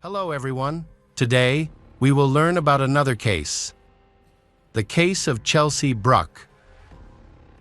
Hello everyone. Today, we will learn about another case. The case of Chelsea Brooke.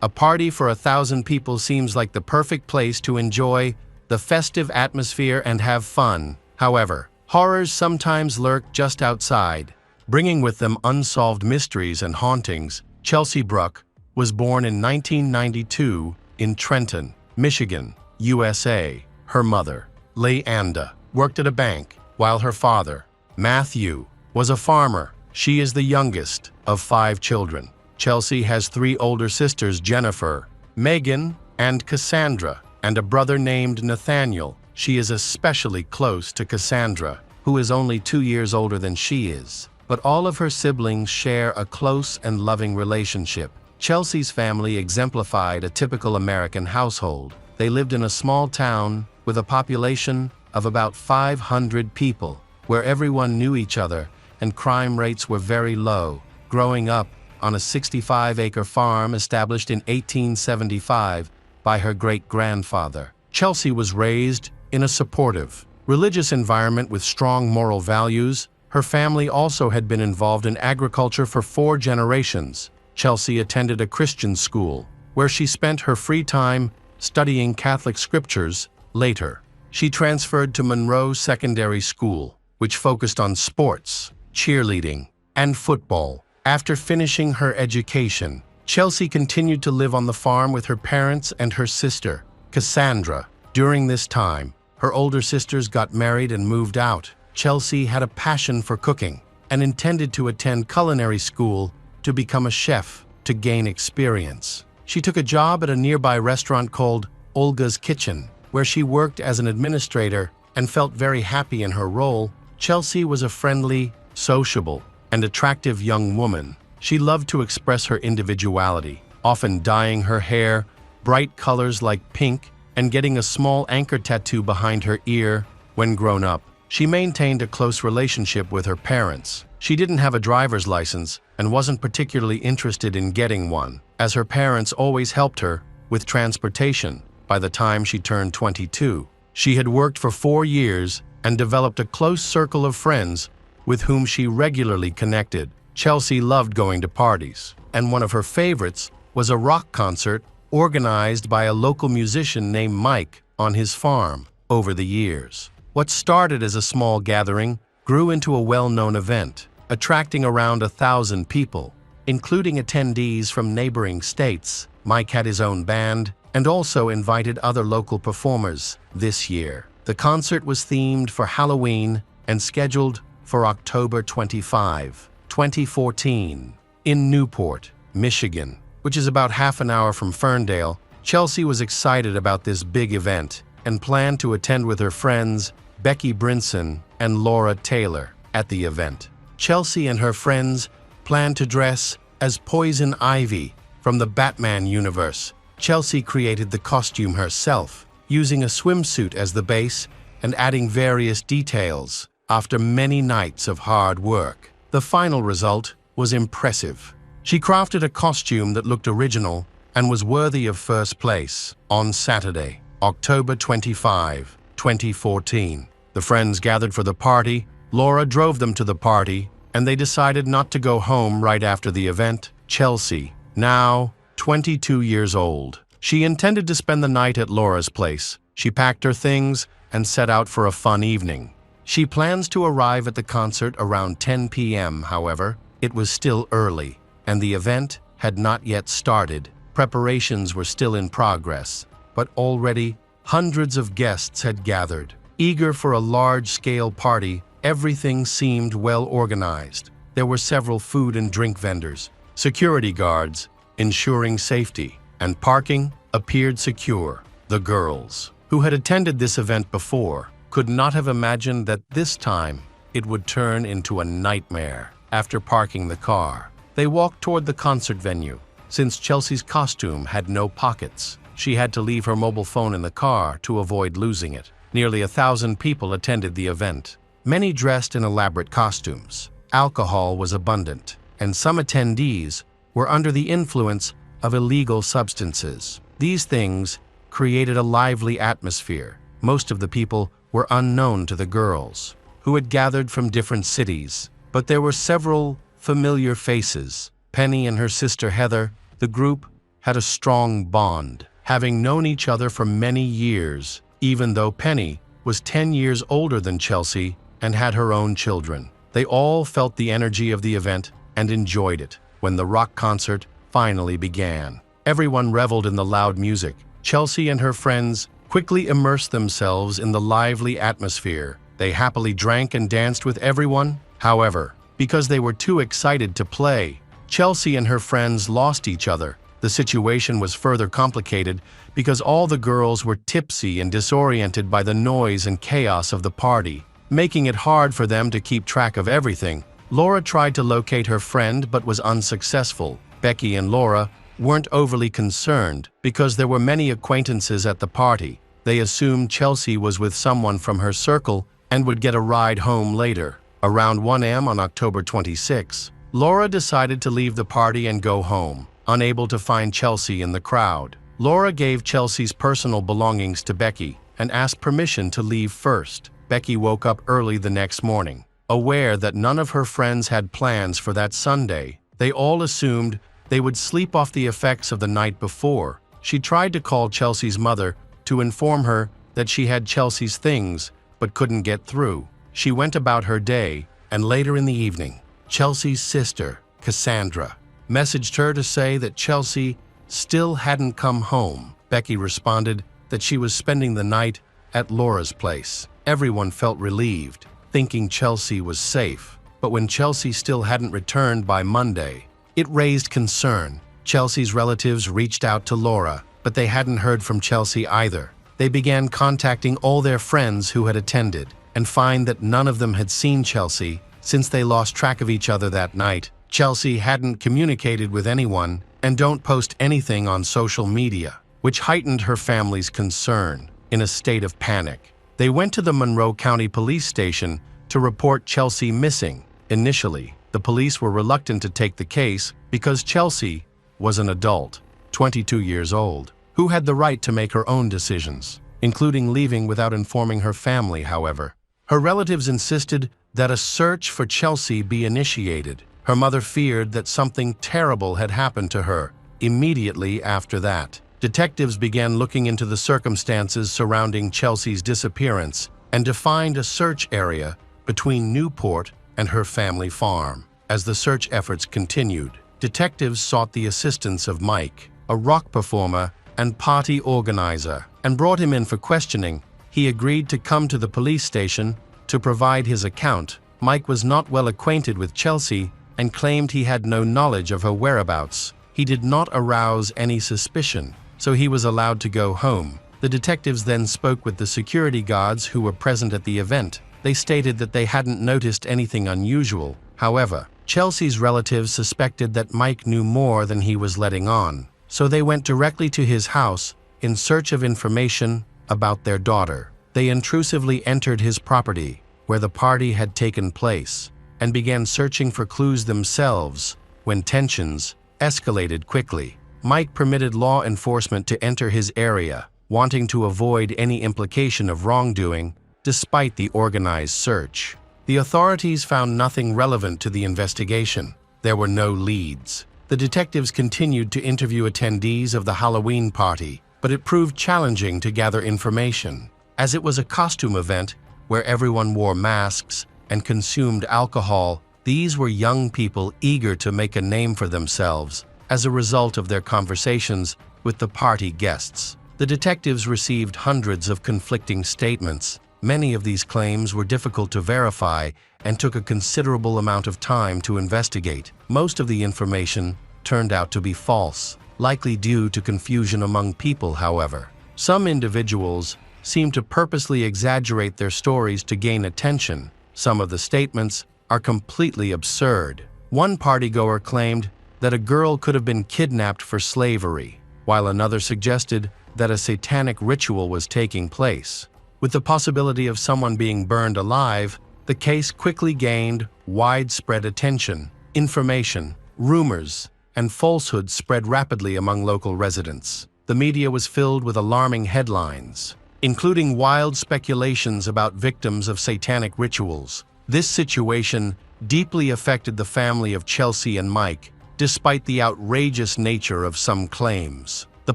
A party for 1,000 people seems like the perfect place to enjoy the festive atmosphere and have fun. However, horrors sometimes lurk just outside, bringing with them unsolved mysteries and hauntings. Chelsea Brooke was born in 1992 in Trenton, Michigan, USA. Her mother, Leanda, worked at a bank, while her father, Matthew, was a farmer. She is the youngest of 5 children. Chelsea has 3 older sisters, Jennifer, Megan, and Cassandra, and a brother named Nathaniel. She is especially close to Cassandra, who is only 2 years older than she is. But all of her siblings share a close and loving relationship. Chelsea's family exemplified a typical American household. They lived in a small town with a population of about 500 people, where everyone knew each other and crime rates were very low. Growing up on a 65-acre farm established in 1875 by her great-grandfather, Chelsea was raised in a supportive, religious environment with strong moral values. Her family also had been involved in agriculture for 4 generations. Chelsea attended a Christian school, where she spent her free time studying Catholic scriptures. Later, she transferred to Monroe Secondary School, which focused on sports, cheerleading, and football. After finishing her education, Chelsea continued to live on the farm with her parents and her sister, Cassandra. During this time, her older sisters got married and moved out. Chelsea had a passion for cooking and intended to attend culinary school to become a chef to gain experience. She took a job at a nearby restaurant called Olga's Kitchen, where she worked as an administrator and felt very happy in her role. Chelsea was a friendly, sociable, and attractive young woman. She loved to express her individuality, often dyeing her hair bright colors like pink and getting a small anchor tattoo behind her ear. When grown up, she maintained a close relationship with her parents. She didn't have a driver's license and wasn't particularly interested in getting one, as her parents always helped her with transportation. By the time she turned 22, she had worked for 4 years and developed a close circle of friends with whom she regularly connected. Chelsea loved going to parties, and one of her favorites was a rock concert organized by a local musician named Mike on his farm. Over the years, what started as a small gathering grew into a well-known event, attracting around 1,000 people, including attendees from neighboring states. Mike had his own band and also invited other local performers. This year, the concert was themed for Halloween and scheduled for October 25, 2014. In Newport, Michigan, which is about half an hour from Ferndale, Chelsea was excited about this big event and planned to attend with her friends Becky Brinson and Laura Taylor. At the event, Chelsea and her friends planned to dress as Poison Ivy from the Batman universe. Chelsea created the costume herself, using a swimsuit as the base and adding various details. After many nights of hard work, the final result was impressive. She crafted a costume that looked original and was worthy of first place. On Saturday, October 25, 2014, the friends gathered for the party. Laura drove them to the party, and they decided not to go home right after the event. Chelsea, now 22 years old. She intended to spend the night at Laura's place. She packed her things and set out for a fun evening. She plans to arrive at the concert around 10 p.m. However, it was still early, and the event had not yet started. Preparations were still in progress, but already hundreds of guests had gathered. Eager for a large-scale party, everything seemed well organized. There were several food and drink vendors, security guards, ensuring safety, and parking appeared secure. The girls, who had attended this event before, could not have imagined that this time it would turn into a nightmare. After parking the car, they walked toward the concert venue. Since Chelsea's costume had no pockets, she had to leave her mobile phone in the car to avoid losing it. Nearly 1,000 people attended the event, many dressed in elaborate costumes. Alcohol was abundant, and some attendees were under the influence of illegal substances. These things created a lively atmosphere. Most of the people were unknown to the girls, who who had gathered from different cities. But there were several familiar faces. Penny and her sister Heather. The group had a strong bond, having known each other for many years, even though Penny was 10 years older than Chelsea and had her own children. They all felt the energy of the event and enjoyed it. When the rock concert finally began, everyone reveled in the loud music. Chelsea and her friends quickly immersed themselves in the lively atmosphere. They happily drank and danced with everyone. However, because they were too excited to play, Chelsea and her friends lost each other. The situation was further complicated because all the girls were tipsy and disoriented by the noise and chaos of the party, making it hard for them to keep track of everything. Laura tried to locate her friend but was unsuccessful. Becky and Laura weren't overly concerned because there were many acquaintances at the party. They assumed Chelsea was with someone from her circle and would get a ride home later. Around 1 a.m. on October 26, Laura decided to leave the party and go home, unable to find Chelsea in the crowd. Laura gave Chelsea's personal belongings to Becky and asked permission to leave first. Becky woke up early the next morning, aware that none of her friends had plans for that Sunday. They all assumed they would sleep off the effects of the night before. She tried to call Chelsea's mother to inform her that she had Chelsea's things, but couldn't get through. She went about her day, and later in the evening, Chelsea's sister, Cassandra, messaged her to say that Chelsea still hadn't come home. Becky responded that she was spending the night at Laura's place. Everyone felt relieved, thinking Chelsea was safe. But when Chelsea still hadn't returned by Monday, it raised concern. Chelsea's relatives reached out to Laura, but they hadn't heard from Chelsea either. They began contacting all their friends who had attended and find that none of them had seen Chelsea since they lost track of each other that night. Chelsea hadn't communicated with anyone and don't post anything on social media, which heightened her family's concern. In a state of panic, they went to the Monroe County Police Station to report Chelsea missing. Initially, the police were reluctant to take the case because Chelsea was an adult, 22 years old, who had the right to make her own decisions, including leaving without informing her family. However, her relatives insisted that a search for Chelsea be initiated. Her mother feared that something terrible had happened to her. Immediately after that, detectives began looking into the circumstances surrounding Chelsea's disappearance and defined a search area between Newport and her family farm. As the search efforts continued, detectives sought the assistance of Mike, a rock performer and party organizer, and brought him in for questioning. He agreed to come to the police station to provide his account. Mike was not well acquainted with Chelsea and claimed he had no knowledge of her whereabouts. He did not arouse any suspicion, so he was allowed to go home. The detectives then spoke with the security guards who were present at the event. They stated that they hadn't noticed anything unusual. However, Chelsea's relatives suspected that Mike knew more than he was letting on, so they went directly to his house in search of information about their daughter. They intrusively entered his property, where the party had taken place, and began searching for clues themselves. When tensions escalated quickly, Mike permitted law enforcement to enter his area, wanting to avoid any implication of wrongdoing. Despite the organized search, the authorities found nothing relevant to the investigation. There were no leads. The detectives continued to interview attendees of the Halloween party, but it proved challenging to gather information, as it was a costume event where everyone wore masks and consumed alcohol. These were young people eager to make a name for themselves as a result of their conversations with the party guests. The detectives received hundreds of conflicting statements. Many of these claims were difficult to verify and took a considerable amount of time to investigate. Most of the information turned out to be false, likely due to confusion among people. However, some individuals seemed to purposely exaggerate their stories to gain attention. Some of the statements are completely absurd. One partygoer claimed that a girl could have been kidnapped for slavery, while another suggested that a satanic ritual was taking place. With the possibility of someone being burned alive, the case quickly gained widespread attention. Information, rumors, and falsehoods spread rapidly among local residents. The media was filled with alarming headlines. including wild speculations about victims of satanic rituals. This situation deeply affected the family of Chelsea and Mike, despite the outrageous nature of some claims. The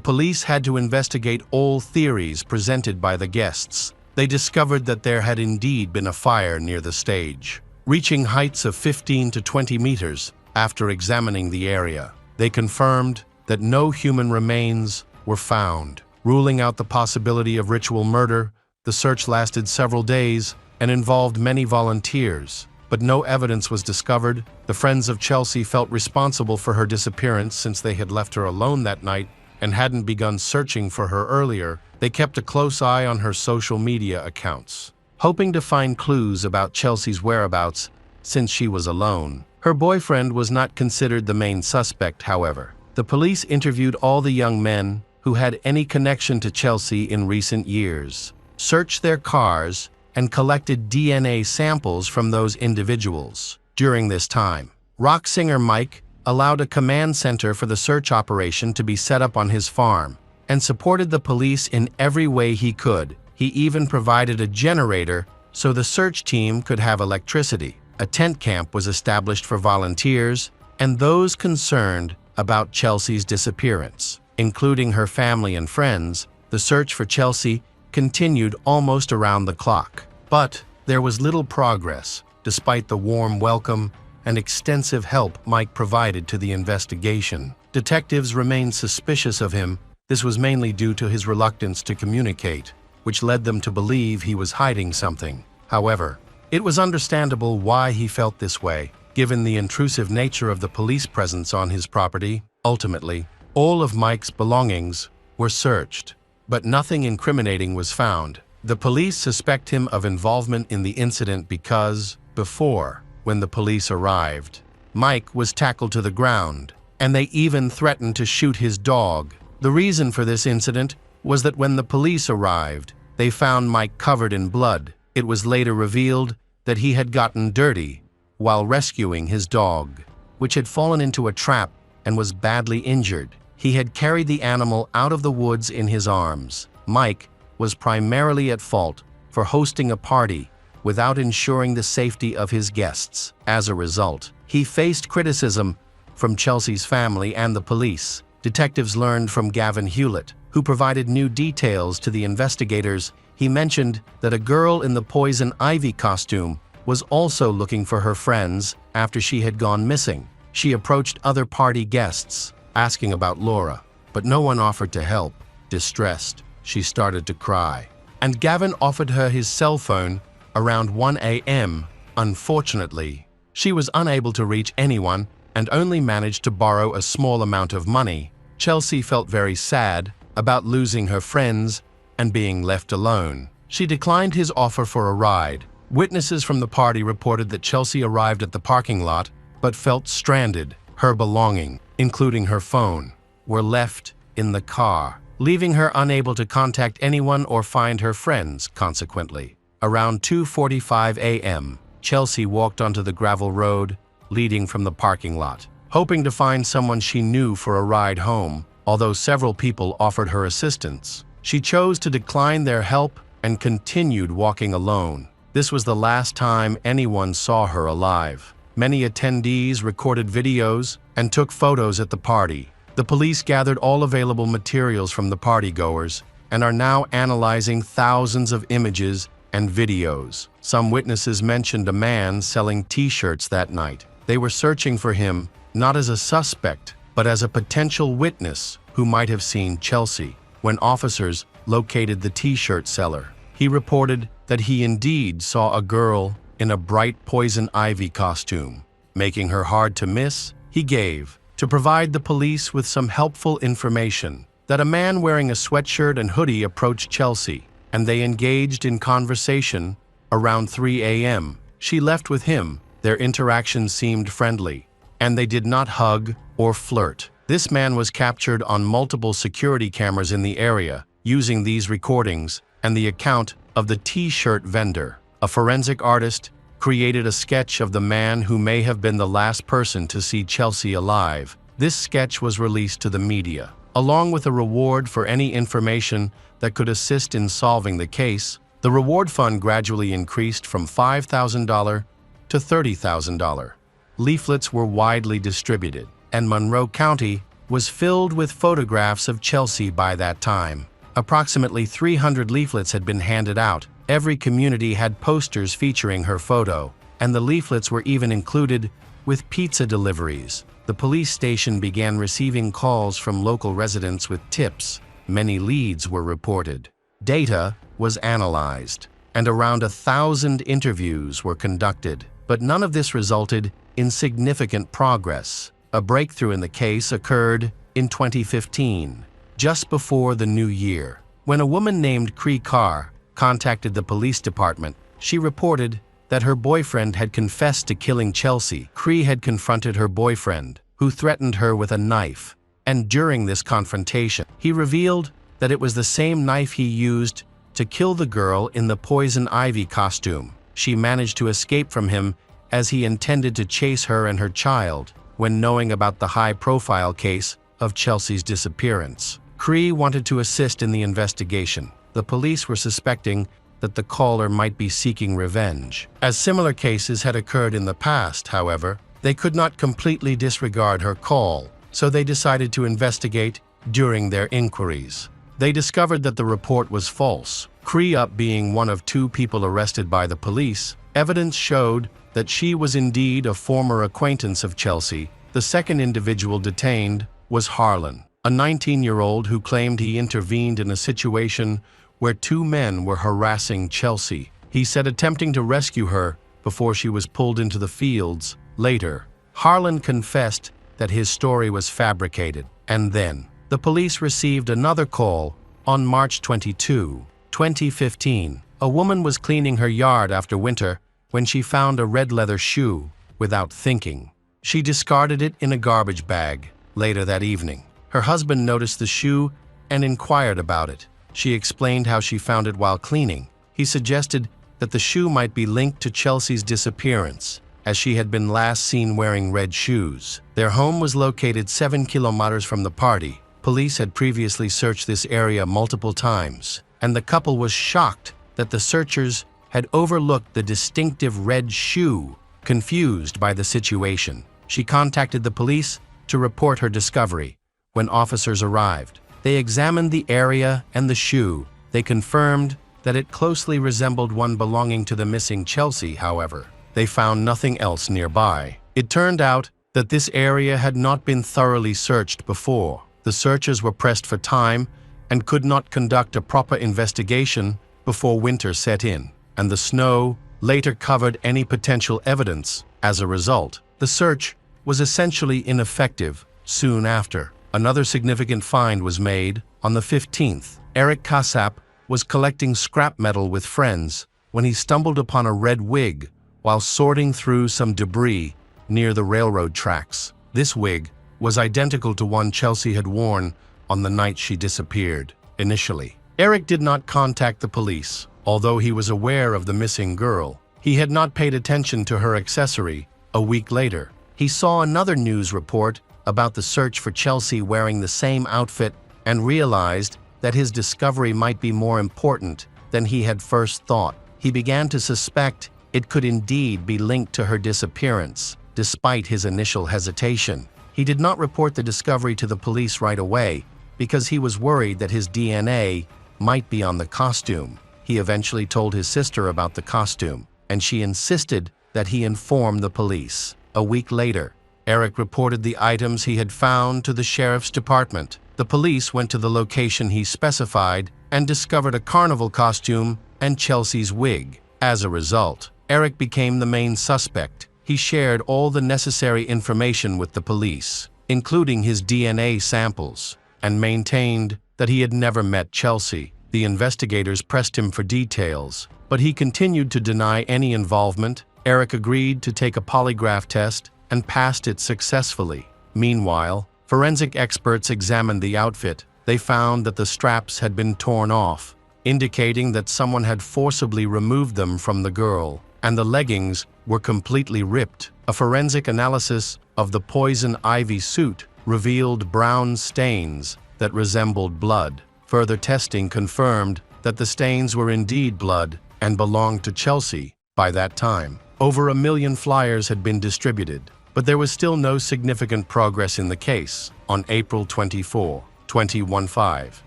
police had to investigate all theories presented by the guests. They discovered that there had indeed been a fire near the stage, reaching heights of 15 to 20 meters. After examining the area, they confirmed that no human remains were found. Ruling out the possibility of ritual murder, the search lasted several days and involved many volunteers, but no evidence was discovered. The friends of Chelsea felt responsible for her disappearance since they had left her alone that night and hadn't begun searching for her earlier. They kept a close eye on her social media accounts, hoping to find clues about Chelsea's whereabouts since she was alone. Her boyfriend was not considered the main suspect, however. The police interviewed all the young men who had any connection to Chelsea in recent years, searched their cars, and collected DNA samples from those individuals. During this time, rock singer Mike allowed a command center for the search operation to be set up on his farm and supported the police in every way he could. He even provided a generator so the search team could have electricity. A tent camp was established for volunteers and those concerned about Chelsea's disappearance, including her family and friends. The search for Chelsea continued almost around the clock. But there was little progress, despite the warm welcome and extensive help Mike provided to the investigation. Detectives remained suspicious of him. This was mainly due to his reluctance to communicate, which led them to believe he was hiding something. However, it was understandable why he felt this way, given the intrusive nature of the police presence on his property. Ultimately, all of Mike's belongings were searched, but nothing incriminating was found. The police suspect him of involvement in the incident because, before, when the police arrived, Mike was tackled to the ground, and they even threatened to shoot his dog. The reason for this incident was that when the police arrived, they found Mike covered in blood. It was later revealed that he had gotten dirty while rescuing his dog, which had fallen into a trap and was badly injured. He had carried the animal out of the woods in his arms. Mike was primarily at fault for hosting a party without ensuring the safety of his guests. As a result, he faced criticism from Chelsea's family and the police. Detectives learned from Gavin Hewlett, who provided new details to the investigators. He mentioned that a girl in the poison ivy costume was also looking for her friends after she had gone missing. She approached other party guests, asking about Laura, but no one offered to help. Distressed, she started to cry, and Gavin offered her his cell phone around 1 a.m. Unfortunately, she was unable to reach anyone and only managed to borrow a small amount of money. Chelsea felt very sad about losing her friends and being left alone. She declined his offer for a ride. Witnesses from the party reported that Chelsea arrived at the parking lot but felt stranded. Her belongings, including her phone, were left in the car, leaving her unable to contact anyone or find her friends. Consequently, around 2:45 a.m., Chelsea walked onto the gravel road leading from the parking lot, hoping to find someone she knew for a ride home. Although several people offered her assistance, she chose to decline their help and continued walking alone. This was the last time anyone saw her alive. Many attendees recorded videos and took photos at the party. The police gathered all available materials from the partygoers and are now analyzing thousands of images and videos. Some witnesses mentioned a man selling t-shirts that night. They were searching for him not as a suspect, but as a potential witness who might have seen Chelsea. When officers located the t-shirt seller, he reported that he indeed saw a girl in a bright poison ivy costume, making her hard to miss. He gave to provide the police with some helpful information that a man wearing a sweatshirt and hoodie approached Chelsea, and they engaged in conversation around 3 a.m. She left with him. Their interaction seemed friendly, and they did not hug or flirt. This man was captured on multiple security cameras in the area. Using these recordings and the account of the t-shirt vendor, a forensic artist created a sketch of the man who may have been the last person to see Chelsea alive. This sketch was released to the media, along with a reward for any information that could assist in solving the case. The reward fund gradually increased from $5,000 to $30,000. Leaflets were widely distributed, and Monroe County was filled with photographs of Chelsea by that time. Approximately 300 leaflets had been handed out. Every community had posters featuring her photo, and the leaflets were even included with pizza deliveries. The police station began receiving calls from local residents with tips. Many leads were reported. Data was analyzed, and around 1,000 interviews were conducted. But none of this resulted in significant progress. A breakthrough in the case occurred in 2015, just before the new year. When a woman named Cree Carr contacted the police department, she reported that her boyfriend had confessed to killing Chelsea. Cree had confronted her boyfriend, who threatened her with a knife, and during this confrontation, he revealed that it was the same knife he used to kill the girl in the poison ivy costume. She managed to escape from him as he intended to chase her and her child when knowing about the high-profile case of Chelsea's disappearance. Cree wanted to assist in the investigation. The police were suspecting that the caller might be seeking revenge. As similar cases had occurred in the past, however, they could not completely disregard her call, so they decided to investigate during their inquiries. They discovered that the report was false. Cree up being one of 2 people arrested by the police, evidence showed that she was indeed a former acquaintance of Chelsea. The second individual detained was Harlan, a 19-year-old who claimed he intervened in a situation where 2 men were harassing Chelsea. He said attempting to rescue her before she was pulled into the fields. Later, Harlan confessed that his story was fabricated, and then the police received another call on March 22, 2015. A woman was cleaning her yard after winter when she found a red leather shoe without thinking. She discarded it in a garbage bag. Later that evening, her husband noticed the shoe and inquired about it. She explained how she found it while cleaning. He suggested that the shoe might be linked to Chelsea's disappearance, as she had been last seen wearing red shoes. Their home was located 7 kilometers from the party. Police had previously searched this area multiple times, and the couple was shocked that the searchers had overlooked the distinctive red shoe. Confused by the situation, she contacted the police to report her discovery. When officers arrived, they examined the area and the shoe. They confirmed that it closely resembled one belonging to the missing Chelsea. However, they found nothing else nearby. It turned out that this area had not been thoroughly searched before. The searchers were pressed for time and could not conduct a proper investigation before winter set in, and the snow later covered any potential evidence. As a result, the search was essentially ineffective. Soon after, another significant find was made. On the 15th, Eric Kassap was collecting scrap metal with friends when he stumbled upon a red wig while sorting through some debris near the railroad tracks. This wig was identical to one Chelsea had worn on the night she disappeared. Initially, Eric did not contact the police, although he was aware of the missing girl. He had not paid attention to her accessory. A week later, he saw another news report about the search for Chelsea wearing the same outfit and realized that his discovery might be more important than he had first thought. He began to suspect it could indeed be linked to her disappearance. Despite his initial hesitation, he did not report the discovery to the police right away because he was worried that his DNA might be on the costume. He eventually told his sister about the costume, and she insisted that he inform the police. A week later, Eric reported the items he had found to the sheriff's department. The police went to the location he specified and discovered a carnival costume and Chelsea's wig. As a result, Eric became the main suspect. He shared all the necessary information with the police, including his DNA samples, and maintained that he had never met Chelsea. The investigators pressed him for details, but he continued to deny any involvement. Eric agreed to take a polygraph test and passed it successfully. Meanwhile, forensic experts examined the outfit. They found that the straps had been torn off, indicating that someone had forcibly removed them from the girl, and the leggings were completely ripped. A forensic analysis of the poison ivy suit revealed brown stains that resembled blood. Further testing confirmed that the stains were indeed blood and belonged to Chelsea. By that time, over 1 million flyers had been distributed, but there was still no significant progress in the case. On April 24, 2015,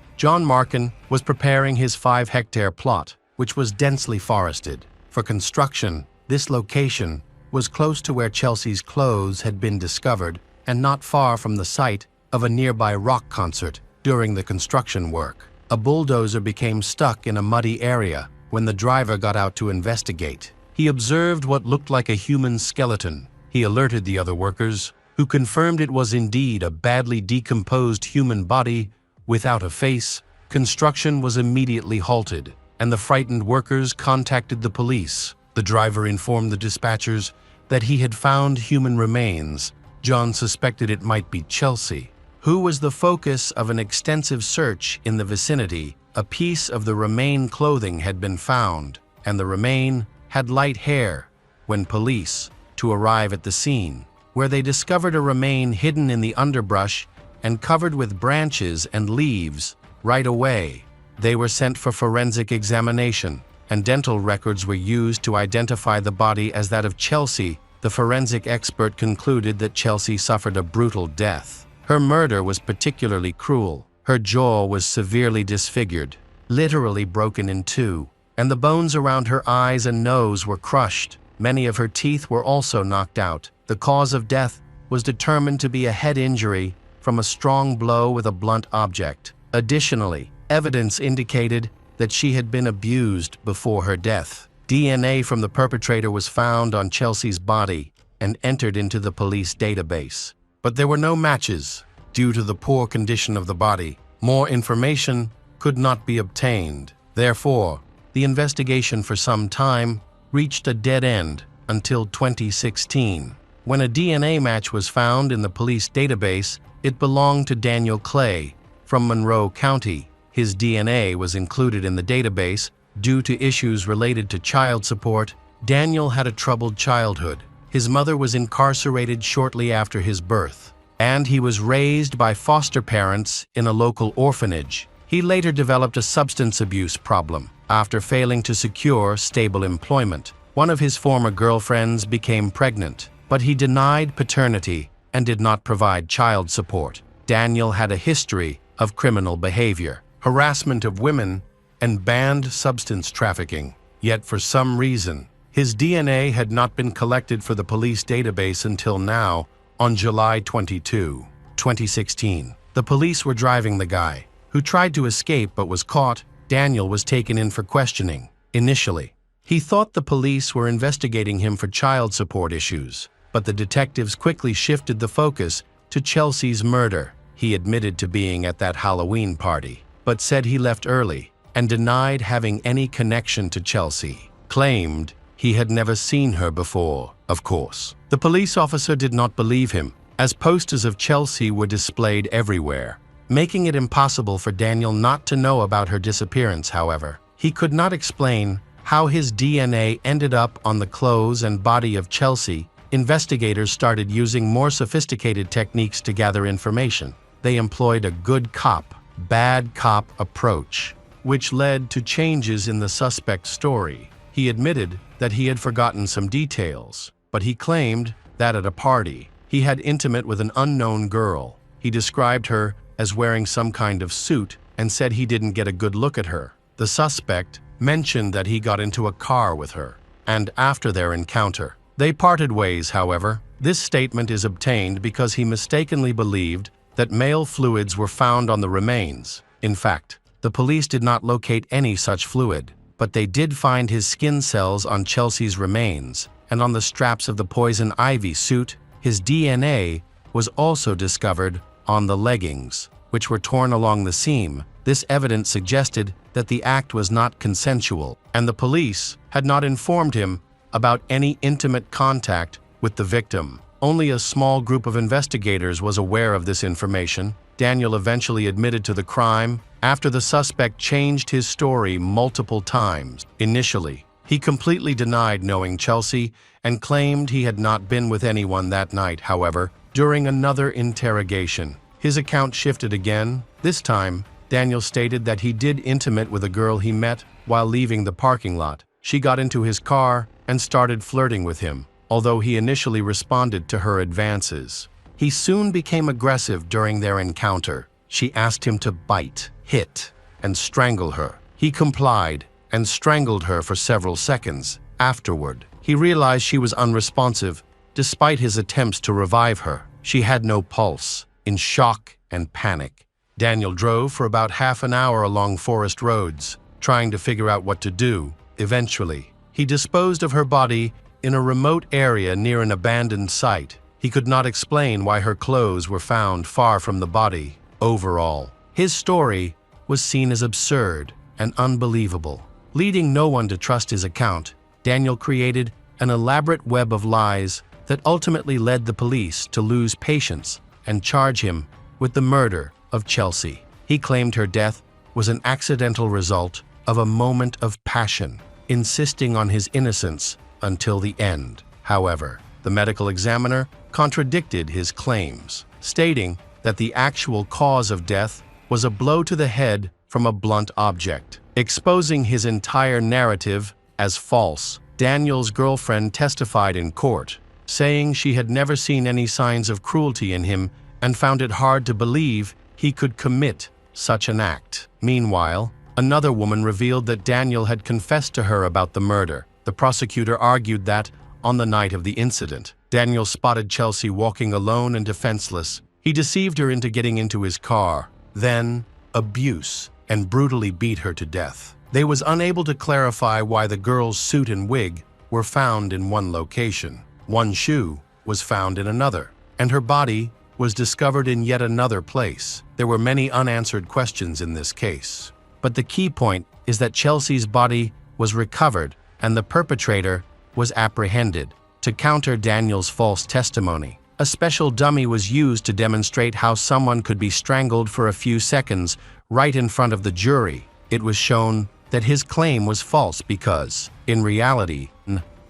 John Markin was preparing his 5-hectare plot, which was densely forested. For construction, this location was close to where Chelsea's clothes had been discovered and not far from the site of a nearby rock concert. During the construction work, a bulldozer became stuck in a muddy area when the driver got out to investigate. He observed what looked like a human skeleton. He alerted the other workers, who confirmed it was indeed a badly decomposed human body without a face. Construction was immediately halted, and the frightened workers contacted the police. The driver informed the dispatchers that he had found human remains. John suspected it might be Chelsea, who was the focus of an extensive search in the vicinity. A piece of the remain clothing had been found, and the remain had light hair. When police to arrive at the scene, where they discovered a remain hidden in the underbrush and covered with branches and leaves. Right away, they were sent for forensic examination, and dental records were used to identify the body as that of Chelsea. The forensic expert concluded that Chelsea suffered a brutal death. Her murder was particularly cruel. Her jaw was severely disfigured, literally broken in two, and the bones around her eyes and nose were crushed. Many of her teeth were also knocked out. The cause of death was determined to be a head injury from a strong blow with a blunt object. Additionally, evidence indicated that she had been abused before her death. DNA from the perpetrator was found on Chelsea's body and entered into the police database. But there were no matches. Due to the poor condition of the body, more information could not be obtained. Therefore, the investigation for some time reached a dead end until 2016. When a DNA match was found in the police database, it belonged to Daniel Clay from Monroe County. His DNA was included in the database due to issues related to child support. Daniel had a troubled childhood. His mother was incarcerated shortly after his birth, and he was raised by foster parents in a local orphanage. He later developed a substance abuse problem after failing to secure stable employment. One of his former girlfriends became pregnant, but he denied paternity and did not provide child support. Daniel had a history of criminal behavior, harassment of women, and banned substance trafficking. Yet for some reason, his DNA had not been collected for the police database until now. On July 22, 2016, the police were driving the guy, who tried to escape but was caught. Daniel was taken in for questioning. Initially, he thought the police were investigating him for child support issues, but the detectives quickly shifted the focus to Chelsea's murder. He admitted to being at that Halloween party, but said he left early and denied having any connection to Chelsea, claimed he had never seen her before. Of course, the police officer did not believe him, as posters of Chelsea were displayed everywhere, making it impossible for Daniel not to know about her disappearance. However, he could not explain how his DNA ended up on the clothes and body of Chelsea. Investigators started using more sophisticated techniques to gather information. They employed a good cop, bad cop approach, which led to changes in the suspect's story. He admitted that he had forgotten some details, but he claimed that at a party, he had intimate with an unknown girl. He described her as wearing some kind of suit and said he didn't get a good look at her. The suspect mentioned that he got into a car with her, and after their encounter, they parted ways. However, this statement is obtained because he mistakenly believed that male fluids were found on the remains. In fact, the police did not locate any such fluid, but they did find his skin cells on Chelsea's remains, and on the straps of the poison ivy suit. His DNA was also discovered on the leggings, which were torn along the seam. This evidence suggested that the act was not consensual, and the police had not informed him about any intimate contact with the victim. Only a small group of investigators was aware of this information. Daniel eventually admitted to the crime after the suspect changed his story multiple times. Initially, he completely denied knowing Chelsea and claimed he had not been with anyone that night. However, during another interrogation, his account shifted again. This time, Daniel stated that he did intimate with a girl he met while leaving the parking lot. She got into his car and started flirting with him, although he initially responded to her advances. He soon became aggressive during their encounter. She asked him to bite, hit, and strangle her. He complied and strangled her for several seconds. Afterward, he realized she was unresponsive despite his attempts to revive her. She had no pulse. In shock and panic, Daniel drove for about half an hour along forest roads, trying to figure out what to do. Eventually, he disposed of her body in a remote area near an abandoned site. He could not explain why her clothes were found far from the body. Overall, his story was seen as absurd and unbelievable. Leading no one to trust his account, Daniel created an elaborate web of lies that ultimately led the police to lose patience and charge him with the murder of Chelsea. He claimed her death was an accidental result of a moment of passion, insisting on his innocence until the end. However, the medical examiner contradicted his claims, stating that the actual cause of death was a blow to the head from a blunt object, exposing his entire narrative as false. Daniel's girlfriend testified in court, saying she had never seen any signs of cruelty in him and found it hard to believe he could commit such an act. Meanwhile, another woman revealed that Daniel had confessed to her about the murder. The prosecutor argued that, on the night of the incident, Daniel spotted Chelsea walking alone and defenseless. He deceived her into getting into his car, then abused and brutally beat her to death. They was unable to clarify why the girl's suit and wig were found in one location. One shoe was found in another, and her body was discovered in yet another place. There were many unanswered questions in this case. But the key point is that Chelsea's body was recovered and the perpetrator was apprehended. To counter Daniel's false testimony, a special dummy was used to demonstrate how someone could be strangled for a few seconds right in front of the jury. It was shown that his claim was false because, in reality,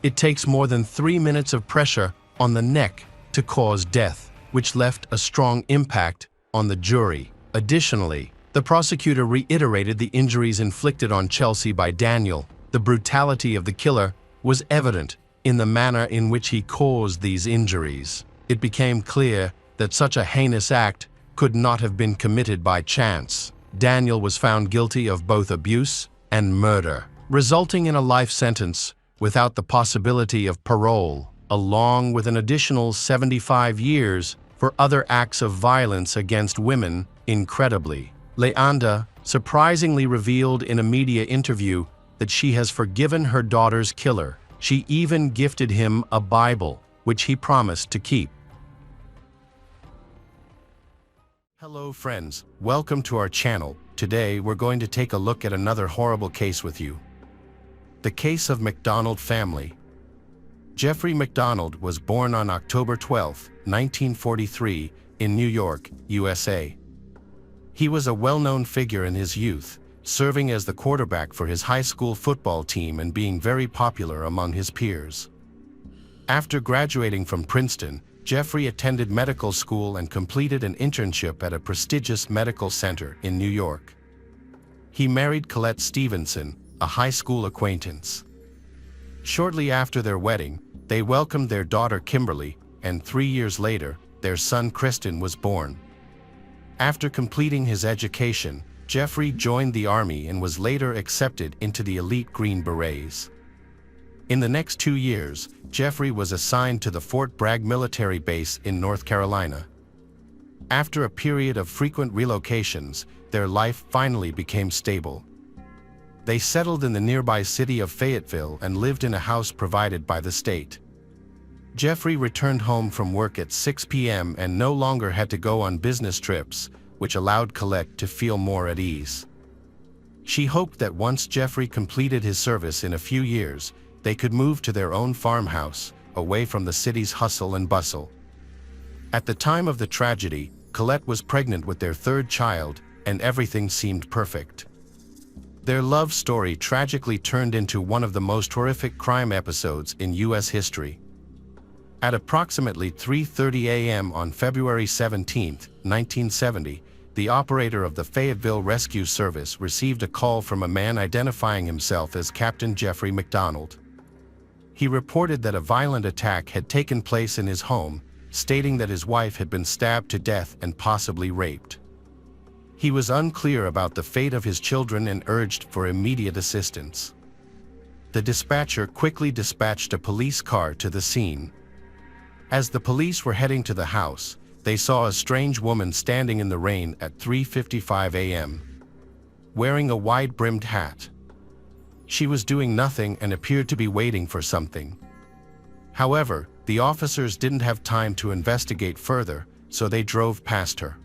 it takes more than 3 minutes of pressure on the neck to cause death, which left a strong impact on the jury. Additionally, the prosecutor reiterated the injuries inflicted on Chelsea by Daniel. The brutality of the killer was evident in the manner in which he caused these injuries. It became clear that such a heinous act could not have been committed by chance. Daniel was found guilty of both abuse and murder, resulting in a life sentence without the possibility of parole, along with an additional 75 years for other acts of violence against women. Incredibly, Leanda surprisingly revealed in a media interview that she has forgiven her daughter's killer. She even gifted him a Bible, which he promised to keep. Hello friends, welcome to our channel. Today we're going to take a look at another horrible case with you. The case of Macdonald family. Jeffrey Macdonald was born on October 12, 1943, in New York, USA. He was a well-known figure in his youth, serving as the quarterback for his high school football team and being very popular among his peers. After graduating from Princeton, Jeffrey attended medical school and completed an internship at a prestigious medical center in New York. He married Colette Stevenson, a high school acquaintance. Shortly after their wedding, they welcomed their daughter Kimberly, and 3 years later, their son Kristen was born. After completing his education, Jeffrey joined the Army and was later accepted into the elite Green Berets. In the next 2 years, Jeffrey was assigned to the Fort Bragg military base in North Carolina. After a period of frequent relocations, their life finally became stable. They settled in the nearby city of Fayetteville and lived in a house provided by the state. Jeffrey returned home from work at 6 p.m. and no longer had to go on business trips, which allowed Colette to feel more at ease. She hoped that once Jeffrey completed his service in a few years, they could move to their own farmhouse, away from the city's hustle and bustle. At the time of the tragedy, Colette was pregnant with their third child, and everything seemed perfect. Their love story tragically turned into one of the most horrific crime episodes in U.S. history. At approximately 3:30 a.m. on February 17, 1970, the operator of the Fayetteville Rescue Service received a call from a man identifying himself as Captain Jeffrey Macdonald. He reported that a violent attack had taken place in his home, stating that his wife had been stabbed to death and possibly raped. He was unclear about the fate of his children and urged for immediate assistance. The dispatcher quickly dispatched a police car to the scene. As the police were heading to the house, they saw a strange woman standing in the rain at 3:55 a.m., wearing a wide-brimmed hat. She was doing nothing and appeared to be waiting for something. However, the officers didn't have time to investigate further, so they drove past her.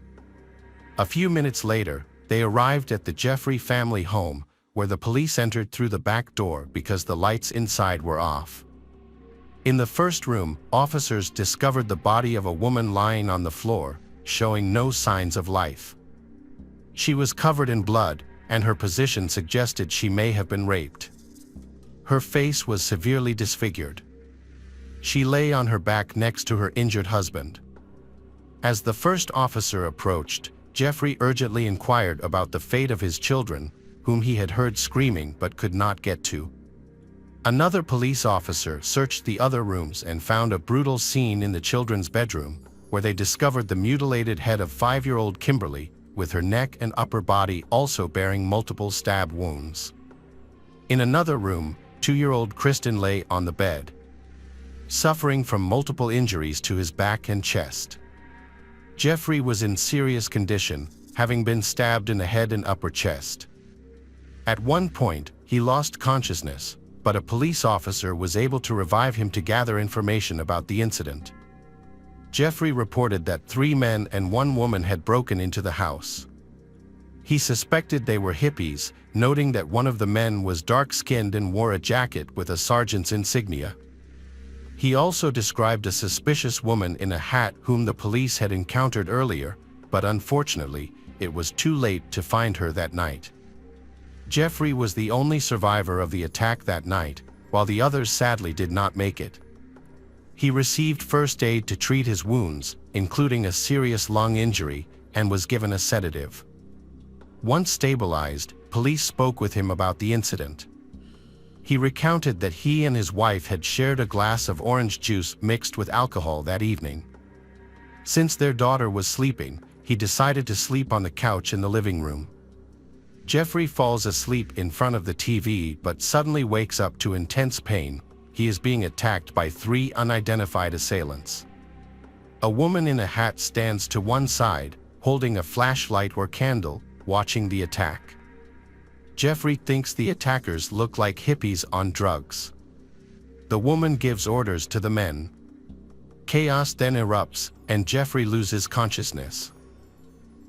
A few minutes later, they arrived at the Jeffrey family home, where the police entered through the back door because the lights inside were off. In the first room, officers discovered the body of a woman lying on the floor, showing no signs of life. She was covered in blood, and her position suggested she may have been raped. Her face was severely disfigured. She lay on her back next to her injured husband. As the first officer approached, Jeffrey urgently inquired about the fate of his children, whom he had heard screaming but could not get to. Another police officer searched the other rooms and found a brutal scene in the children's bedroom, where they discovered the mutilated head of 5-year-old Kimberly, with her neck and upper body also bearing multiple stab wounds. In another room, 2-year-old Kristen lay on the bed, suffering from multiple injuries to his back and chest. Jeffrey was in serious condition, having been stabbed in the head and upper chest. At one point, he lost consciousness, but a police officer was able to revive him to gather information about the incident. Jeffrey reported that 3 men and 1 woman had broken into the house. He suspected they were hippies, noting that one of the men was dark-skinned and wore a jacket with a sergeant's insignia. He also described a suspicious woman in a hat whom the police had encountered earlier, but unfortunately, it was too late to find her that night. Jeffrey was the only survivor of the attack that night, while the others sadly did not make it. He received first aid to treat his wounds, including a serious lung injury, and was given a sedative. Once stabilized, police spoke with him about the incident. He recounted that he and his wife had shared a glass of orange juice mixed with alcohol that evening. Since their daughter was sleeping, he decided to sleep on the couch in the living room. Jeffrey falls asleep in front of the TV but suddenly wakes up to intense pain. He is being attacked by 3 unidentified assailants. A woman in a hat stands to one side, holding a flashlight or candle, watching the attack. Jeffrey thinks the attackers look like hippies on drugs. The woman gives orders to the men. Chaos then erupts, and Jeffrey loses consciousness.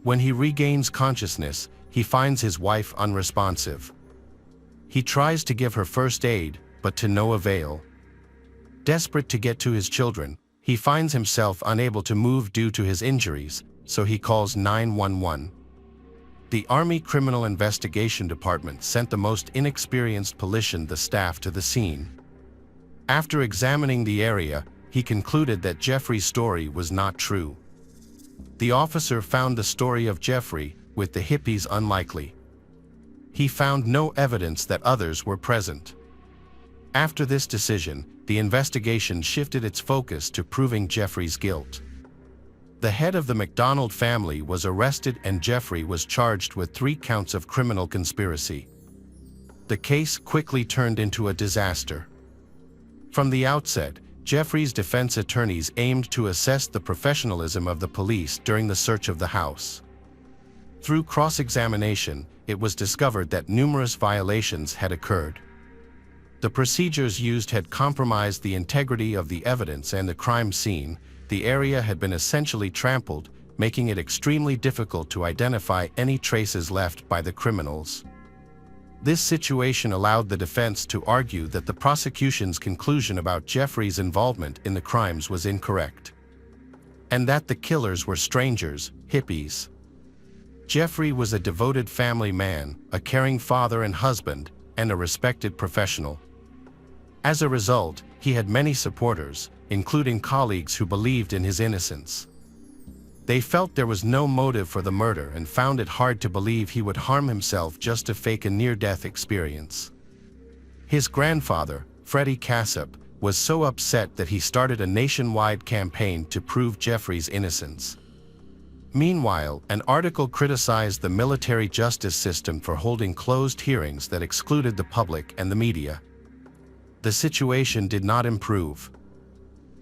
When he regains consciousness, he finds his wife unresponsive. He tries to give her first aid, but to no avail. Desperate to get to his children, he finds himself unable to move due to his injuries, so he calls 911. The Army Criminal Investigation Department sent the most inexperienced the staff to the scene. After examining the area, he concluded that Jeffrey's story was not true. The officer found the story of Jeffrey, with the hippies, unlikely. He found no evidence that others were present. After this decision, the investigation shifted its focus to proving Jeffrey's guilt. The head of the Macdonald family was arrested and Jeffrey was charged with 3 counts of criminal conspiracy. The case quickly turned into a disaster. From the outset, Jeffrey's defense attorneys aimed to assess the professionalism of the police during the search of the house. Through cross-examination, it was discovered that numerous violations had occurred. The procedures used had compromised the integrity of the evidence and the crime scene. The area had been essentially trampled, making it extremely difficult to identify any traces left by the criminals. This situation allowed the defense to argue that the prosecution's conclusion about Jeffrey's involvement in the crimes was incorrect, and that the killers were strangers, hippies. Jeffrey was a devoted family man, a caring father and husband, and a respected professional. As a result, he had many supporters, including colleagues who believed in his innocence. They felt there was no motive for the murder and found it hard to believe he would harm himself just to fake a near-death experience. His grandfather, Freddie Cassap, was so upset that he started a nationwide campaign to prove Jeffrey's innocence. Meanwhile, an article criticized the military justice system for holding closed hearings that excluded the public and the media. The situation did not improve.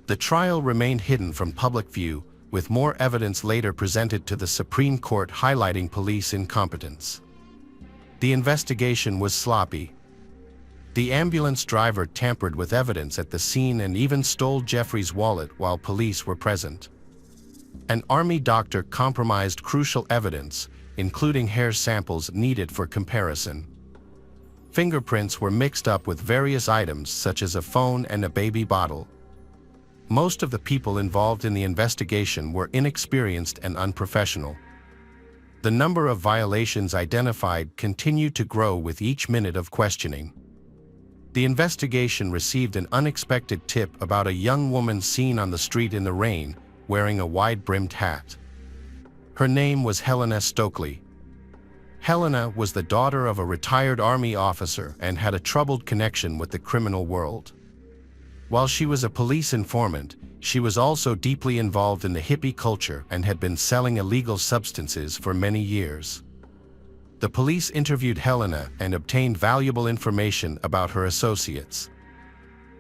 The trial remained hidden from public view, with more evidence later presented to the Supreme Court highlighting police incompetence. The investigation was sloppy. The ambulance driver tampered with evidence at the scene and even stole Jeffrey's wallet while police were present. An Army doctor compromised crucial evidence, including hair samples needed for comparison. Fingerprints were mixed up with various items such as a phone and a baby bottle. Most of the people involved in the investigation were inexperienced and unprofessional. The number of violations identified continued to grow with each minute of questioning. The investigation received an unexpected tip about a young woman seen on the street in the rain, wearing a wide-brimmed hat. Her name was Helena Stokely. Helena was the daughter of a retired Army officer and had a troubled connection with the criminal world. While she was a police informant, she was also deeply involved in the hippie culture and had been selling illegal substances for many years. The police interviewed Helena and obtained valuable information about her associates.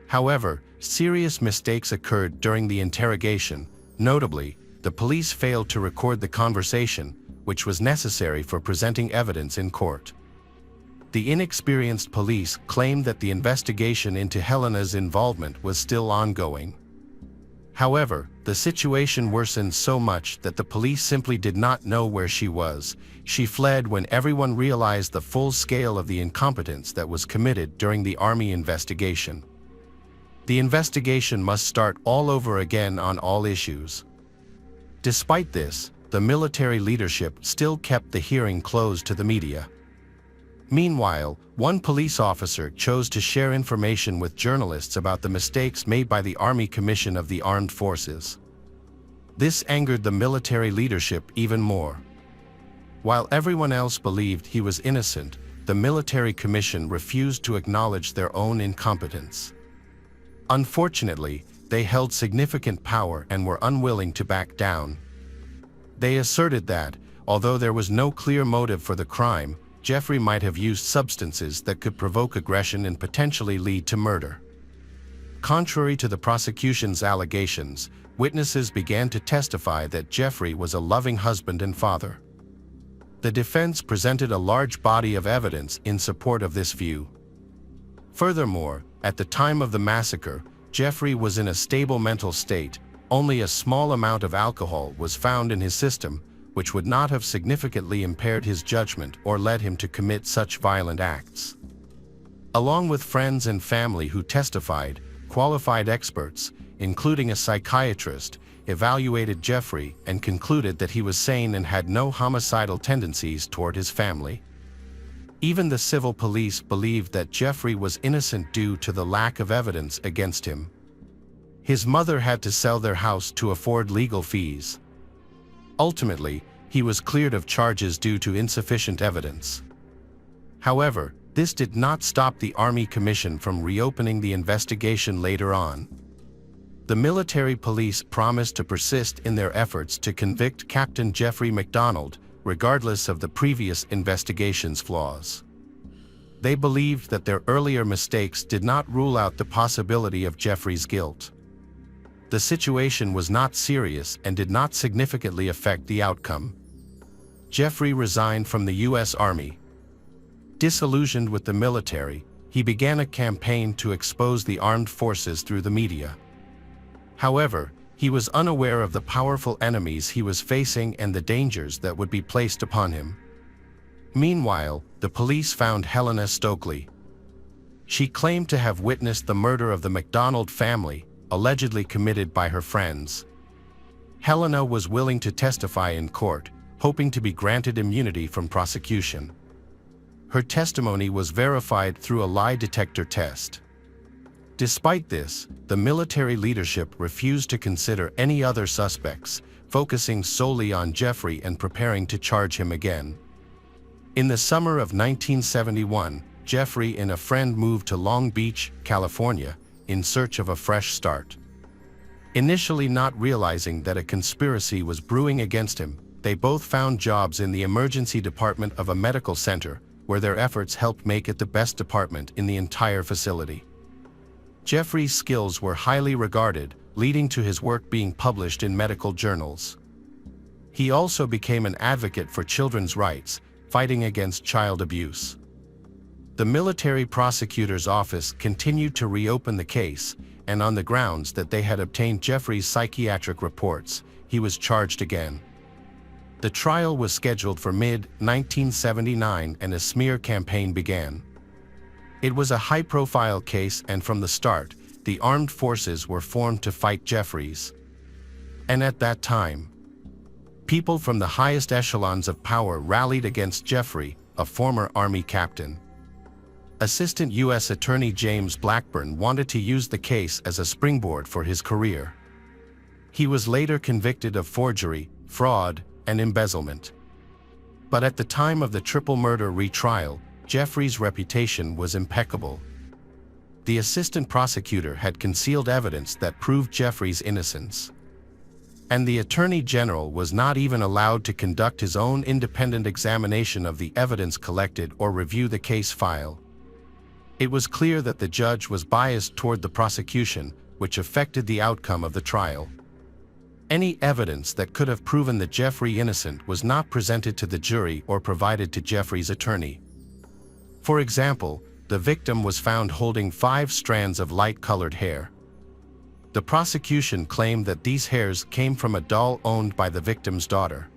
However, serious mistakes occurred during the interrogation. Notably, the police failed to record the conversation, which was necessary for presenting evidence in court. The inexperienced police claimed that the investigation into Helena's involvement was still ongoing. However, the situation worsened so much that the police simply did not know where she was. She fled when everyone realized the full scale of the incompetence that was committed during the Army investigation. The investigation must start all over again on all issues. Despite this, the military leadership still kept the hearing closed to the media. Meanwhile, one police officer chose to share information with journalists about the mistakes made by the Army Commission of the Armed Forces. This angered the military leadership even more. While everyone else believed he was innocent, the military commission refused to acknowledge their own incompetence. Unfortunately, they held significant power and were unwilling to back down. They asserted that, although there was no clear motive for the crime, Jeffrey might have used substances that could provoke aggression and potentially lead to murder. Contrary to the prosecution's allegations, witnesses began to testify that Jeffrey was a loving husband and father. The defense presented a large body of evidence in support of this view. Furthermore, at the time of the massacre, Jeffrey was in a stable mental state. Only a small amount of alcohol was found in his system, which would not have significantly impaired his judgment or led him to commit such violent acts. Along with friends and family who testified, qualified experts, including a psychiatrist, evaluated Jeffrey and concluded that he was sane and had no homicidal tendencies toward his family. Even the civil police believed that Jeffrey was innocent due to the lack of evidence against him. His mother had to sell their house to afford legal fees. Ultimately, he was cleared of charges due to insufficient evidence. However, this did not stop the Army Commission from reopening the investigation later on. The military police promised to persist in their efforts to convict Captain Jeffrey Macdonald, regardless of the previous investigation's flaws. They believed that their earlier mistakes did not rule out the possibility of Jeffrey's guilt. The situation was not serious and did not significantly affect the outcome. Jeffrey resigned from the U.S. Army. Disillusioned with the military, he began a campaign to expose the armed forces through the media. However, he was unaware of the powerful enemies he was facing and the dangers that would be placed upon him. Meanwhile, the police found Helena Stokely. She claimed to have witnessed the murder of the Macdonald family, allegedly committed by her friends. Helena was willing to testify in court, hoping to be granted immunity from prosecution. Her testimony was verified through a lie detector test. Despite this, the military leadership refused to consider any other suspects, focusing solely on Jeffrey and preparing to charge him again. In the summer of 1971, Jeffrey and a friend moved to Long Beach, California, in search of a fresh start. Initially not realizing that a conspiracy was brewing against him, they both found jobs in the emergency department of a medical center, where their efforts helped make it the best department in the entire facility. Jeffrey's skills were highly regarded, leading to his work being published in medical journals. He also became an advocate for children's rights, fighting against child abuse. The military prosecutor's office continued to reopen the case, and on the grounds that they had obtained Jeffrey's psychiatric reports, he was charged again. The trial was scheduled for mid-1979 and a smear campaign began. It was a high-profile case, and from the start, the armed forces were formed to fight Jeffries. And at that time, people from the highest echelons of power rallied against Jeffrey, a former Army captain. Assistant U.S. Attorney James Blackburn wanted to use the case as a springboard for his career. He was later convicted of forgery, fraud, and embezzlement. But at the time of the triple murder retrial, Jeffrey's reputation was impeccable. The assistant prosecutor had concealed evidence that proved Jeffrey's innocence. And the Attorney General was not even allowed to conduct his own independent examination of the evidence collected or review the case file. It was clear that the judge was biased toward the prosecution, which affected the outcome of the trial. Any evidence that could have proven that Jeffrey innocent was not presented to the jury or provided to Jeffrey's attorney. For example, the victim was found holding 5 strands of light-colored hair. The prosecution claimed that these hairs came from a doll owned by the victim's daughter.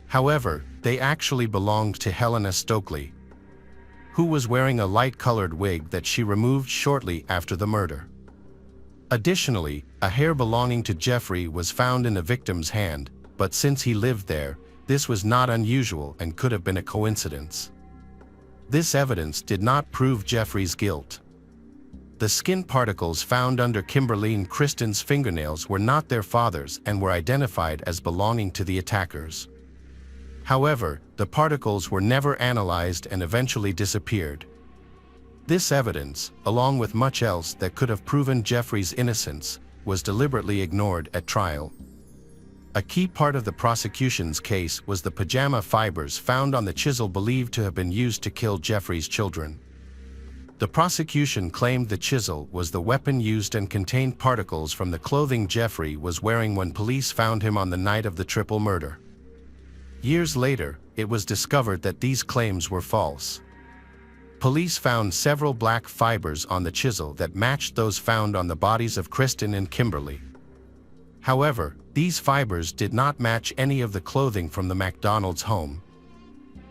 However, they actually belonged to Helena Stokely, who was wearing a light-colored wig that she removed shortly after the murder. Additionally, a hair belonging to Jeffrey was found in the victim's hand, but since he lived there, this was not unusual and could have been a coincidence. This evidence did not prove Jeffrey's guilt. The skin particles found under Kimberly and Kristen's fingernails were not their father's and were identified as belonging to the attackers. However, the particles were never analyzed and eventually disappeared. This evidence, along with much else that could have proven Jeffrey's innocence, was deliberately ignored at trial. A key part of the prosecution's case was the pajama fibers found on the chisel believed to have been used to kill Jeffrey's children. The prosecution claimed the chisel was the weapon used and contained particles from the clothing Jeffrey was wearing when police found him on the night of the triple murder. Years later, it was discovered that these claims were false. Police found several black fibers on the chisel that matched those found on the bodies of Kristen and Kimberly. However, these fibers did not match any of the clothing from the Macdonald's home.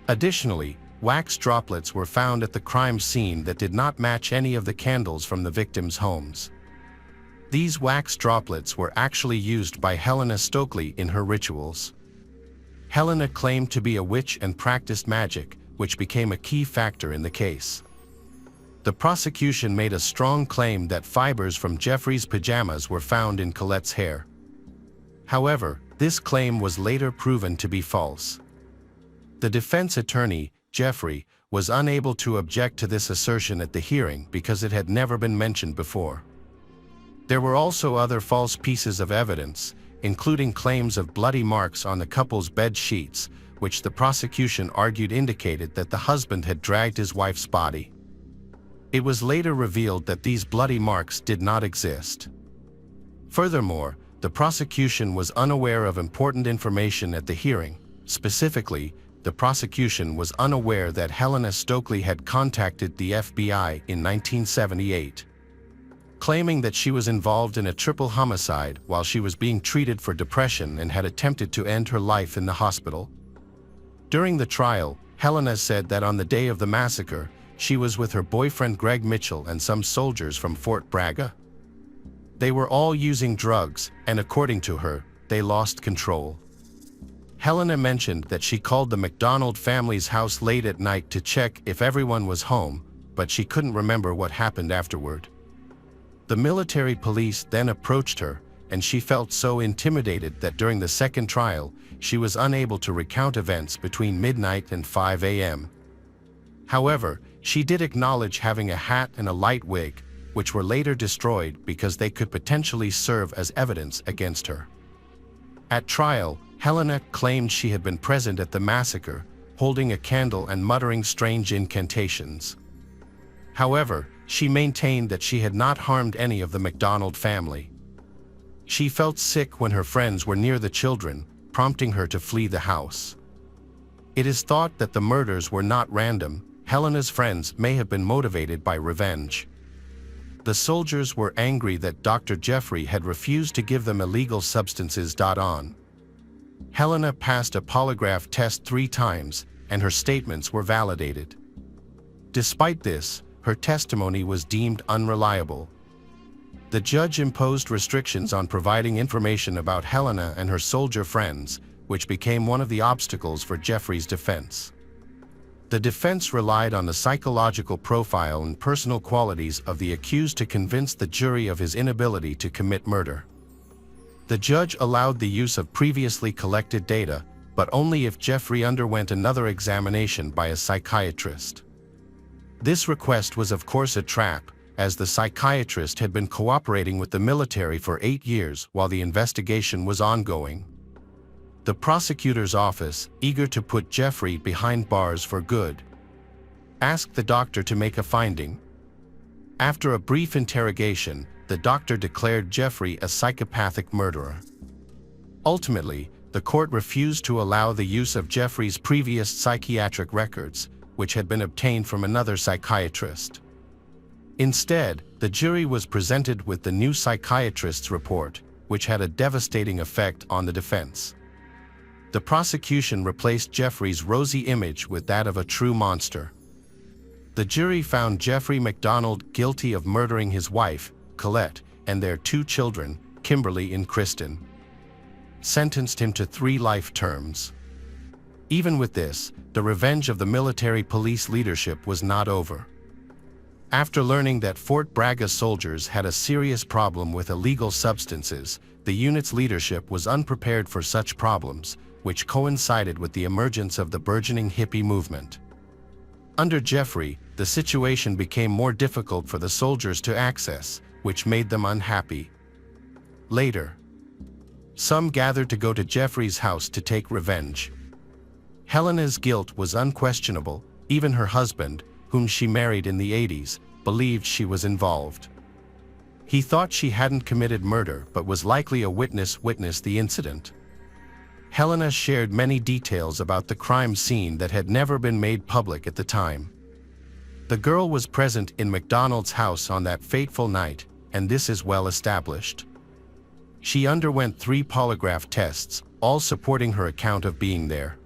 Additionally, wax droplets were found at the crime scene that did not match any of the candles from the victims' homes. These wax droplets were actually used by Helena Stokely in her rituals. Helena claimed to be a witch and practiced magic, which became a key factor in the case. The prosecution made a strong claim that fibers from Jeffrey's pajamas were found in Colette's hair. However, this claim was later proven to be false. The defense attorney, Jeffrey, was unable to object to this assertion at the hearing because it had never been mentioned before. There were also other false pieces of evidence, including claims of bloody marks on the couple's bed sheets, which the prosecution argued indicated that the husband had dragged his wife's body. It was later revealed that these bloody marks did not exist. Furthermore, the prosecution was unaware of important information at the hearing. Specifically, the prosecution was unaware that Helena Stokely had contacted the FBI in 1978, claiming that she was involved in a triple homicide while she was being treated for depression and had attempted to end her life in the hospital. During the trial, Helena said that on the day of the massacre, she was with her boyfriend Greg Mitchell and some soldiers from Fort Braga. They were all using drugs, and according to her, they lost control. Helena mentioned that she called the Macdonald family's house late at night to check if everyone was home, but she couldn't remember what happened afterward. The military police then approached her, and she felt so intimidated that during the second trial, she was unable to recount events between midnight and 5 a.m. However, she did acknowledge having a hat and a light wig, which were later destroyed because they could potentially serve as evidence against her. At trial, Helena claimed she had been present at the massacre, holding a candle and muttering strange incantations. However, she maintained that she had not harmed any of the Macdonald family. She felt sick when her friends were near the children, prompting her to flee the house. It is thought that the murders were not random. Helena's friends may have been motivated by revenge. The soldiers were angry that Dr. Jeffrey had refused to give them illegal substances. Helena passed a polygraph test 3 times, and her statements were validated. Despite this, her testimony was deemed unreliable. The judge imposed restrictions on providing information about Helena and her soldier friends, which became one of the obstacles for Jeffrey's defense. The defense relied on the psychological profile and personal qualities of the accused to convince the jury of his inability to commit murder. The judge allowed the use of previously collected data, but only if Jeffrey underwent another examination by a psychiatrist. This request was of course a trap, as the psychiatrist had been cooperating with the military for 8 years while the investigation was ongoing. The prosecutor's office, eager to put Jeffrey behind bars for good, asked the doctor to make a finding. After a brief interrogation, the doctor declared Jeffrey a psychopathic murderer. Ultimately, the court refused to allow the use of Jeffrey's previous psychiatric records, which had been obtained from another psychiatrist. Instead, the jury was presented with the new psychiatrist's report, which had a devastating effect on the defense. The prosecution replaced Jeffrey's rosy image with that of a true monster. The jury found Jeffrey Macdonald guilty of murdering his wife, Colette, and their 2 children, Kimberly and Kristen. Sentenced him to 3 life terms. Even with this, the revenge of the military police leadership was not over. After learning that Fort Braga soldiers had a serious problem with illegal substances, the unit's leadership was unprepared for such problems, which coincided with the emergence of the burgeoning hippie movement. Under Jeffrey, the situation became more difficult for the soldiers to access, which made them unhappy. Later, some gathered to go to Jeffrey's house to take revenge. Helena's guilt was unquestionable. Even her husband, whom she married in the 80s, believed she was involved. He thought she hadn't committed murder but was likely a witness the incident. Helena shared many details about the crime scene that had never been made public at the time. The girl was present in Macdonald's house on that fateful night, and this is well established. She underwent 3 polygraph tests, all supporting her account of being there.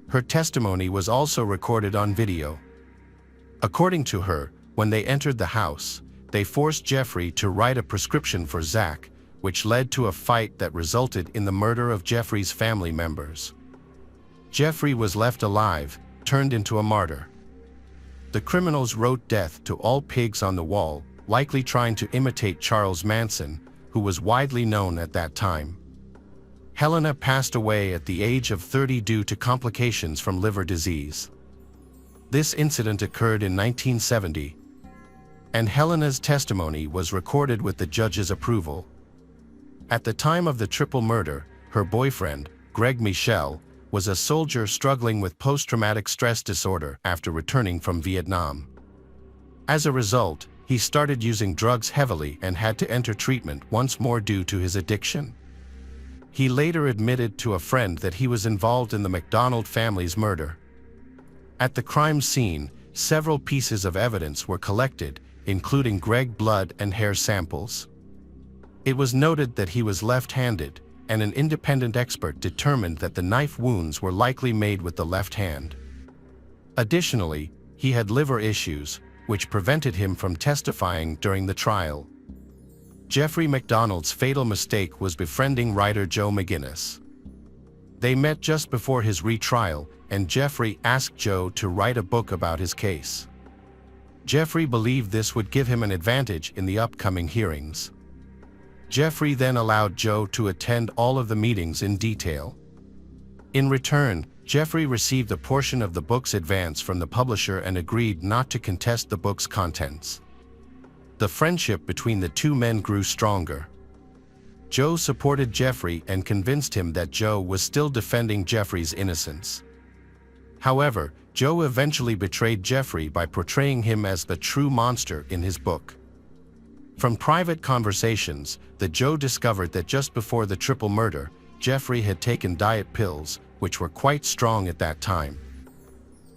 Her testimony was also recorded on video. According to her, when they entered the house, they forced Jeffrey to write a prescription for Zach, which led to a fight that resulted in the murder of Jeffrey's family members. Jeffrey was left alive, turned into a martyr. The criminals wrote "Death to all pigs" on the wall, likely trying to imitate Charles Manson, who was widely known at that time. Helena passed away at the age of 30 due to complications from liver disease. This incident occurred in 1970, and Helena's testimony was recorded with the judge's approval. At the time of the triple murder, her boyfriend, Greg Michel, was a soldier struggling with post-traumatic stress disorder after returning from Vietnam. As a result, he started using drugs heavily and had to enter treatment once more due to his addiction. He later admitted to a friend that he was involved in the Macdonald family's murder. At the crime scene, several pieces of evidence were collected, including Greg's blood and hair samples. It was noted that he was left-handed, and an independent expert determined that the knife wounds were likely made with the left hand. Additionally, he had liver issues, which prevented him from testifying during the trial. Jeffrey Macdonald's fatal mistake was befriending writer Joe McGinnis. They met just before his retrial, and Jeffrey asked Joe to write a book about his case. Jeffrey believed this would give him an advantage in the upcoming hearings. Jeffrey then allowed Joe to attend all of the meetings in detail. In return, Jeffrey received a portion of the book's advance from the publisher and agreed not to contest the book's contents. The friendship between the two men grew stronger. Joe supported Jeffrey and convinced him that Joe was still defending Jeffrey's innocence. However, Joe eventually betrayed Jeffrey by portraying him as the true monster in his book. From private conversations, Joe discovered that just before the triple murder, Jeffrey had taken diet pills, which were quite strong at that time.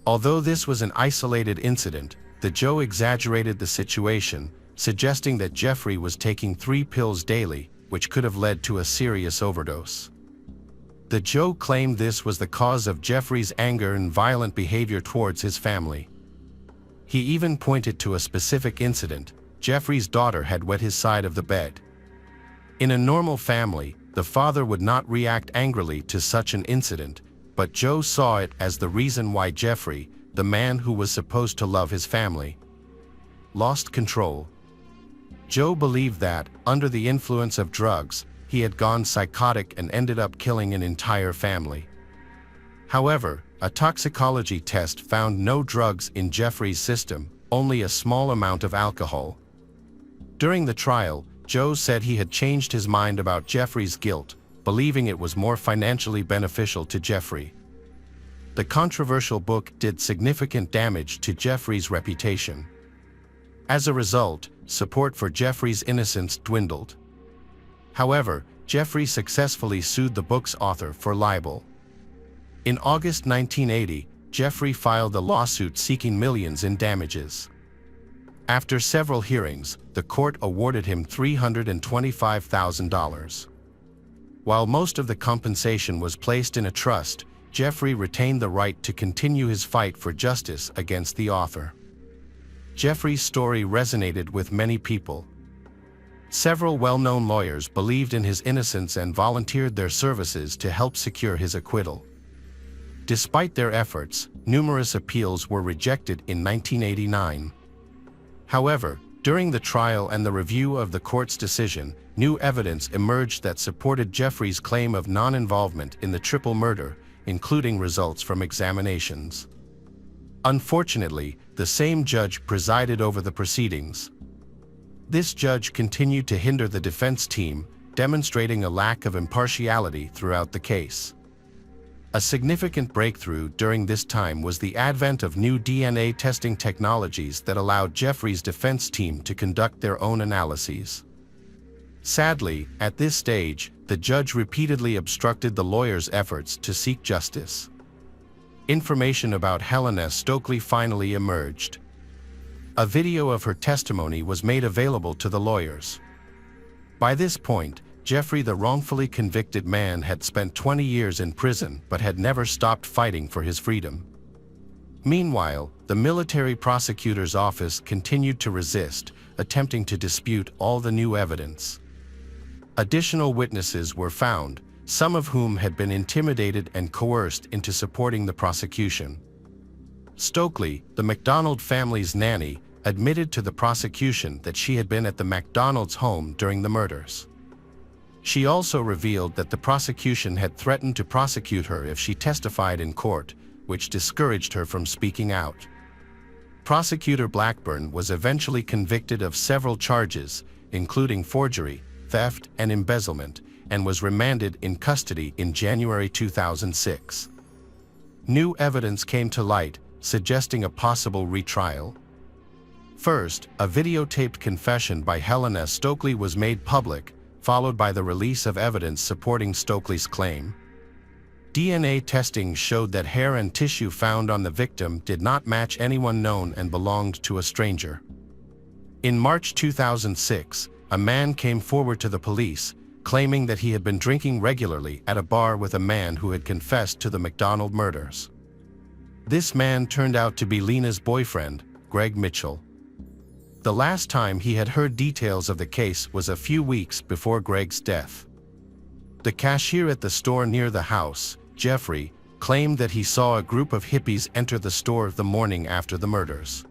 Although this was an isolated incident, Joe exaggerated the situation, suggesting that Jeffrey was taking 3 pills daily, which could have led to a serious overdose. Joe claimed this was the cause of Jeffrey's anger and violent behavior towards his family. He even pointed to a specific incident: Jeffrey's daughter had wet his side of the bed. In a normal family, the father would not react angrily to such an incident, but Joe saw it as the reason why Jeffrey, the man who was supposed to love his family, lost control. Joe believed that, under the influence of drugs, he had gone psychotic and ended up killing an entire family. However, a toxicology test found no drugs in Jeffrey's system, only a small amount of alcohol. During the trial, Joe said he had changed his mind about Jeffrey's guilt, believing it was more financially beneficial to Jeffrey. The controversial book did significant damage to Jeffrey's reputation. As a result, support for Jeffrey's innocence dwindled. However, Jeffrey successfully sued the book's author for libel. In August 1980, Jeffrey filed a lawsuit seeking millions in damages. After several hearings, the court awarded him $325,000. While most of the compensation was placed in a trust, Jeffrey retained the right to continue his fight for justice against the author. Jeffrey's story resonated with many people. Several well-known lawyers believed in his innocence and volunteered their services to help secure his acquittal. Despite their efforts, numerous appeals were rejected in 1989. However, during the trial and the review of the court's decision, new evidence emerged that supported Jeffrey's claim of non-involvement in the triple murder, including results from examinations. Unfortunately, the same judge presided over the proceedings. This judge continued to hinder the defense team, demonstrating a lack of impartiality throughout the case. A significant breakthrough during this time was the advent of new DNA testing technologies that allowed Jeffrey's defense team to conduct their own analyses. Sadly, at this stage, the judge repeatedly obstructed the lawyers' efforts to seek justice. Information about Helena Stokely finally emerged. A video of her testimony was made available to the lawyers. By this point, Jeffrey, the wrongfully convicted man, had spent 20 years in prison but had never stopped fighting for his freedom. Meanwhile, the military prosecutor's office continued to resist, attempting to dispute all the new evidence. Additional witnesses were found, some of whom had been intimidated and coerced into supporting the prosecution. Stokely, the Macdonald family's nanny, admitted to the prosecution that she had been at the Macdonald's home during the murders. She also revealed that the prosecution had threatened to prosecute her if she testified in court, which discouraged her from speaking out. Prosecutor Blackburn was eventually convicted of several charges, including forgery, theft, and embezzlement, and was remanded in custody in January 2006. New evidence came to light, suggesting a possible retrial. First, a videotaped confession by Helena Stokely was made public, followed by the release of evidence supporting Stokely's claim. DNA testing showed that hair and tissue found on the victim did not match anyone known and belonged to a stranger. In March 2006, a man came forward to the police, claiming that he had been drinking regularly at a bar with a man who had confessed to the Macdonald murders. This man turned out to be Lena's boyfriend, Greg Mitchell. The last time he had heard details of the case was a few weeks before Greg's death. The cashier at the store near the house, Jeffrey, claimed that he saw a group of hippies enter the store the morning after the murders.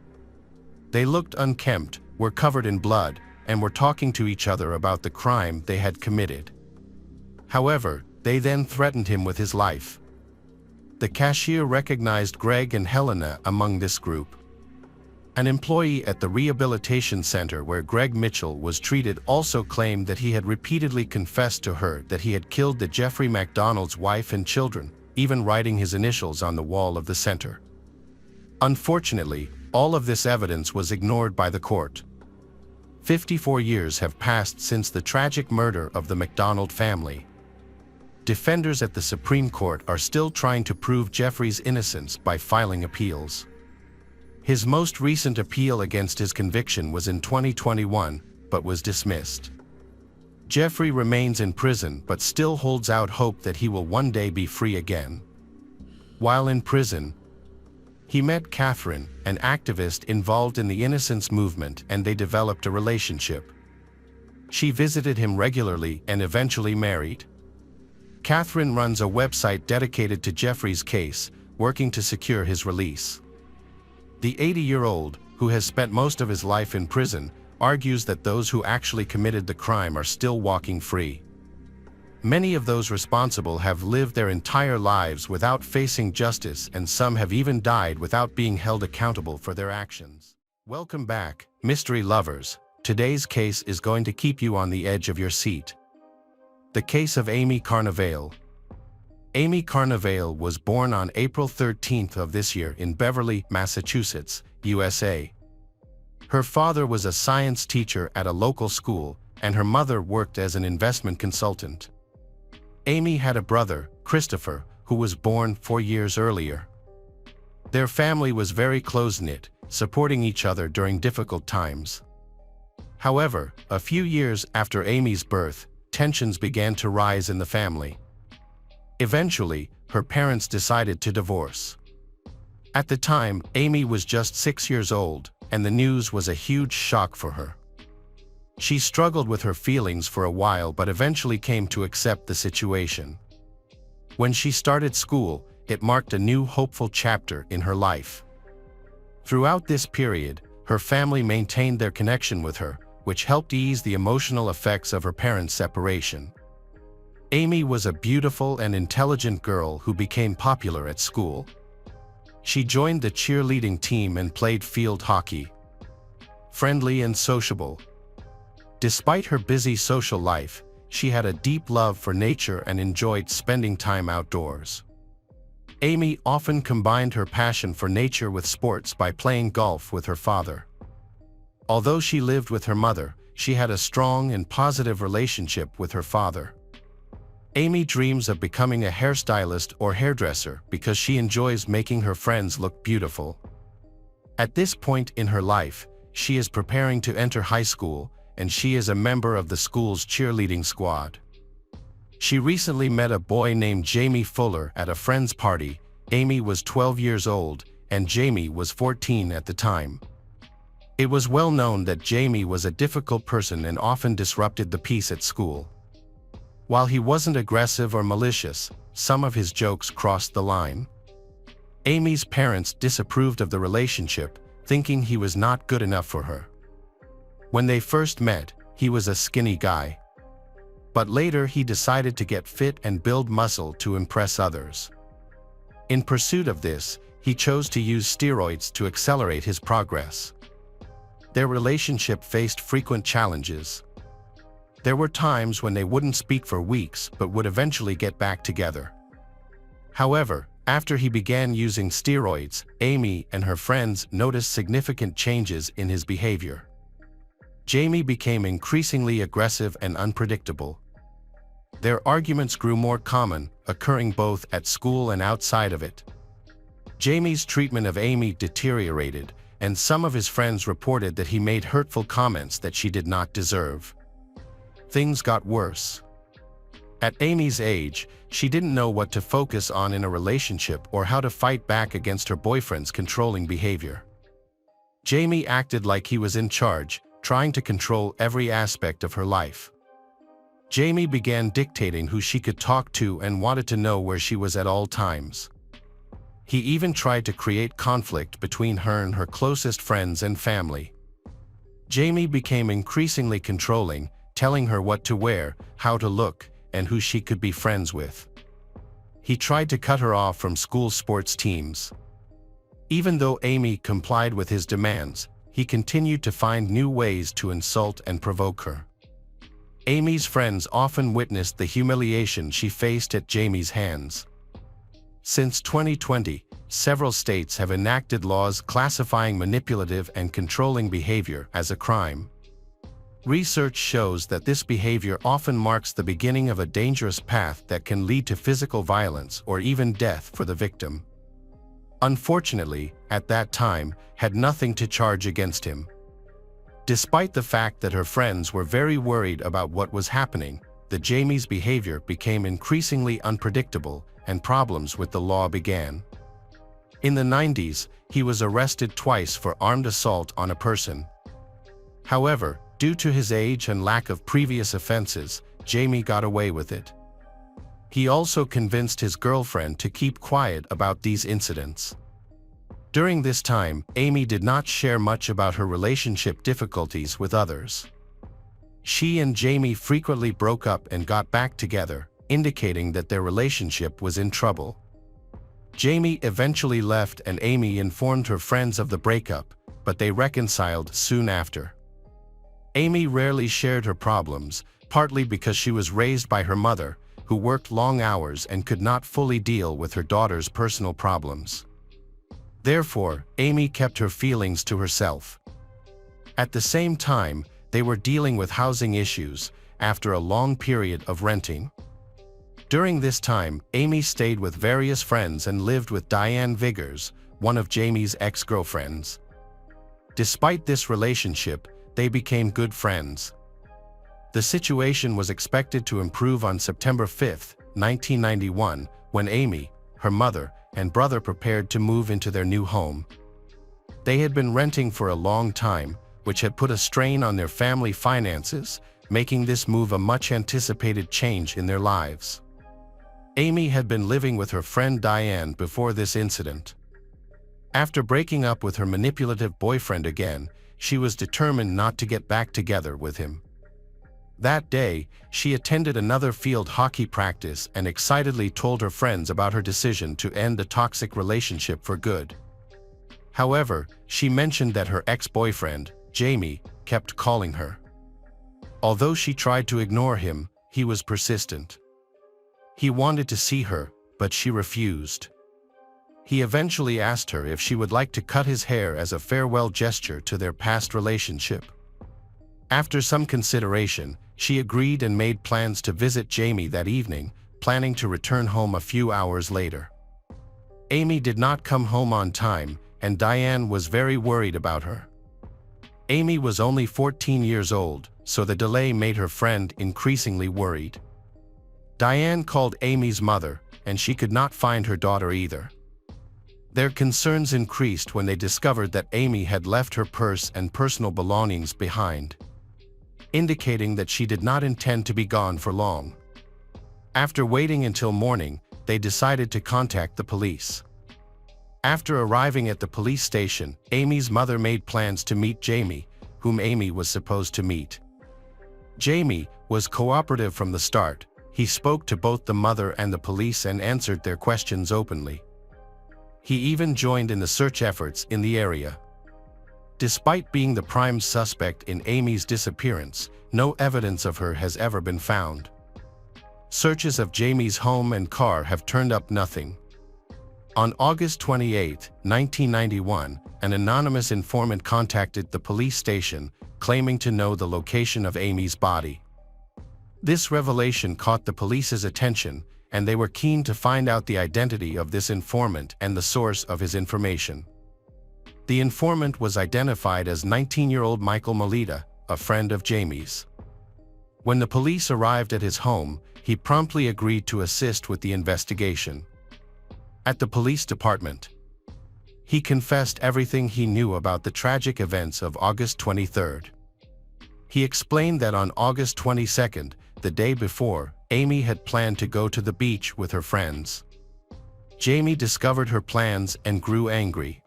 They looked unkempt, were covered in blood, and were talking to each other about the crime they had committed. However, they then threatened him with his life. The cashier recognized Greg and Helena among this group. An employee at the rehabilitation center where Greg Mitchell was treated also claimed that he had repeatedly confessed to her that he had killed the Jeffrey Macdonald's wife and children, even writing his initials on the wall of the center. Unfortunately, all of this evidence was ignored by the court. 54 years have passed since the tragic murder of the Macdonald family. Defenders at the Supreme Court are still trying to prove Jeffrey's innocence by filing appeals. His most recent appeal against his conviction was in 2021, but was dismissed. Jeffrey remains in prison but still holds out hope that he will one day be free again. While in prison, he met Catherine, an activist involved in the innocence movement, and they developed a relationship. She visited him regularly and eventually married. Catherine runs a website dedicated to Jeffrey's case, working to secure his release. The 80-year-old, who has spent most of his life in prison, argues that those who actually committed the crime are still walking free. Many of those responsible have lived their entire lives without facing justice, and some have even died without being held accountable for their actions. Welcome back, mystery lovers. Today's case is going to keep you on the edge of your seat. The case of Amy Carnavale. Amy Carnavale was born on April 13th of this year in Beverly, Massachusetts, USA. Her father was a science teacher at a local school, and her mother worked as an investment consultant. Amy had a brother, Christopher, who was born 4 years earlier. Their family was very close-knit, supporting each other during difficult times. However, a few years after Amy's birth, tensions began to rise in the family. Eventually, her parents decided to divorce. At the time, Amy was just 6 years old, and the news was a huge shock for her. She struggled with her feelings for a while but eventually came to accept the situation. When she started school, it marked a new hopeful chapter in her life. Throughout this period, her family maintained their connection with her, which helped ease the emotional effects of her parents' separation. Amy was a beautiful and intelligent girl who became popular at school. She joined the cheerleading team and played field hockey. Friendly and sociable. Despite her busy social life, she had a deep love for nature and enjoyed spending time outdoors. Amy often combined her passion for nature with sports by playing golf with her father. Although she lived with her mother, she had a strong and positive relationship with her father. Amy dreams of becoming a hairstylist or hairdresser because she enjoys making her friends look beautiful. At this point in her life, she is preparing to enter high school, and she is a member of the school's cheerleading squad. She recently met a boy named Jamie Fuller at a friend's party. Amy was 12 years old, and Jamie was 14 at the time. It was well known that Jamie was a difficult person and often disrupted the peace at school. While he wasn't aggressive or malicious, some of his jokes crossed the line. Amy's parents disapproved of the relationship, thinking he was not good enough for her. When they first met, he was a skinny guy. But later he decided to get fit and build muscle to impress others. In pursuit of this, he chose to use steroids to accelerate his progress. Their relationship faced frequent challenges. There were times when they wouldn't speak for weeks but would eventually get back together. However, after he began using steroids, Amy and her friends noticed significant changes in his behavior. Jamie became increasingly aggressive and unpredictable. Their arguments grew more common, occurring both at school and outside of it. Jamie's treatment of Amy deteriorated, and some of his friends reported that he made hurtful comments that she did not deserve. Things got worse. At Amy's age, she didn't know what to focus on in a relationship or how to fight back against her boyfriend's controlling behavior. Jamie acted like he was in charge, trying to control every aspect of her life. Jamie began dictating who she could talk to and wanted to know where she was at all times. He even tried to create conflict between her and her closest friends and family. Jamie became increasingly controlling, telling her what to wear, how to look, and who she could be friends with. He tried to cut her off from school sports teams. Even though Amy complied with his demands, he continued to find new ways to insult and provoke her. Amy's friends often witnessed the humiliation she faced at Jamie's hands. Since 2020, several states have enacted laws classifying manipulative and controlling behavior as a crime. Research shows that this behavior often marks the beginning of a dangerous path that can lead to physical violence or even death for the victim. Unfortunately, at that time, had nothing to charge against him. Despite the fact that her friends were very worried about what was happening, Jamie's behavior became increasingly unpredictable, and problems with the law began. In the 90s, he was arrested twice for armed assault on a person. However, due to his age and lack of previous offenses, Jamie got away with it. He also convinced his girlfriend to keep quiet about these incidents. During this time, Amy did not share much about her relationship difficulties with others. She and Jamie frequently broke up and got back together, indicating that their relationship was in trouble. Jamie eventually left and Amy informed her friends of the breakup, but they reconciled soon after. Amy rarely shared her problems, partly because she was raised by her mother, who worked long hours and could not fully deal with her daughter's personal problems. Therefore, Amy kept her feelings to herself. At the same time, they were dealing with housing issues after a long period of renting. During this time, Amy stayed with various friends and lived with Diane Viggers, one of Jamie's ex-girlfriends. Despite this relationship, they became good friends. The situation was expected to improve on September 5, 1991, when Amy, her mother, and brother prepared to move into their new home. They had been renting for a long time, which had put a strain on their family finances, making this move a much-anticipated change in their lives. Amy had been living with her friend Diane before this incident. After breaking up with her manipulative boyfriend again, she was determined not to get back together with him. That day, she attended another field hockey practice and excitedly told her friends about her decision to end the toxic relationship for good. However, she mentioned that her ex-boyfriend, Jamie, kept calling her. Although she tried to ignore him, he was persistent. He wanted to see her, but she refused. He eventually asked her if she would like to cut his hair as a farewell gesture to their past relationship. After some consideration, she agreed and made plans to visit Jamie that evening, planning to return home a few hours later. Amy did not come home on time, and Diane was very worried about her. Amy was only 14 years old, so the delay made her friend increasingly worried. Diane called Amy's mother, and she could not find her daughter either. Their concerns increased when they discovered that Amy had left her purse and personal belongings behind, indicating that she did not intend to be gone for long. After waiting until morning, they decided to contact the police. After arriving at the police station, Amy's mother made plans to meet Jamie, whom Amy was supposed to meet. Jamie was cooperative from the start. He spoke to both the mother and the police and answered their questions openly. He even joined in the search efforts in the area. Despite being the prime suspect in Amy's disappearance, no evidence of her has ever been found. Searches of Jamie's home and car have turned up nothing. On August 28, 1991, an anonymous informant contacted the police station, claiming to know the location of Amy's body. This revelation caught the police's attention, and they were keen to find out the identity of this informant and the source of his information. The informant was identified as 19-year-old Michael Melita, a friend of Jamie's. When the police arrived at his home, he promptly agreed to assist with the investigation. At the police department, he confessed everything he knew about the tragic events of August 23. He explained that on August 22, the day before, Amy had planned to go to the beach with her friends. Jamie discovered her plans and grew angry.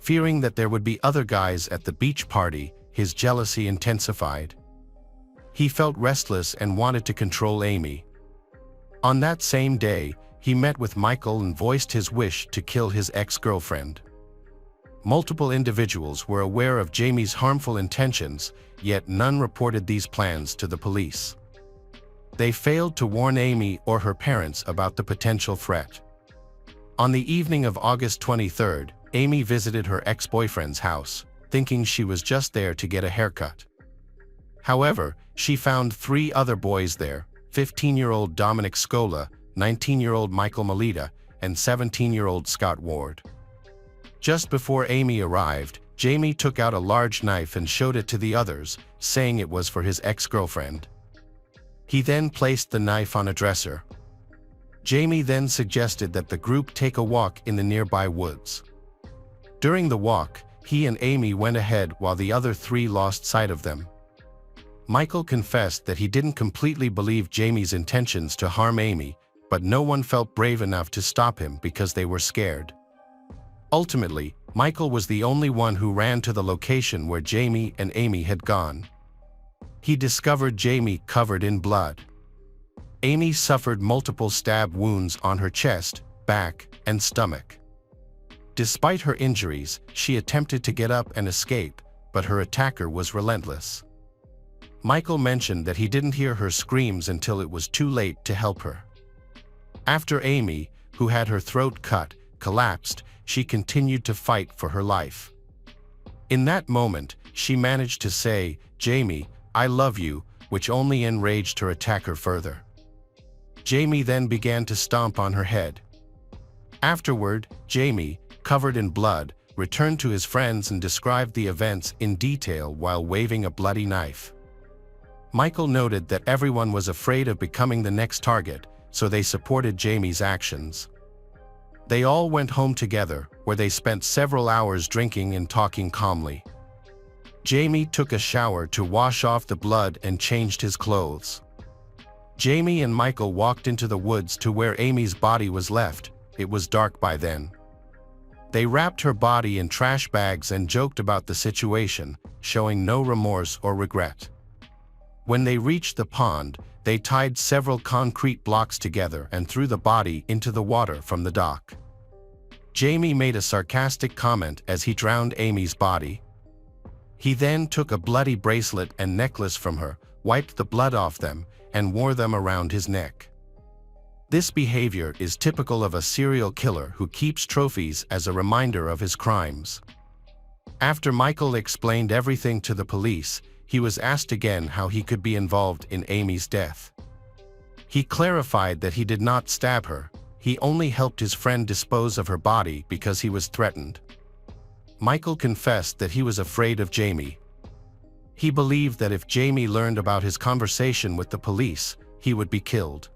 Fearing that there would be other guys at the beach party, his jealousy intensified. He felt restless and wanted to control Amy. On that same day, he met with Michael and voiced his wish to kill his ex-girlfriend. Multiple individuals were aware of Jamie's harmful intentions, yet none reported these plans to the police. They failed to warn Amy or her parents about the potential threat. On the evening of August 23rd, Amy visited her ex-boyfriend's house, thinking she was just there to get a haircut. However, she found 3 other boys there: 15-year-old Dominic Scola, 19-year-old Michael Melita, and 17-year-old Scott Ward. Just before Amy arrived, Jamie took out a large knife and showed it to the others, saying it was for his ex-girlfriend. He then placed the knife on a dresser. Jamie then suggested that the group take a walk in the nearby woods. During the walk, he and Amy went ahead while the other 3 lost sight of them. Michael confessed that he didn't completely believe Jamie's intentions to harm Amy, but no one felt brave enough to stop him because they were scared. Ultimately, Michael was the only one who ran to the location where Jamie and Amy had gone. He discovered Jamie covered in blood. Amy suffered multiple stab wounds on her chest, back, and stomach. Despite her injuries, she attempted to get up and escape, but her attacker was relentless. Michael mentioned that he didn't hear her screams until it was too late to help her. After Amy, who had her throat cut, collapsed, she continued to fight for her life. In that moment, she managed to say, "Jamie, I love you," which only enraged her attacker further. Jamie then began to stomp on her head. Afterward, Jamie, covered in blood, returned to his friends and described the events in detail while waving a bloody knife. Michael noted that everyone was afraid of becoming the next target, so they supported Jamie's actions. They all went home together, where they spent several hours drinking and talking calmly. Jamie took a shower to wash off the blood and changed his clothes. Jamie and Michael walked into the woods to where Amy's body was left. It was dark by then. They wrapped her body in trash bags and joked about the situation, showing no remorse or regret. When they reached the pond, they tied several concrete blocks together and threw the body into the water from the dock. Jamie made a sarcastic comment as he drowned Amy's body. He then took a bloody bracelet and necklace from her, wiped the blood off them, and wore them around his neck. This behavior is typical of a serial killer who keeps trophies as a reminder of his crimes. After Michael explained everything to the police, he was asked again how he could be involved in Amy's death. He clarified that he did not stab her, he only helped his friend dispose of her body because he was threatened. Michael confessed that he was afraid of Jamie. He believed that if Jamie learned about his conversation with the police, he would be killed.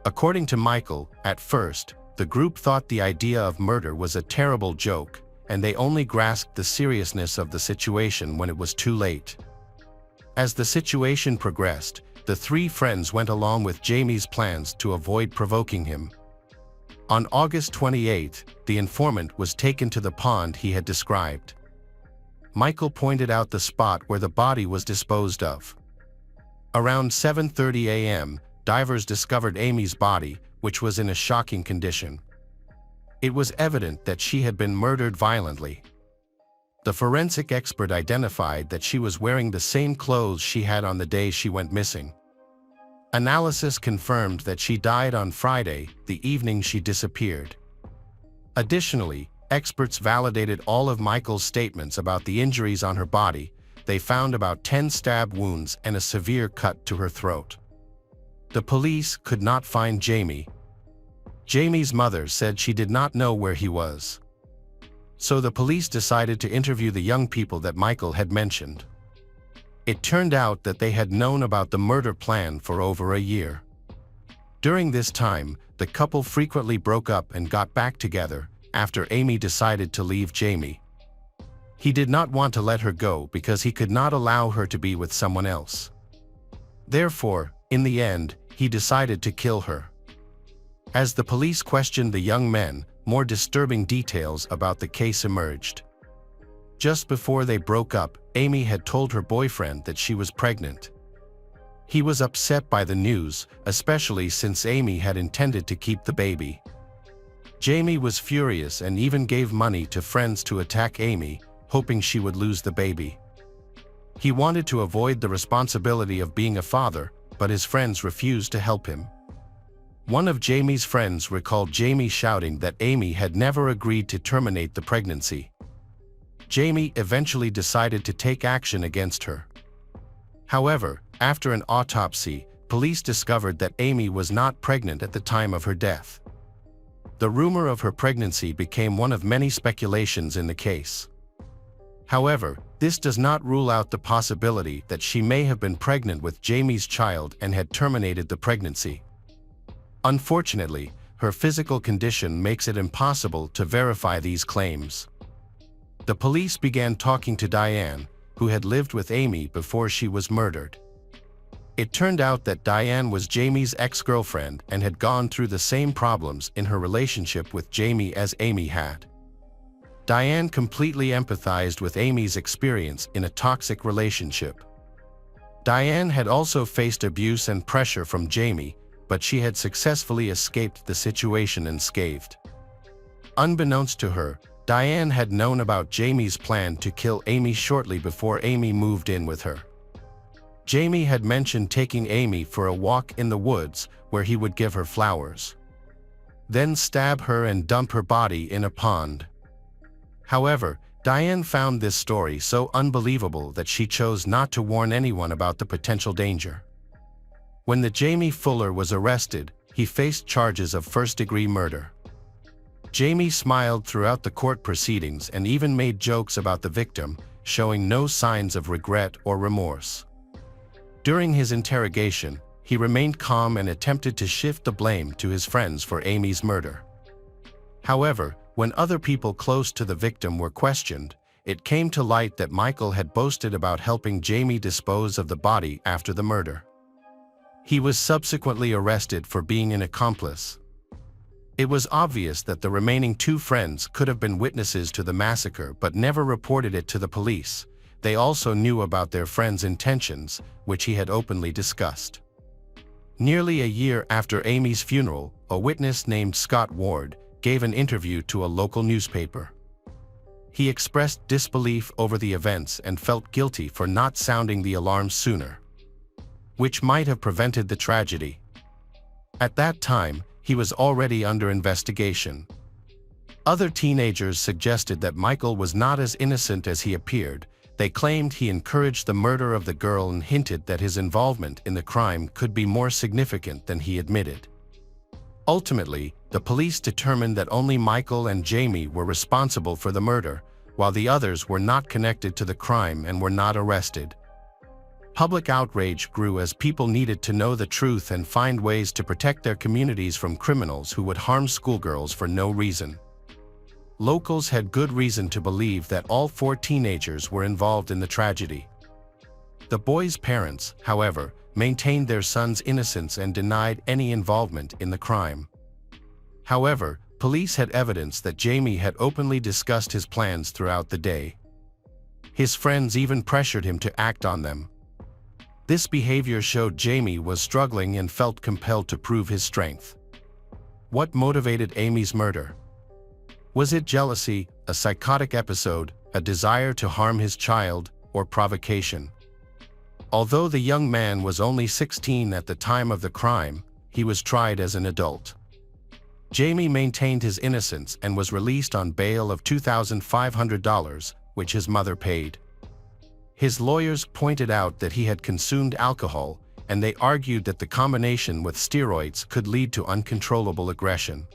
According to Michael, at first, the group thought the idea of murder was a terrible joke, and they only grasped the seriousness of the situation when it was too late. As the situation progressed, the 3 friends went along with Jamie's plans to avoid provoking him. On August 28, the informant was taken to the pond he had described. Michael pointed out the spot where the body was disposed of. Around 7:30 a.m., divers discovered Amy's body, which was in a shocking condition. It was evident that she had been murdered violently. The forensic expert identified that she was wearing the same clothes she had on the day she went missing. Analysis confirmed that she died on Friday, the evening she disappeared. Additionally, experts validated all of Michael's statements about the injuries on her body. They found about 10 stab wounds and a severe cut to her throat. The police could not find Jamie. Jamie's mother said she did not know where he was. So the police decided to interview the young people that Michael had mentioned. It turned out that they had known about the murder plan for over a year. During this time, the couple frequently broke up and got back together after Amy decided to leave Jamie. He did not want to let her go because he could not allow her to be with someone else. Therefore, in the end, he decided to kill her. As the police questioned the young men, more disturbing details about the case emerged. Just before they broke up, Amy had told her boyfriend that she was pregnant. He was upset by the news, especially since Amy had intended to keep the baby. Jamie was furious and even gave money to friends to attack Amy, hoping she would lose the baby. He wanted to avoid the responsibility of being a father, but his friends refused to help him. One of Jamie's friends recalled Jamie shouting that Amy had never agreed to terminate the pregnancy. Jamie eventually decided to take action against her. However, after an autopsy, police discovered that Amy was not pregnant at the time of her death. The rumor of her pregnancy became one of many speculations in the case. However, this does not rule out the possibility that she may have been pregnant with Jamie's child and had terminated the pregnancy. Unfortunately, her physical condition makes it impossible to verify these claims. The police began talking to Diane, who had lived with Amy before she was murdered. It turned out that Diane was Jamie's ex-girlfriend and had gone through the same problems in her relationship with Jamie as Amy had. Diane completely empathized with Amy's experience in a toxic relationship. Diane had also faced abuse and pressure from Jamie, but she had successfully escaped the situation unscathed. Unbeknownst to her, Diane had known about Jamie's plan to kill Amy shortly before Amy moved in with her. Jamie had mentioned taking Amy for a walk in the woods where he would give her flowers, then stab her and dump her body in a pond. However, Diane found this story so unbelievable that she chose not to warn anyone about the potential danger. When the Jamie Fuller was arrested, he faced charges of first-degree murder. Jamie smiled throughout the court proceedings and even made jokes about the victim, showing no signs of regret or remorse. During his interrogation, he remained calm and attempted to shift the blame to his friends for Amy's murder. However, when other people close to the victim were questioned, it came to light that Michael had boasted about helping Jamie dispose of the body after the murder. He was subsequently arrested for being an accomplice. It was obvious that the remaining two friends could have been witnesses to the massacre but never reported it to the police. They also knew about their friend's intentions, which he had openly discussed. Nearly a year after Amy's funeral, a witness named Scott Ward gave an interview to a local newspaper. He expressed disbelief over the events and felt guilty for not sounding the alarm sooner, which might have prevented the tragedy. At that time, he was already under investigation. Other teenagers suggested that Michael was not as innocent as he appeared. They claimed he encouraged the murder of the girl and hinted that his involvement in the crime could be more significant than he admitted. Ultimately, the police determined that only Michael and Jamie were responsible for the murder, while the others were not connected to the crime and were not arrested. Public outrage grew as people needed to know the truth and find ways to protect their communities from criminals who would harm schoolgirls for no reason. Locals had good reason to believe that all four teenagers were involved in the tragedy. The boys' parents, however, maintained their son's innocence and denied any involvement in the crime. However, police had evidence that Jamie had openly discussed his plans throughout the day. His friends even pressured him to act on them. This behavior showed Jamie was struggling and felt compelled to prove his strength. What motivated Amy's murder? Was it jealousy, a psychotic episode, a desire to harm his child, or provocation? Although the young man was only 16 at the time of the crime, he was tried as an adult. Jamie maintained his innocence and was released on bail of $2,500, which his mother paid. His lawyers pointed out that he had consumed alcohol, and they argued that the combination with steroids could lead to uncontrollable aggression.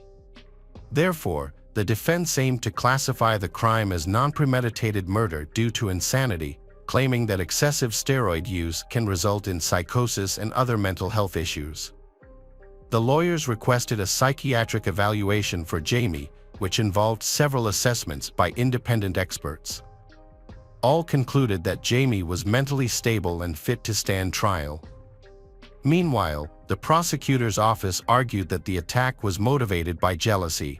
Therefore, the defense aimed to classify the crime as non-premeditated murder due to insanity, claiming that excessive steroid use can result in psychosis and other mental health issues. The lawyers requested a psychiatric evaluation for Jamie, which involved several assessments by independent experts. All concluded that Jamie was mentally stable and fit to stand trial. Meanwhile, the prosecutor's office argued that the attack was motivated by jealousy.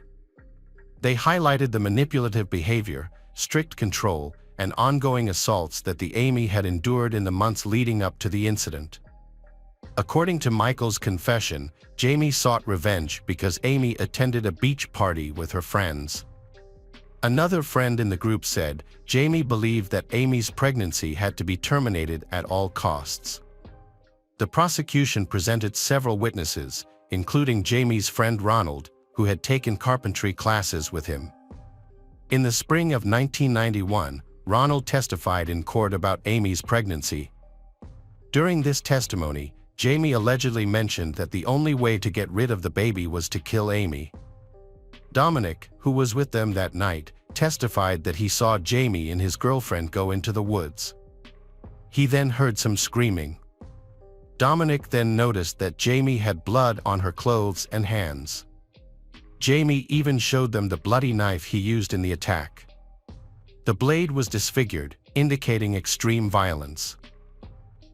They highlighted the manipulative behavior, strict control, and ongoing assaults that the Amy had endured in the months leading up to the incident. According to Michael's confession, Jamie sought revenge because Amy attended a beach party with her friends. Another friend in the group said Jamie believed that Amy's pregnancy had to be terminated at all costs. The prosecution presented several witnesses, including Jamie's friend Ronald, who had taken carpentry classes with him. In the spring of 1991, Ronald testified in court about Amy's pregnancy. During this testimony, Jamie allegedly mentioned that the only way to get rid of the baby was to kill Amy. Dominic, who was with them that night, testified that he saw Jamie and his girlfriend go into the woods. He then heard some screaming. Dominic then noticed that Jamie had blood on her clothes and hands. Jamie even showed them the bloody knife he used in the attack. The blade was disfigured, indicating extreme violence.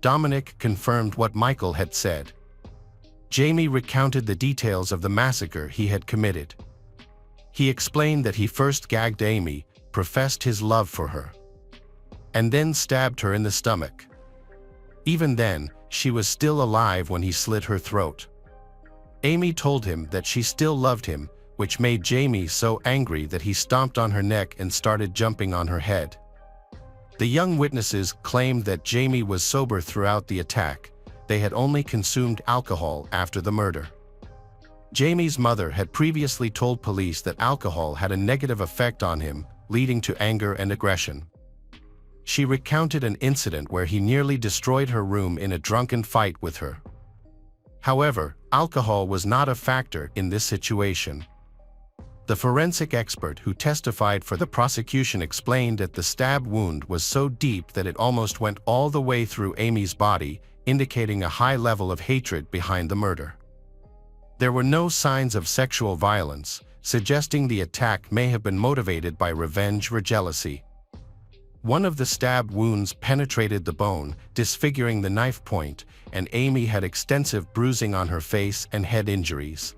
Dominic confirmed what Michael had said. Jamie recounted the details of the massacre he had committed. He explained that he first gagged Amy, professed his love for her, and then stabbed her in the stomach. Even then, she was still alive when he slit her throat. Amy told him that she still loved him, which made Jamie so angry that he stomped on her neck and started jumping on her head. The young witnesses claimed that Jamie was sober throughout the attack. They had only consumed alcohol after the murder. Jamie's mother had previously told police that alcohol had a negative effect on him, leading to anger and aggression. She recounted an incident where he nearly destroyed her room in a drunken fight with her. However, alcohol was not a factor in this situation. The forensic expert who testified for the prosecution explained that the stab wound was so deep that it almost went all the way through Amy's body, indicating a high level of hatred behind the murder. There were no signs of sexual violence, suggesting the attack may have been motivated by revenge or jealousy. One of the stab wounds penetrated the bone, disfiguring the knife point, and Amy had extensive bruising on her face and head injuries.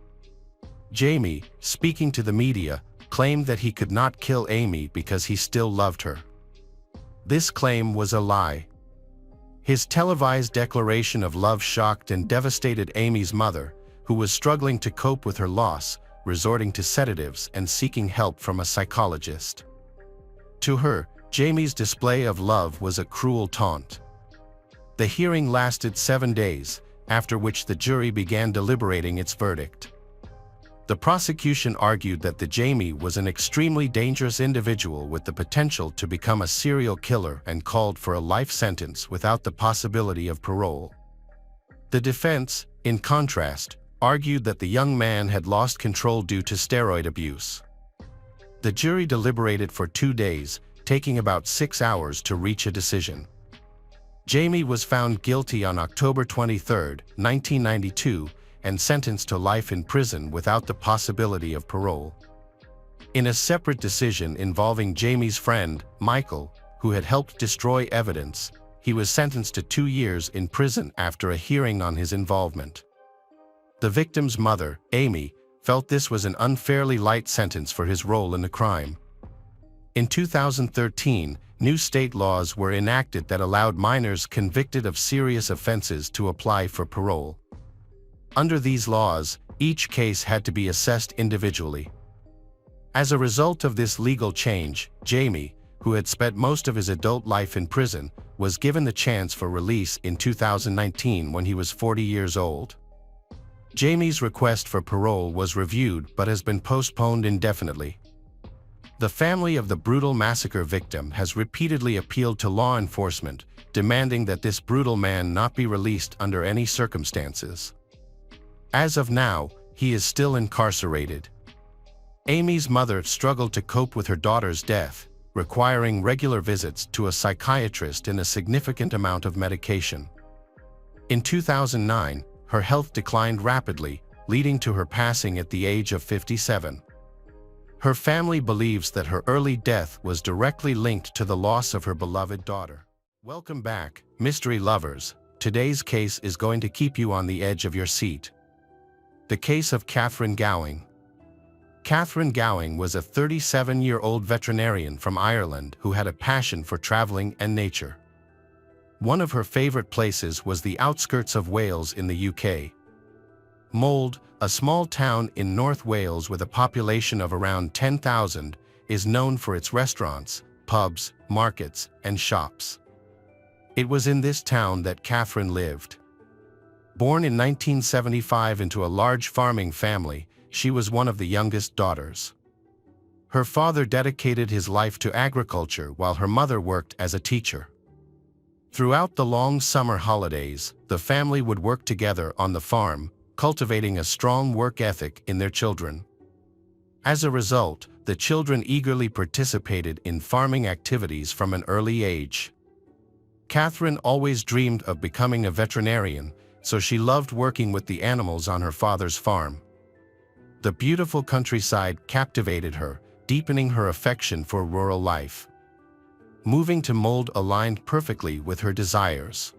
Jamie, speaking to the media, claimed that he could not kill Amy because he still loved her. This claim was a lie. His televised declaration of love shocked and devastated Amy's mother, who was struggling to cope with her loss, resorting to sedatives and seeking help from a psychologist. To her, Jamie's display of love was a cruel taunt. The hearing lasted 7 days, after which the jury began deliberating its verdict. The prosecution argued that the Jamie was an extremely dangerous individual with the potential to become a serial killer and called for a life sentence without the possibility of parole. The defense, in contrast, argued that the young man had lost control due to steroid abuse. The jury deliberated for 2 days, taking about 6 hours to reach a decision. Jamie was found guilty on October 23, 1992, and sentenced to life in prison without the possibility of parole. In a separate decision involving Jamie's friend, Michael, who had helped destroy evidence, he was sentenced to 2 years in prison after a hearing on his involvement. The victim's mother, Amy, felt this was an unfairly light sentence for his role in the crime. In 2013, new state laws were enacted that allowed minors convicted of serious offenses to apply for parole. Under these laws, each case had to be assessed individually. As a result of this legal change, Jamie, who had spent most of his adult life in prison, was given the chance for release in 2019 when he was 40 years old. Jamie's request for parole was reviewed but has been postponed indefinitely. The family of the brutal massacre victim has repeatedly appealed to law enforcement, demanding that this brutal man not be released under any circumstances. As of now, he is still incarcerated. Amy's mother struggled to cope with her daughter's death, requiring regular visits to a psychiatrist and a significant amount of medication. In 2009, her health declined rapidly, leading to her passing at the age of 57. Her family believes that her early death was directly linked to the loss of her beloved daughter. Welcome back, mystery lovers. today's case is going to keep you on the edge of your seat. The case of Catherine Gowing. Catherine Gowing was a 37-year-old veterinarian from Ireland who had a passion for traveling and nature. One of her favorite places was the outskirts of Wales in the UK. Mold, a small town in North Wales with a population of around 10,000, is known for its restaurants, pubs, markets, and shops. It was in this town that Catherine lived. Born in 1975 into a large farming family, she was one of the youngest daughters. Her father dedicated his life to agriculture while her mother worked as a teacher. Throughout the long summer holidays, the family would work together on the farm, cultivating a strong work ethic in their children. As a result, the children eagerly participated in farming activities from an early age. Catherine always dreamed of becoming a veterinarian, so she loved working with the animals on her father's farm. The beautiful countryside captivated her, deepening her affection for rural life. Moving to Mold aligned perfectly with her desires.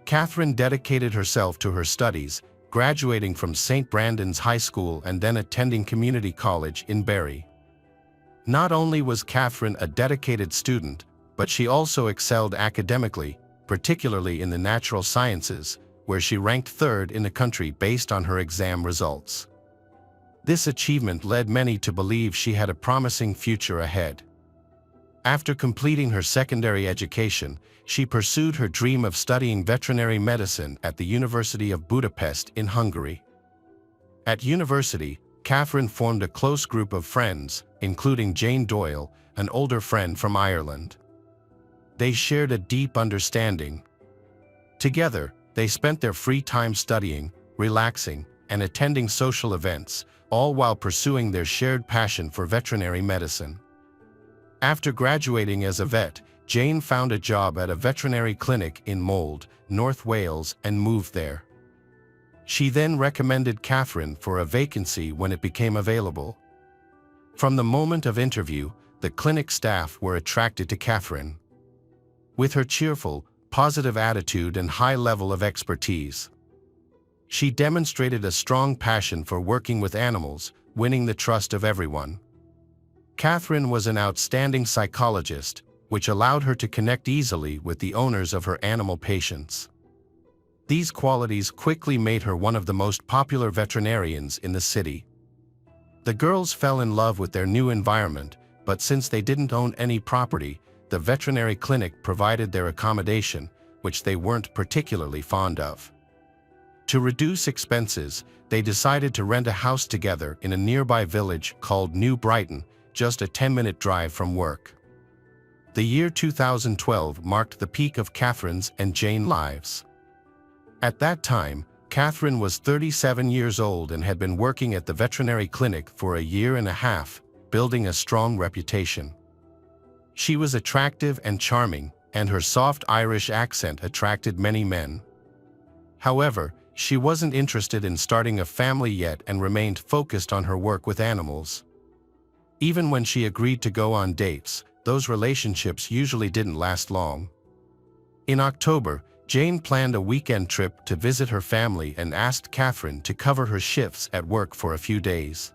Catherine dedicated herself to her studies, graduating from St. Brandon's High School and then attending community college in Barry. Not only was Catherine a dedicated student, but she also excelled academically, particularly in the natural sciences, where she ranked third in the country based on her exam results. This achievement led many to believe she had a promising future ahead. After completing her secondary education, she pursued her dream of studying veterinary medicine at the University of Budapest in Hungary. At university, Catherine formed a close group of friends, including Jane Doyle, an older friend from Ireland. They shared a deep understanding. Together, they spent their free time studying, relaxing, and attending social events, all while pursuing their shared passion for veterinary medicine. After graduating as a vet, Jane found a job at a veterinary clinic in Mold, North Wales, and moved there. She then recommended Catherine for a vacancy when it became available. From the moment of interview, the clinic staff were attracted to Catherine. With her cheerful, positive attitude and high level of expertise, she demonstrated a strong passion for working with animals, winning the trust of everyone. Catherine was an outstanding psychologist, which allowed her to connect easily with the owners of her animal patients. These qualities quickly made her one of the most popular veterinarians in the city. The girls fell in love with their new environment, but since they didn't own any property, the veterinary clinic provided their accommodation, which they weren't particularly fond of. To reduce expenses, they decided to rent a house together in a nearby village called New Brighton, just a 10-minute drive from work. The year 2012 marked the peak of Catherine's and Jane's lives. At that time, Catherine was 37 years old and had been working at the veterinary clinic for a year and a half, building a strong reputation. She was attractive and charming, and her soft Irish accent attracted many men. However, she wasn't interested in starting a family yet and remained focused on her work with animals. Even when she agreed to go on dates, those relationships usually didn't last long. In October, Jane planned a weekend trip to visit her family and asked Catherine to cover her shifts at work for a few days.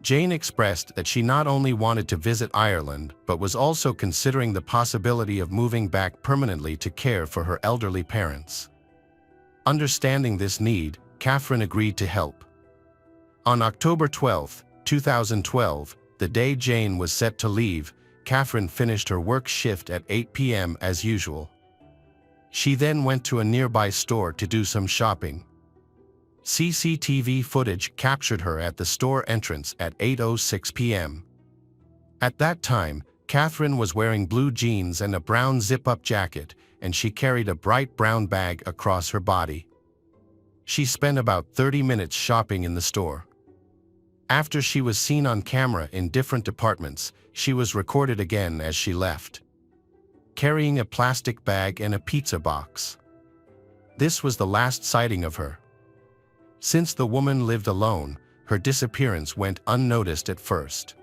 Jane expressed that she not only wanted to visit Ireland but was also considering the possibility of moving back permanently to care for her elderly parents. Understanding this need, Catherine agreed to help. On October 12, 2012, the day Jane was set to leave, Catherine finished her work shift at 8 p.m. as usual. She then went to a nearby store to do some shopping. CCTV footage captured her at the store entrance at 8:06 p.m. At that time, Catherine was wearing blue jeans and a brown zip-up jacket, and she carried a bright brown bag across her body. She spent about 30 minutes shopping in the store. After she was seen on camera in different departments, she was recorded again as she left, carrying a plastic bag and a pizza box. This was the last sighting of her. Since the woman lived alone, her disappearance went unnoticed at first.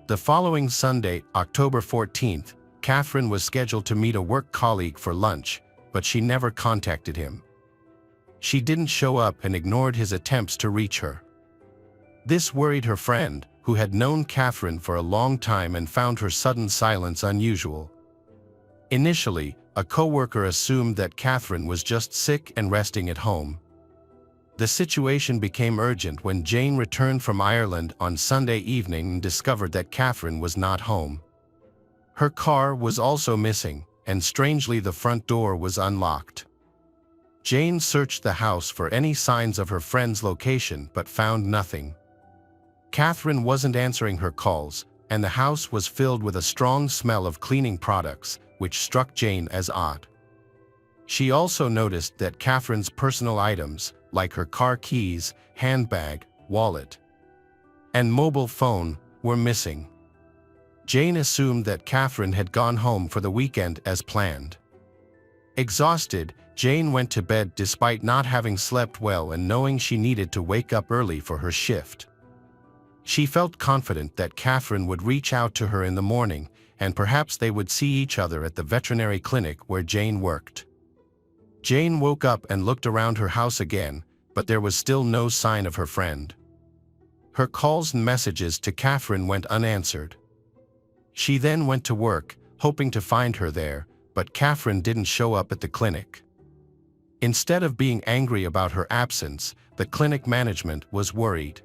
The following Sunday, October 14th, Catherine was scheduled to meet a work colleague for lunch, but she never contacted him. She didn't show up and ignored his attempts to reach her. This worried her friend, who had known Catherine for a long time and found her sudden silence unusual. Initially, a coworker assumed that Catherine was just sick and resting at home. The situation became urgent when Jane returned from Ireland on Sunday evening and discovered that Catherine was not home. Her car was also missing, and strangely the front door was unlocked. Jane searched the house for any signs of her friend's location but found nothing. Catherine wasn't answering her calls, and the house was filled with a strong smell of cleaning products, which struck Jane as odd. She also noticed that Catherine's personal items, like her car keys, handbag, wallet, and mobile phone, were missing. Jane assumed that Catherine had gone home for the weekend as planned. Exhausted, Jane went to bed despite not having slept well and knowing she needed to wake up early for her shift. She felt confident that Catherine would reach out to her in the morning, and perhaps they would see each other at the veterinary clinic where Jane worked. Jane woke up and looked around her house again, but there was still no sign of her friend. Her calls and messages to Catherine went unanswered. She then went to work, hoping to find her there, but Catherine didn't show up at the clinic. Instead of being angry about her absence, the clinic management was worried.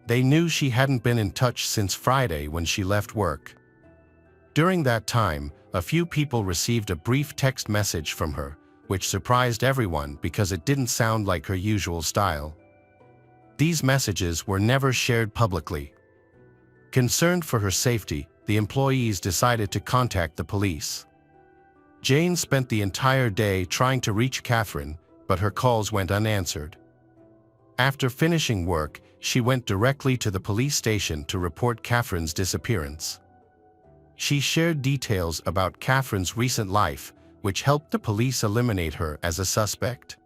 They knew she hadn't been in touch since Friday when she left work. During that time, a few people received a brief text message from her, which surprised everyone because it didn't sound like her usual style. These messages were never shared publicly. Concerned for her safety, the employees decided to contact the police. Jane spent the entire day trying to reach Catherine, but her calls went unanswered. After finishing work, she went directly to the police station to report Catherine's disappearance. She shared details about Catherine's recent life, which helped the police eliminate her as a suspect.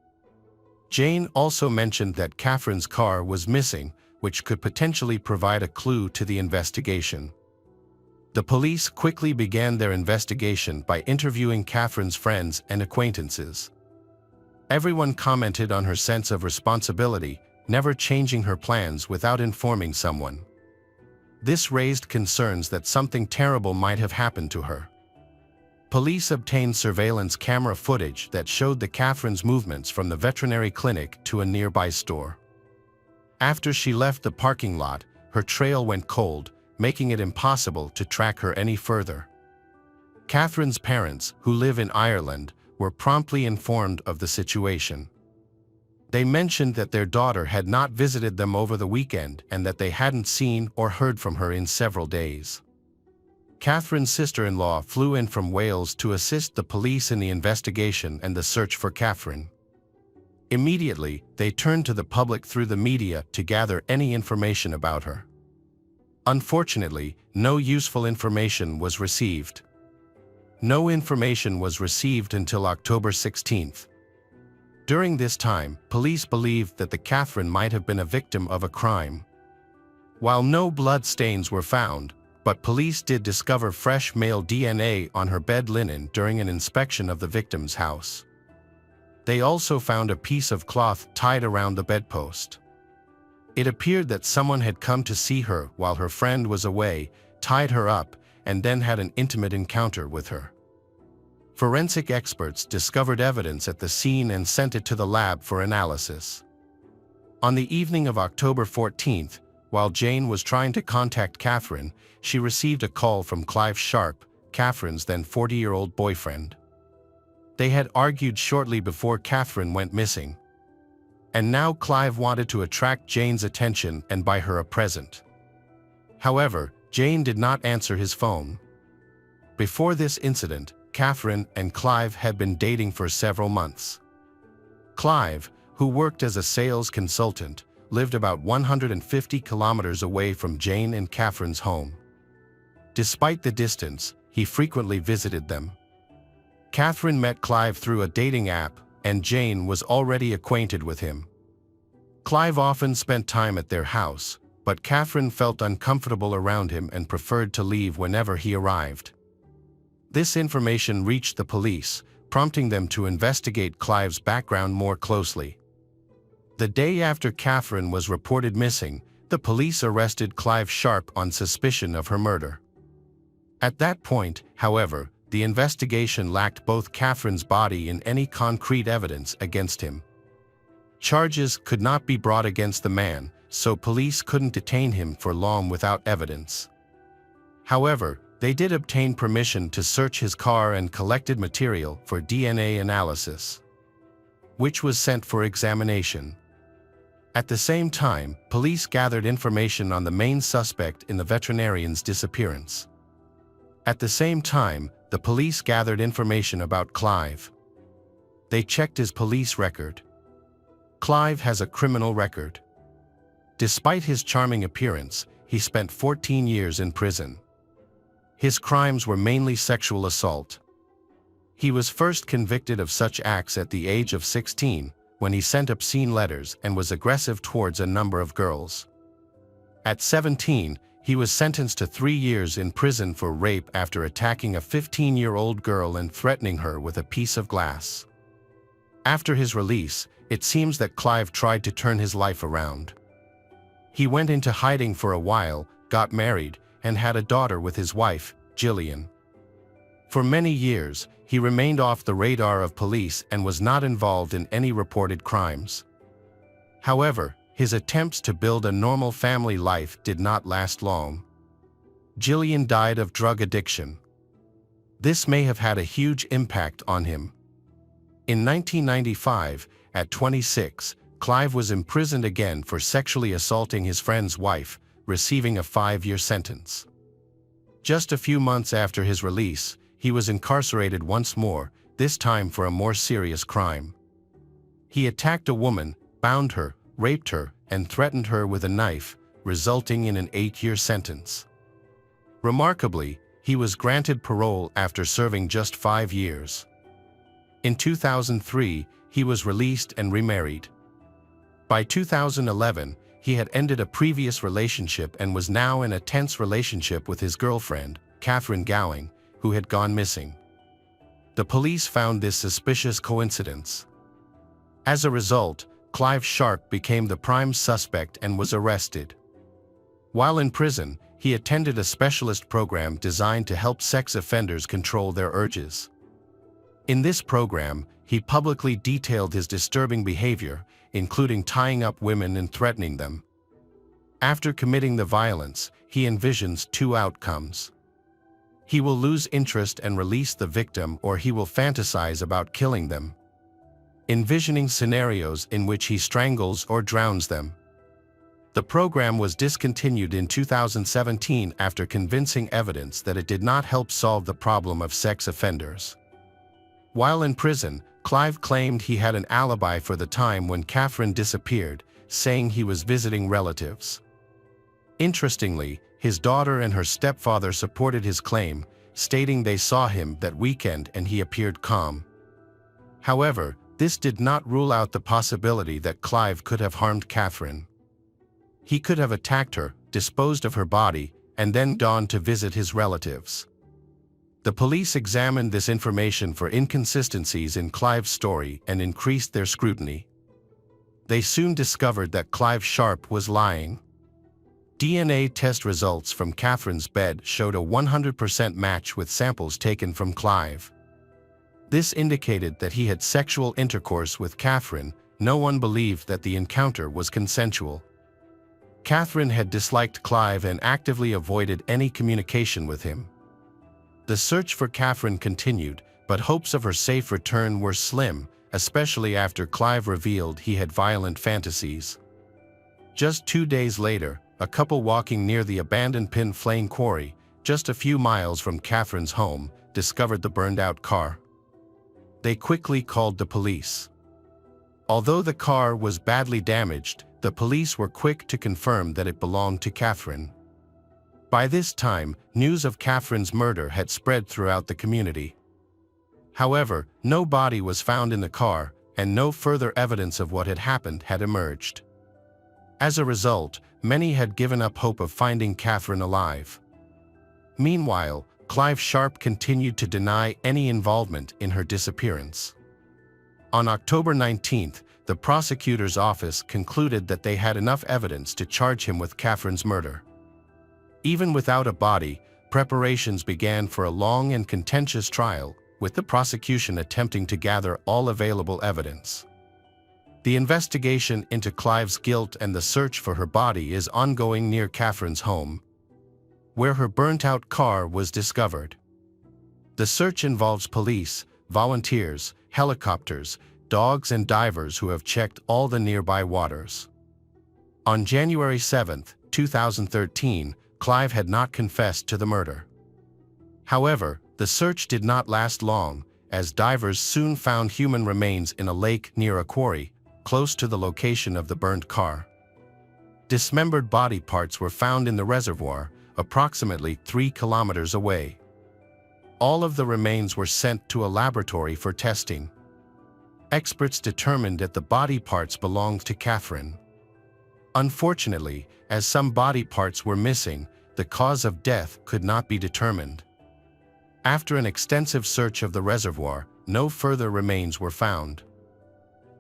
Jane also mentioned that Catherine's car was missing, which could potentially provide a clue to the investigation. The police quickly began their investigation by interviewing Catherine's friends and acquaintances. Everyone commented on her sense of responsibility, never changing her plans without informing someone. This raised concerns that something terrible might have happened to her. Police obtained surveillance camera footage that showed Catherine's movements from the veterinary clinic to a nearby store. After she left the parking lot, her trail went cold, making it impossible to track her any further. Catherine's parents, who live in Ireland, were promptly informed of the situation. They mentioned that their daughter had not visited them over the weekend and that they hadn't seen or heard from her in several days. Catherine's sister-in-law flew in from Wales to assist the police in the investigation and the search for Catherine. Immediately, they turned to the public through the media to gather any information about her. Unfortunately, no useful information was received. No information was received until October 16th. During this time, police believed that Catherine might have been a victim of a crime. While no blood stains were found, but police did discover fresh male DNA on her bed linen during an inspection of the victim's house. They also found a piece of cloth tied around the bedpost. It appeared that someone had come to see her while her friend was away, tied her up, and then had an intimate encounter with her. Forensic experts discovered evidence at the scene and sent it to the lab for analysis. On the evening of October 14th, while Jane was trying to contact Catherine, she received a call from Clive Sharp, Catherine's then 40-year-old boyfriend. They had argued shortly before Catherine went missing. And now Clive wanted to attract Jane's attention and buy her a present. However, Jane did not answer his phone. Before this incident, Catherine and Clive had been dating for several months. Clive, who worked as a sales consultant, lived about 150 kilometers away from Jane and Catherine's home. Despite the distance, he frequently visited them. Catherine met Clive through a dating app, and Jane was already acquainted with him. Clive often spent time at their house, but Catherine felt uncomfortable around him and preferred to leave whenever he arrived. This information reached the police, prompting them to investigate Clive's background more closely. The day after Catherine was reported missing, the police arrested Clive Sharp on suspicion of her murder. At that point, however, the investigation lacked both Catherine's body and any concrete evidence against him. Charges could not be brought against the man, so police couldn't detain him for long without evidence. However, they did obtain permission to search his car and collected material for DNA analysis, which was sent for examination. At the same time, police gathered information on the main suspect in the veterinarian's disappearance. At the same time, the police gathered information about Clive. They checked his police record. Clive has a criminal record. Despite his charming appearance, he spent 14 years in prison. His crimes were mainly sexual assault. He was first convicted of such acts at the age of 16, when he sent obscene letters and was aggressive towards a number of girls. At 17, he was sentenced to 3 years in prison for rape after attacking a 15-year-old girl and threatening her with a piece of glass. After his release, it seems that Clive tried to turn his life around. He went into hiding for a while, got married, and had a daughter with his wife, Gillian. For many years, he remained off the radar of police and was not involved in any reported crimes. However, his attempts to build a normal family life did not last long. Gillian died of drug addiction. This may have had a huge impact on him. In 1995, at 26, Clive was imprisoned again for sexually assaulting his friend's wife, receiving a 5-year sentence. Just a few months after his release, he was incarcerated once more, this time for a more serious crime. He attacked a woman, bound her, raped her, and threatened her with a knife, resulting in an 8-year sentence. Remarkably, he was granted parole after serving just 5 years. In 2003, he was released and remarried. By 2011, he had ended a previous relationship and was now in a tense relationship with his girlfriend, Catherine Gowing, who had gone missing. The police found this suspicious coincidence. As a result, Clive Sharp became the prime suspect and was arrested. While in prison, he attended a specialist program designed to help sex offenders control their urges. In this program, he publicly detailed his disturbing behavior, including tying up women and threatening them. After committing the violence, he envisions 2 outcomes. He will lose interest and release the victim, or he will fantasize about killing them, envisioning scenarios in which he strangles or drowns them. The program was discontinued in 2017 after convincing evidence that it did not help solve the problem of sex offenders. While in prison, Clive claimed he had an alibi for the time when Catherine disappeared, saying he was visiting relatives. Interestingly, his daughter and her stepfather supported his claim, stating they saw him that weekend and he appeared calm. However, this did not rule out the possibility that Clive could have harmed Catherine. He could have attacked her, disposed of her body, and then gone to visit his relatives. The police examined this information for inconsistencies in Clive's story and increased their scrutiny. They soon discovered that Clive Sharp was lying. DNA test results from Catherine's bed showed a 100% match with samples taken from Clive. This indicated that he had sexual intercourse with Catherine. No one believed that the encounter was consensual. Catherine had disliked Clive and actively avoided any communication with him. The search for Catherine continued, but hopes of her safe return were slim, especially after Clive revealed he had violent fantasies. Just 2 days later, a couple walking near the abandoned Pin Flame Quarry, just a few miles from Catherine's home, discovered the burned-out car. They quickly called the police. Although the car was badly damaged, the police were quick to confirm that it belonged to Catherine. By this time, news of Catherine's murder had spread throughout the community. However, no body was found in the car, and no further evidence of what had happened had emerged. As a result, many had given up hope of finding Catherine alive. Meanwhile, Clive Sharp continued to deny any involvement in her disappearance. On October 19, the prosecutor's office concluded that they had enough evidence to charge him with Catherine's murder. Even without a body, preparations began for a long and contentious trial, with the prosecution attempting to gather all available evidence. The investigation into Clive's guilt and the search for her body is ongoing near Catherine's home, where her burnt-out car was discovered. The search involves police, volunteers, helicopters, dogs and divers who have checked all the nearby waters. On January 7, 2013, Clive had not confessed to the murder. However, the search did not last long, as divers soon found human remains in a lake near a quarry, close to the location of the burnt car. Dismembered body parts were found in the reservoir, approximately 3 kilometers away. All of the remains were sent to a laboratory for testing. Experts determined that the body parts belonged to Catherine. Unfortunately, as some body parts were missing, the cause of death could not be determined. After an extensive search of the reservoir, no further remains were found.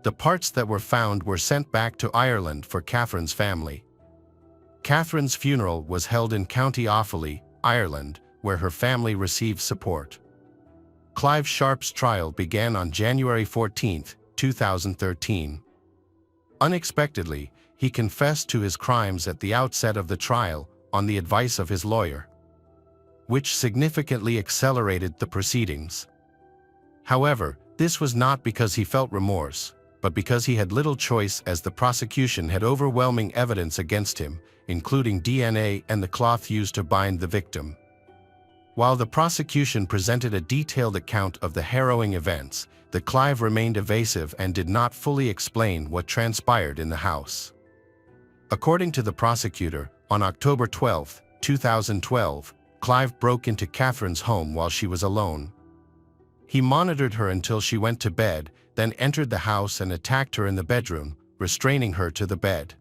The parts that were found were sent back to Ireland for Catherine's family. Catherine's funeral was held in County Offaly, Ireland, where her family received support. Clive Sharp's trial began on January 14, 2013. Unexpectedly, he confessed to his crimes at the outset of the trial, on the advice of his lawyer, which significantly accelerated the proceedings. However, this was not because he felt remorse, but because he had little choice, as the prosecution had overwhelming evidence against him, including DNA and the cloth used to bind the victim. While the prosecution presented a detailed account of the harrowing events, the Clive remained evasive and did not fully explain what transpired in the house. According to the prosecutor, on October 12, 2012, Clive broke into Catherine's home while she was alone. He monitored her until she went to bed, then entered the house and attacked her in the bedroom, restraining her to the bed.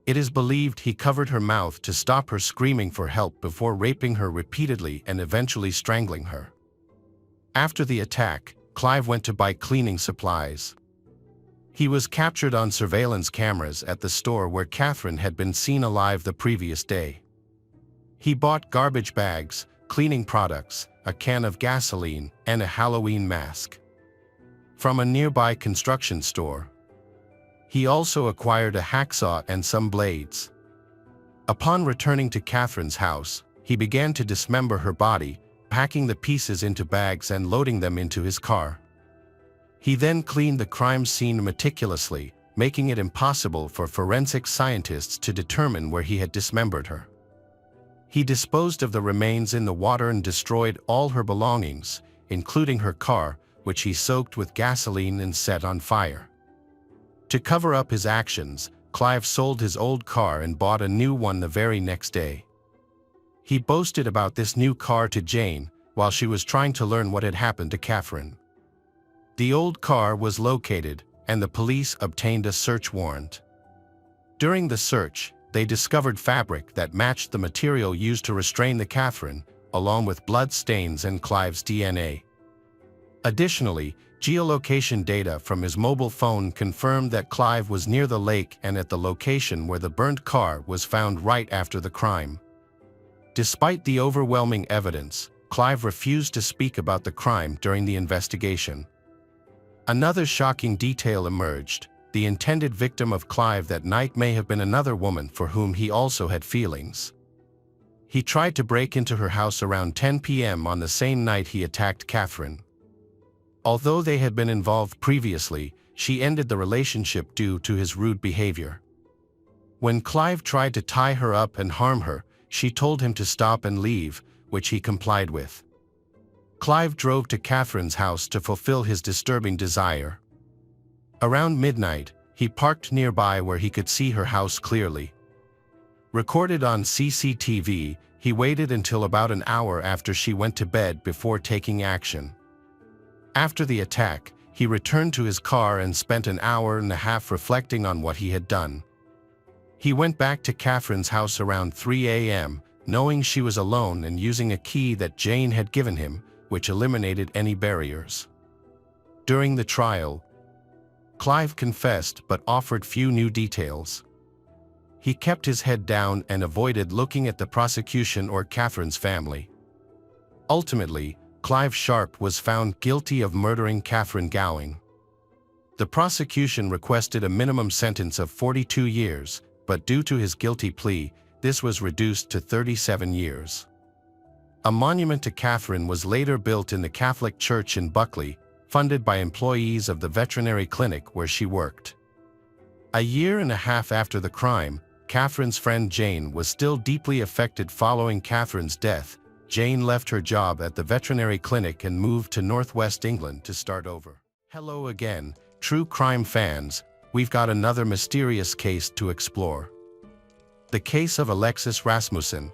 It is believed he covered her mouth to stop her screaming for help before raping her repeatedly and eventually strangling her. After the attack, Clive went to buy cleaning supplies. He was captured on surveillance cameras at the store where Catherine had been seen alive the previous day. He bought garbage bags, cleaning products, a can of gasoline, and a Halloween mask from a nearby construction store. He also acquired a hacksaw and some blades. Upon returning to Catherine's house, he began to dismember her body, packing the pieces into bags and loading them into his car. He then cleaned the crime scene meticulously, making it impossible for forensic scientists to determine where he had dismembered her. He disposed of the remains in the water and destroyed all her belongings, including her car, which he soaked with gasoline and set on fire. To cover up his actions, Clive sold his old car and bought a new one the very next day. He boasted about this new car to Jane, while she was trying to learn what had happened to Catherine. The old car was located, and the police obtained a search warrant. During the search, they discovered fabric that matched the material used to restrain the Catherine, along with blood stains and Clive's DNA. Additionally, geolocation data from his mobile phone confirmed that Clive was near the lake and at the location where the burnt car was found right after the crime. Despite the overwhelming evidence, Clive refused to speak about the crime during the investigation. Another shocking detail emerged: the intended victim of Clive that night may have been another woman for whom he also had feelings. He tried to break into her house around 10 p.m. on the same night he attacked Catherine. Although they had been involved previously, she ended the relationship due to his rude behavior. When Clive tried to tie her up and harm her, she told him to stop and leave, which he complied with. Clive drove to Catherine's house to fulfill his disturbing desire. Around midnight, he parked nearby where he could see her house clearly. Recorded on CCTV, he waited until about an hour after she went to bed before taking action. After the attack, he returned to his car and spent an hour and a half reflecting on what he had done. He went back to Catherine's house around 3 a.m., knowing she was alone and using a key that Jane had given him, which eliminated any barriers. During the trial, Clive confessed but offered few new details. He kept his head down and avoided looking at the prosecution or Catherine's family. Ultimately, Clive Sharp was found guilty of murdering Catherine Gowing. The prosecution requested a minimum sentence of 42 years, but due to his guilty plea, this was reduced to 37 years. A monument to Catherine was later built in the Catholic Church in Buckley, funded by employees of the veterinary clinic where she worked. A year and a half after the crime, Catherine's friend Jane was still deeply affected following Catherine's death. Jane left her job at the veterinary clinic and moved to northwest England to start over. Hello again, true crime fans. We've got another mysterious case to explore. The case of Alexis Rasmusen.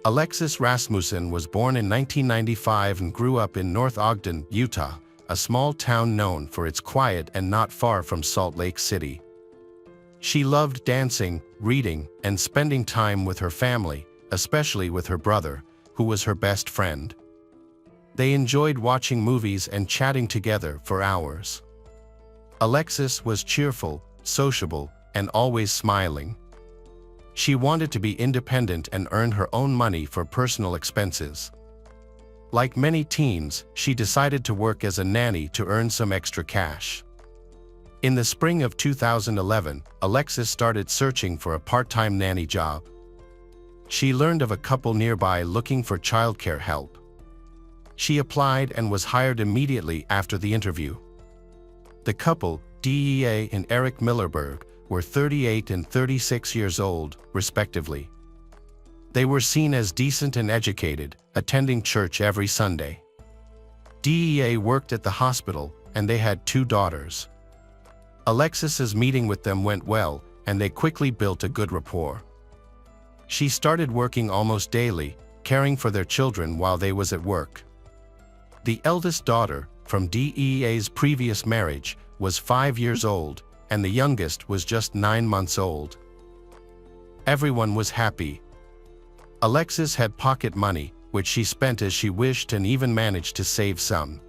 Alexis Rasmusen was born in 1995 and grew up in North Ogden, Utah, a small town known for its quiet and not far from Salt Lake City. She loved dancing, reading, and spending time with her family, especially with her brother, who was her best friend. They enjoyed watching movies and chatting together for hours. Alexis was cheerful, sociable, and always smiling. She wanted to be independent and earn her own money for personal expenses. Like many teens, she decided to work as a nanny to earn some extra cash. In the spring of 2011, Alexis started searching for a part-time nanny job. She learned of a couple nearby looking for childcare help. She applied and was hired immediately after the interview. The couple, DEA and Eric Millerberg, were 38 and 36 years old, respectively. They were seen as decent and educated, attending church every Sunday. DEA worked at the hospital, and they had 2 daughters. Alexis's meeting with them went well, and they quickly built a good rapport. She started working almost daily, caring for their children while they was at work. The eldest daughter, from DEA's previous marriage, was 5 years old, and the youngest was just 9 months old. Everyone was happy. Alexis had pocket money, which she spent as she wished and even managed to save some.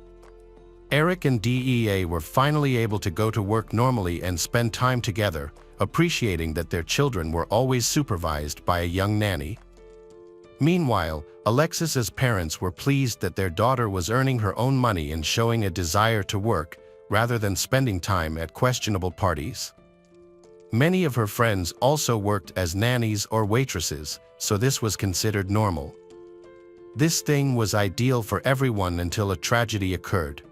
Eric and DEA were finally able to go to work normally and spend time together, appreciating that their children were always supervised by a young nanny. Meanwhile, Alexis's parents were pleased that their daughter was earning her own money and showing a desire to work, rather than spending time at questionable parties. Many of her friends also worked as nannies or waitresses, so this was considered normal. This thing was ideal for everyone until a tragedy occurred.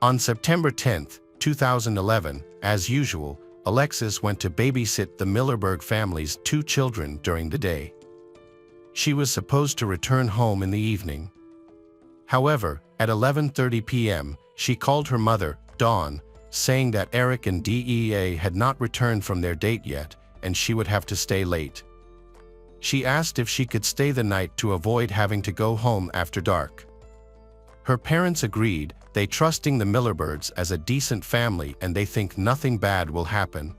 On September 10, 2011, as usual, Alexis went to babysit the Millerberg family's 2 children during the day. She was supposed to return home in the evening. However, at 11:30 p.m., she called her mother, Dawn, saying that Eric and DEA had not returned from their date yet, and she would have to stay late. She asked if she could stay the night to avoid having to go home after dark. Her parents agreed, they trusting the Millerbergs as a decent family and they think nothing bad will happen.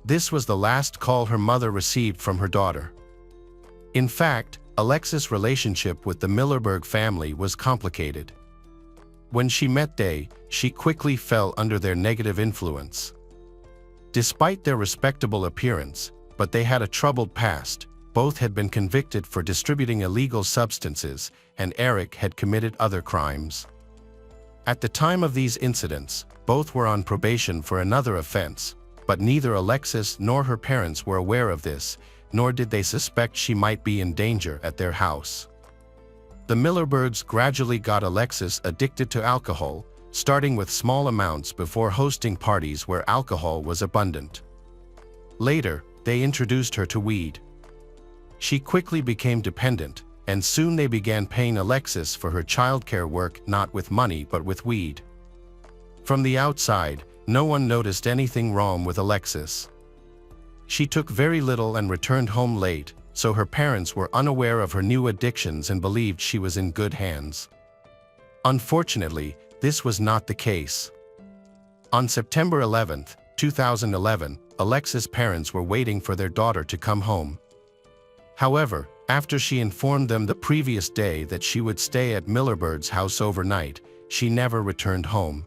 This was the last call her mother received from her daughter. In fact, Alexis' relationship with the Millerberg family was complicated. When she met they, she quickly fell under their negative influence. Despite their respectable appearance, but they had a troubled past. Both had been convicted for distributing illegal substances, and Eric had committed other crimes. At the time of these incidents, both were on probation for another offense, but neither Alexis nor her parents were aware of this, nor did they suspect she might be in danger at their house. The Millerbergs gradually got Alexis addicted to alcohol, starting with small amounts before hosting parties where alcohol was abundant. Later, they introduced her to weed. She quickly became dependent, and soon they began paying Alexis for her childcare work not with money but with weed. From the outside, no one noticed anything wrong with Alexis. She took very little and returned home late, so her parents were unaware of her new addictions and believed she was in good hands. Unfortunately, this was not the case. On September 11, 2011, Alexis' parents were waiting for their daughter to come home. However, after she informed them the previous day that she would stay at Millerbird's house overnight, she never returned home.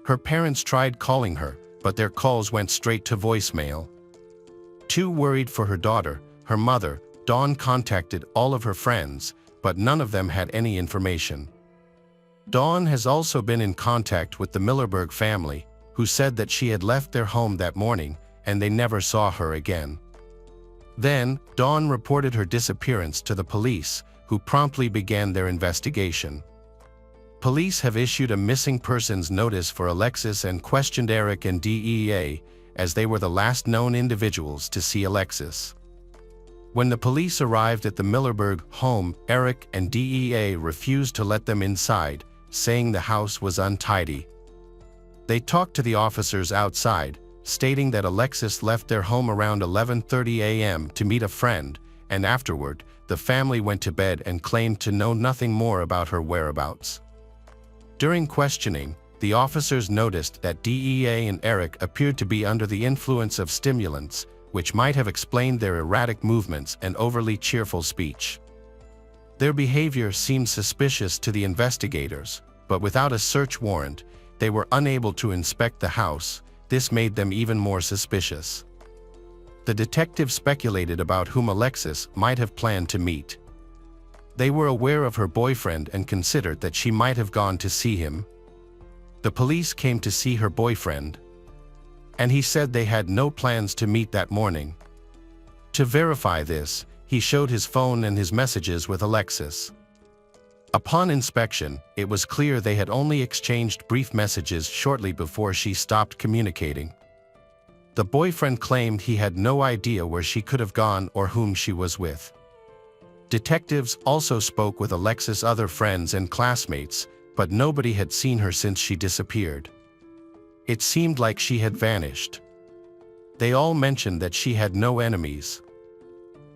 Her parents tried calling her, but their calls went straight to voicemail. Too worried for her daughter, her mother, Dawn, contacted all of her friends, but none of them had any information. Dawn has also been in contact with the Millerberg family, who said that she had left their home that morning and they never saw her again. Then, Dawn reported her disappearance to the police, who promptly began their investigation. Police have issued a missing persons notice for Alexis and questioned Eric and DEA, as they were the last known individuals to see Alexis. When the police arrived at the Millerberg home, Eric and DEA refused to let them inside, saying the house was untidy. They talked to the officers outside, stating that Alexis left their home around 11:30 a.m. to meet a friend, and afterward, the family went to bed and claimed to know nothing more about her whereabouts. During questioning, the officers noticed that DEA and Eric appeared to be under the influence of stimulants, which might have explained their erratic movements and overly cheerful speech. Their behavior seemed suspicious to the investigators, but without a search warrant, they were unable to inspect the house. This made them even more suspicious. The detectives speculated about whom Alexis might have planned to meet. They were aware of her boyfriend and considered that she might have gone to see him. The police came to see her boyfriend, and he said they had no plans to meet that morning. To verify this, he showed his phone and his messages with Alexis. Upon inspection, it was clear they had only exchanged brief messages shortly before she stopped communicating. The boyfriend claimed he had no idea where she could have gone or whom she was with. Detectives also spoke with Alexis' other friends and classmates, but nobody had seen her since she disappeared. It seemed like she had vanished. They all mentioned that she had no enemies.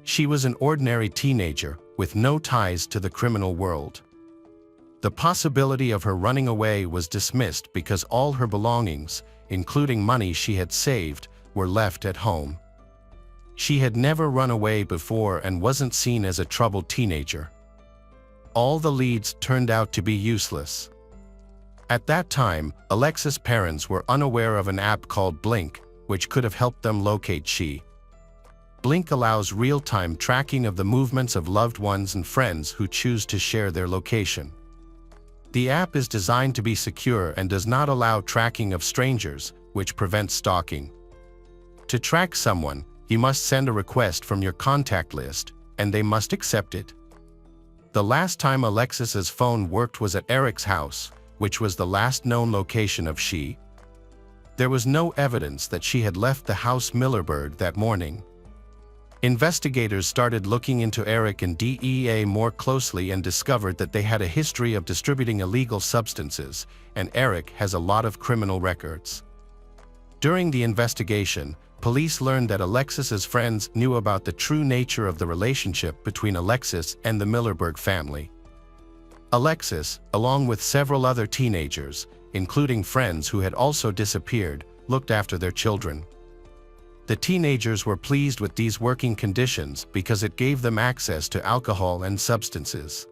She was an ordinary teenager, with no ties to the criminal world. The possibility of her running away was dismissed because all her belongings, including money she had saved, were left at home. She had never run away before and wasn't seen as a troubled teenager. All the leads turned out to be useless. At that time, Alexis' parents were unaware of an app called Blink, which could have helped them locate she. Blink allows real-time tracking of the movements of loved ones and friends who choose to share their location. The app is designed to be secure and does not allow tracking of strangers, which prevents stalking. To track someone, you must send a request from your contact list, and they must accept it. The last time Alexis's phone worked was at Eric's house, which was the last known location of she. There was no evidence that she had left the house Millerberg that morning. Investigators started looking into Eric and DEA more closely and discovered that they had a history of distributing illegal substances, and Eric has a lot of criminal records. During the investigation, police learned that Alexis's friends knew about the true nature of the relationship between Alexis and the Millerberg family. Alexis, along with several other teenagers, including friends who had also disappeared, looked after their children. The teenagers were pleased with these working conditions because it gave them access to alcohol and substances.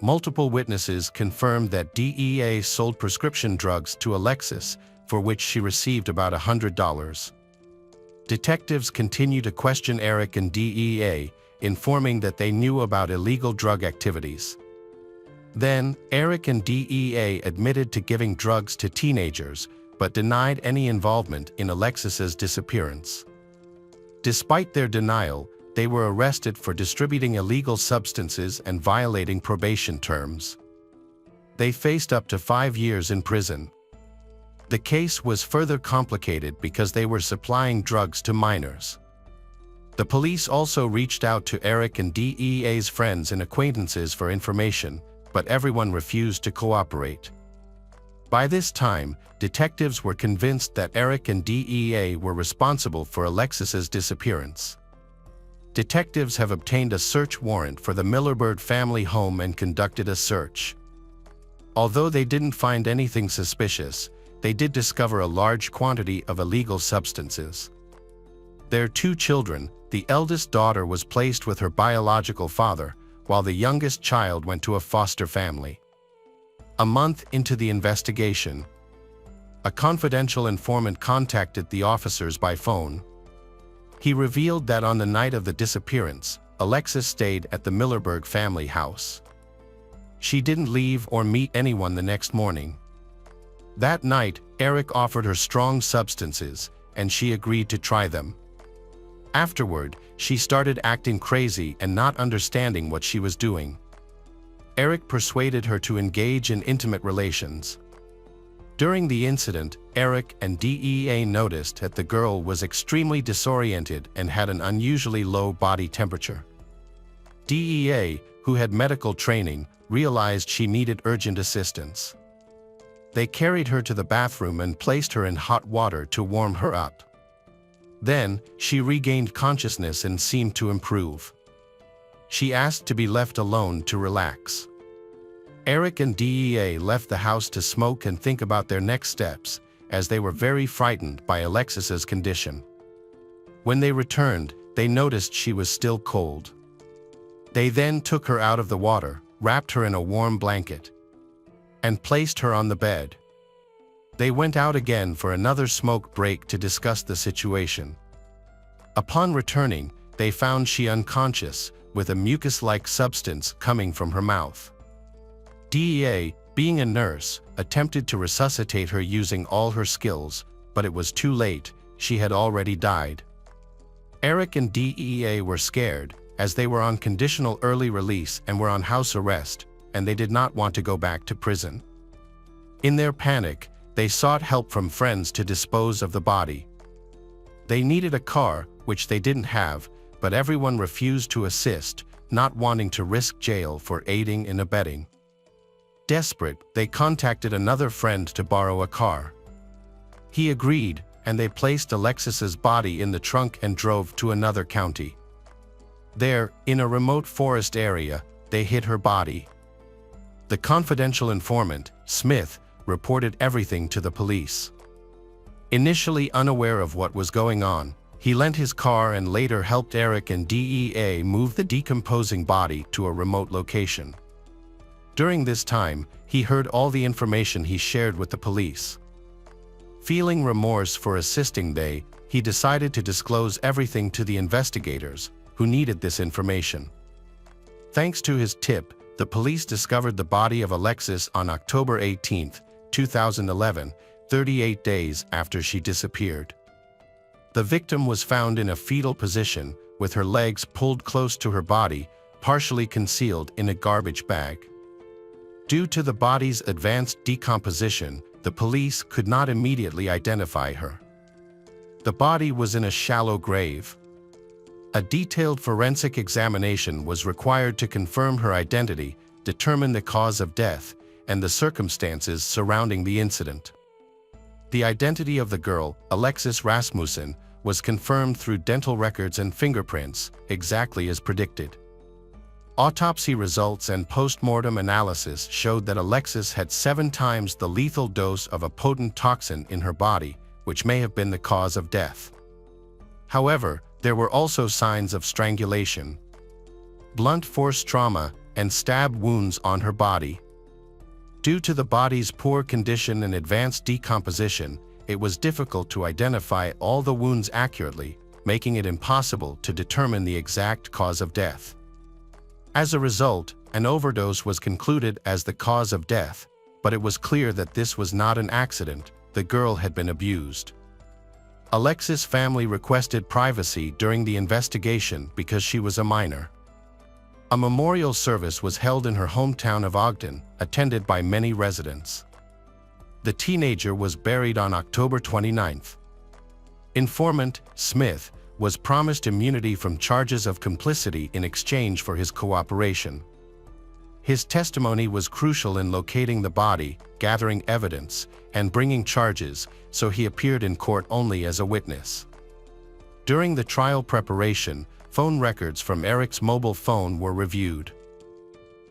Multiple witnesses confirmed that DEA sold prescription drugs to Alexis, for which she received about $100. Detectives continue to question Eric and DEA, informing that they knew about illegal drug activities. Then, Eric and DEA admitted to giving drugs to teenagers, but denied any involvement in Alexis's disappearance. Despite their denial, they were arrested for distributing illegal substances and violating probation terms. They faced up to 5 years in prison. The case was further complicated because they were supplying drugs to minors. The police also reached out to Eric and DEA's friends and acquaintances for information, but everyone refused to cooperate. By this time, detectives were convinced that Eric and DEA were responsible for Alexis's disappearance. Detectives have obtained a search warrant for the Millerberg family home and conducted a search. Although they didn't find anything suspicious, they did discover a large quantity of illegal substances. Their two children, the eldest daughter was placed with her biological father, while the youngest child went to a foster family. A month into the investigation, a confidential informant contacted the officers by phone. He revealed that on the night of the disappearance, Alexis stayed at the Millerberg family house. She didn't leave or meet anyone the next morning. That night, Eric offered her strong substances, and she agreed to try them. Afterward, she started acting crazy and not understanding what she was doing. Eric persuaded her to engage in intimate relations. During the incident, Eric and DEA noticed that the girl was extremely disoriented and had an unusually low body temperature. DEA, who had medical training, realized she needed urgent assistance. They carried her to the bathroom and placed her in hot water to warm her up. Then, she regained consciousness and seemed to improve. She asked to be left alone to relax. Eric and DEA left the house to smoke and think about their next steps, as they were very frightened by Alexis's condition. When they returned, they noticed she was still cold. They then took her out of the water, wrapped her in a warm blanket, and placed her on the bed. They went out again for another smoke break to discuss the situation. Upon returning, they found she unconscious, with a mucus-like substance coming from her mouth. DEA, being a nurse, attempted to resuscitate her using all her skills, but it was too late, she had already died. Eric and DEA were scared, as they were on conditional early release and were on house arrest, and they did not want to go back to prison. In their panic, they sought help from friends to dispose of the body. They needed a car, which they didn't have, but everyone refused to assist, not wanting to risk jail for aiding and abetting. Desperate, they contacted another friend to borrow a car. He agreed, and they placed Alexis's body in the trunk and drove to another county. There, in a remote forest area, they hid her body. The confidential informant, Smith, reported everything to the police. Initially unaware of what was going on, he lent his car and later helped Eric and DEA move the decomposing body to a remote location. During this time, he heard all the information he shared with the police. Feeling remorse for assisting he decided to disclose everything to the investigators, who needed this information. Thanks to his tip, the police discovered the body of Alexis on October 18, 2011, 38 days after she disappeared. The victim was found in a fetal position, with her legs pulled close to her body, partially concealed in a garbage bag. Due to the body's advanced decomposition, the police could not immediately identify her. The body was in a shallow grave. A detailed forensic examination was required to confirm her identity, determine the cause of death, and the circumstances surrounding the incident. The identity of the girl, Alexis Rasmusen, was confirmed through dental records and fingerprints, exactly as predicted. Autopsy results and post-mortem analysis showed that Alexis had 7 times the lethal dose of a potent toxin in her body, which may have been the cause of death. However, there were also signs of strangulation, blunt force trauma, and stab wounds on her body. Due to the body's poor condition and advanced decomposition, it was difficult to identify all the wounds accurately, making it impossible to determine the exact cause of death. As a result, an overdose was concluded as the cause of death, but it was clear that this was not an accident, the girl had been abused. Alexis' family requested privacy during the investigation because she was a minor. A memorial service was held in her hometown of Ogden, attended by many residents. The teenager was buried on October 29th. Informant, Smith, was promised immunity from charges of complicity in exchange for his cooperation. His testimony was crucial in locating the body, gathering evidence, and bringing charges, so he appeared in court only as a witness. During the trial preparation, phone records from Eric's mobile phone were reviewed.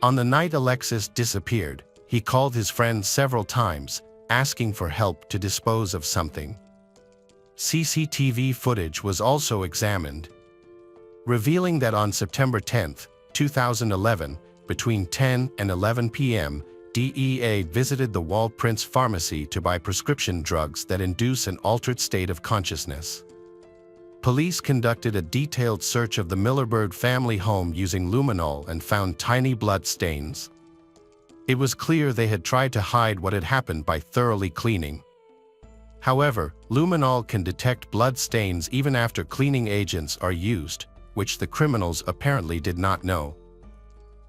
On the night Alexis disappeared, he called his friend several times, asking for help to dispose of something. CCTV footage was also examined, revealing that on September 10, 2011, between 10 and 11 p.m., DEA visited the Wall Prince Pharmacy to buy prescription drugs that induce an altered state of consciousness. Police conducted a detailed search of the Millerbird family home using luminol and found tiny blood stains. It was clear they had tried to hide what had happened by thoroughly cleaning. However, luminol can detect blood stains even after cleaning agents are used, which the criminals apparently did not know.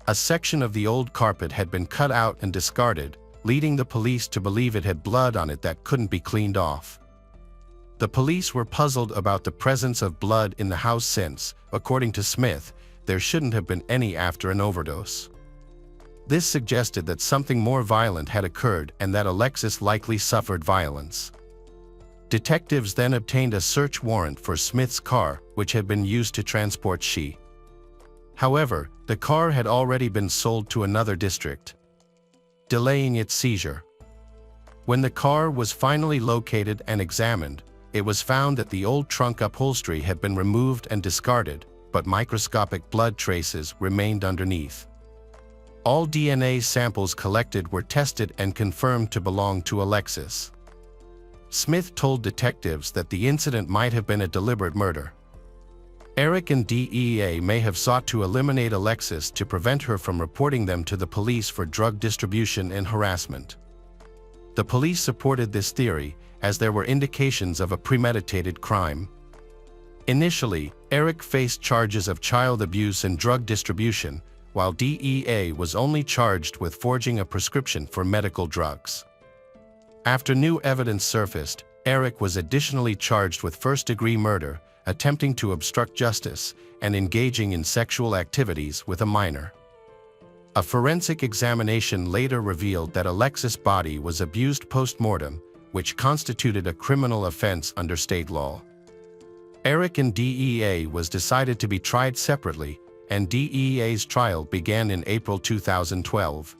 A section of the old carpet had been cut out and discarded, leading the police to believe it had blood on it that couldn't be cleaned off. The police were puzzled about the presence of blood in the house since, according to Smith, there shouldn't have been any after an overdose. This suggested that something more violent had occurred and that Alexis likely suffered violence. Detectives then obtained a search warrant for Smith's car, which had been used to transport she. However, the car had already been sold to another district, delaying its seizure. When the car was finally located and examined, it was found that the old trunk upholstery had been removed and discarded, but microscopic blood traces remained underneath. All DNA samples collected were tested and confirmed to belong to Alexis. Smith told detectives that the incident might have been a deliberate murder. Eric and DEA may have sought to eliminate Alexis to prevent her from reporting them to the police for drug distribution and harassment. The police supported this theory, as there were indications of a premeditated crime. Initially, Eric faced charges of child abuse and drug distribution, while DEA was only charged with forging a prescription for medical drugs. After new evidence surfaced, Eric was additionally charged with first-degree murder, attempting to obstruct justice, and engaging in sexual activities with a minor. A forensic examination later revealed that Alexis' body was abused post-mortem, which constituted a criminal offense under state law. Eric and DEA was decided to be tried separately, and DEA's trial began in April 2012.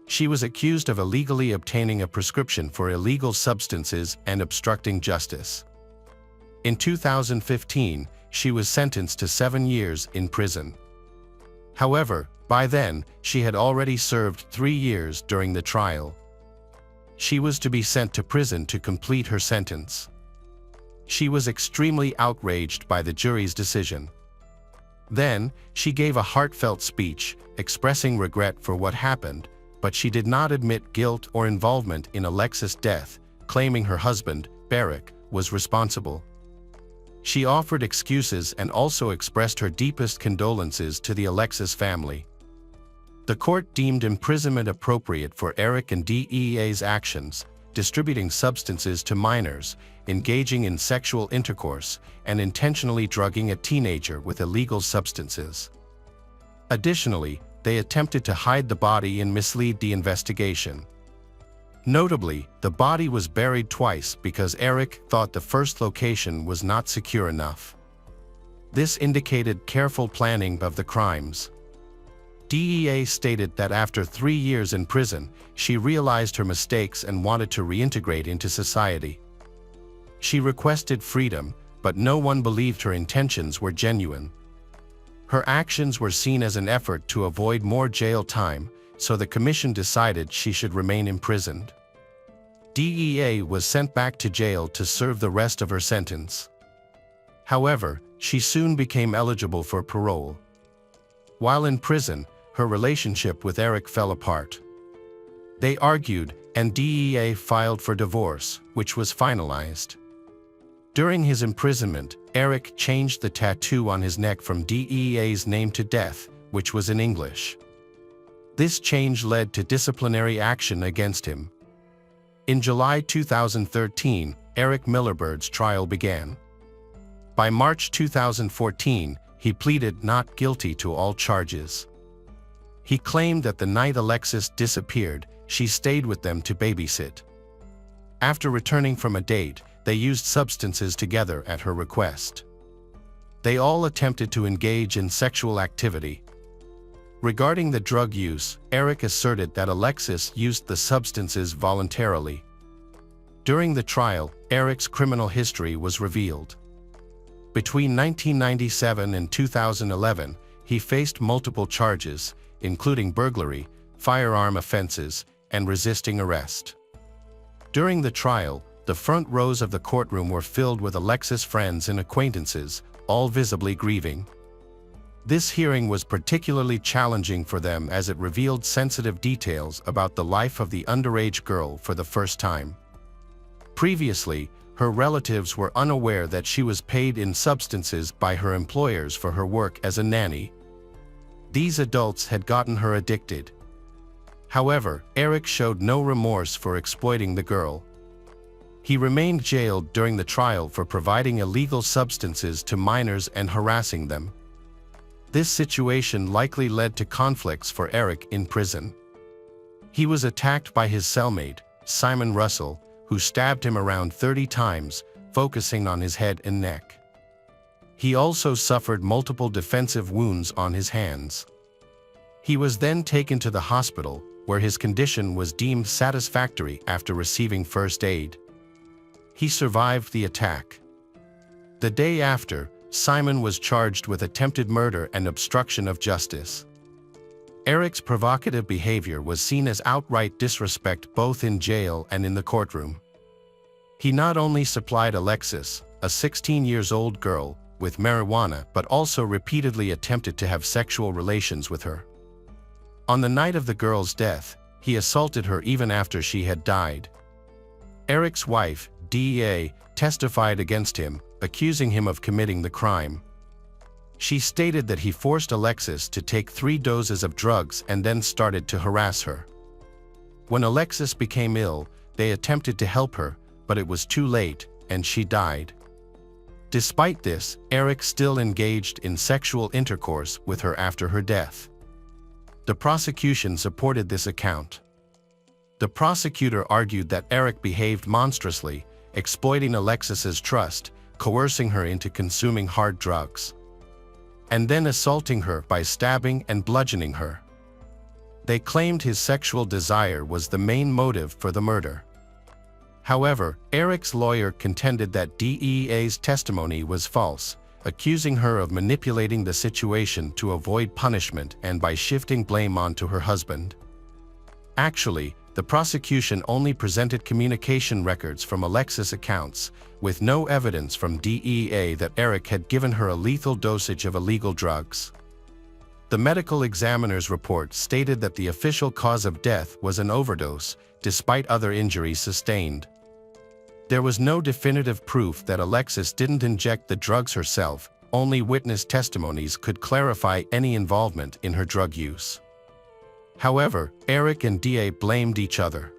She was accused of illegally obtaining a prescription for illegal substances and obstructing justice. In 2015, she was sentenced to 7 years in prison. However, by then, she had already served 3 years during the trial. She was to be sent to prison to complete her sentence. She was extremely outraged by the jury's decision. Then, she gave a heartfelt speech, expressing regret for what happened, but she did not admit guilt or involvement in Alexis' death, claiming her husband, Barrick, was responsible. She offered excuses and also expressed her deepest condolences to the Alexis family. The court deemed imprisonment appropriate for Eric and DEA's actions, distributing substances to minors, engaging in sexual intercourse, and intentionally drugging a teenager with illegal substances. Additionally, they attempted to hide the body and mislead the investigation. Notably, the body was buried twice because Eric thought the first location was not secure enough. This indicated careful planning of the crimes. DEA stated that after 3 years in prison, she realized her mistakes and wanted to reintegrate into society. She requested freedom, but no one believed her intentions were genuine. Her actions were seen as an effort to avoid more jail time, so the commission decided she should remain imprisoned. DEA was sent back to jail to serve the rest of her sentence. However, she soon became eligible for parole. While in prison, her relationship with Eric fell apart. They argued, and DEA filed for divorce, which was finalized. During his imprisonment, Eric changed the tattoo on his neck from DEA's name to Death, which was in English. This change led to disciplinary action against him. In July 2013, Eric Millerbird's trial began. By March 2014, he pleaded not guilty to all charges. He claimed that the night Alexis disappeared, she stayed with them to babysit. After returning from a date, they used substances together at her request. They all attempted to engage in sexual activity. Regarding the drug use, Eric asserted that Alexis used the substances voluntarily. During the trial, Eric's criminal history was revealed. Between 1997 and 2011, he faced multiple charges, including burglary, firearm offenses, and resisting arrest. During the trial, the front rows of the courtroom were filled with Alexis' friends and acquaintances, all visibly grieving. This hearing was particularly challenging for them as it revealed sensitive details about the life of the underage girl for the first time. Previously, her relatives were unaware that she was paid in substances by her employers for her work as a nanny. These adults had gotten her addicted. However, Eric showed no remorse for exploiting the girl. He remained jailed during the trial for providing illegal substances to minors and harassing them. This situation likely led to conflicts for Eric in prison. He was attacked by his cellmate, Simon Russell, who stabbed him around 30 times, focusing on his head and neck. He also suffered multiple defensive wounds on his hands. He was then taken to the hospital, where his condition was deemed satisfactory after receiving first aid. He survived the attack. The day after, Simon was charged with attempted murder and obstruction of justice. Eric's provocative behavior was seen as outright disrespect both in jail and in the courtroom. He not only supplied Alexis, a 16-year-old girl, with marijuana but also repeatedly attempted to have sexual relations with her. On the night of the girl's death, he assaulted her even after she had died. Eric's wife, DEA, testified against him, accusing him of committing the crime. She stated that he forced Alexis to take 3 doses of drugs and then started to harass her. When Alexis became ill, they attempted to help her, but it was too late, and she died. Despite this, Eric still engaged in sexual intercourse with her after her death. The prosecution supported this account. The prosecutor argued that Eric behaved monstrously, exploiting Alexis's trust, coercing her into consuming hard drugs, and then assaulting her by stabbing and bludgeoning her. They claimed his sexual desire was the main motive for the murder. However, Eric's lawyer contended that DEA's testimony was false, accusing her of manipulating the situation to avoid punishment and by shifting blame onto her husband. Actually, the prosecution only presented communication records from Alexis' accounts, with no evidence from DEA that Eric had given her a lethal dosage of illegal drugs. The medical examiner's report stated that the official cause of death was an overdose, despite other injuries sustained. There was no definitive proof that Alexis didn't inject the drugs herself. Only witness testimonies could clarify any involvement in her drug use. However, Eric and DEA blamed each other.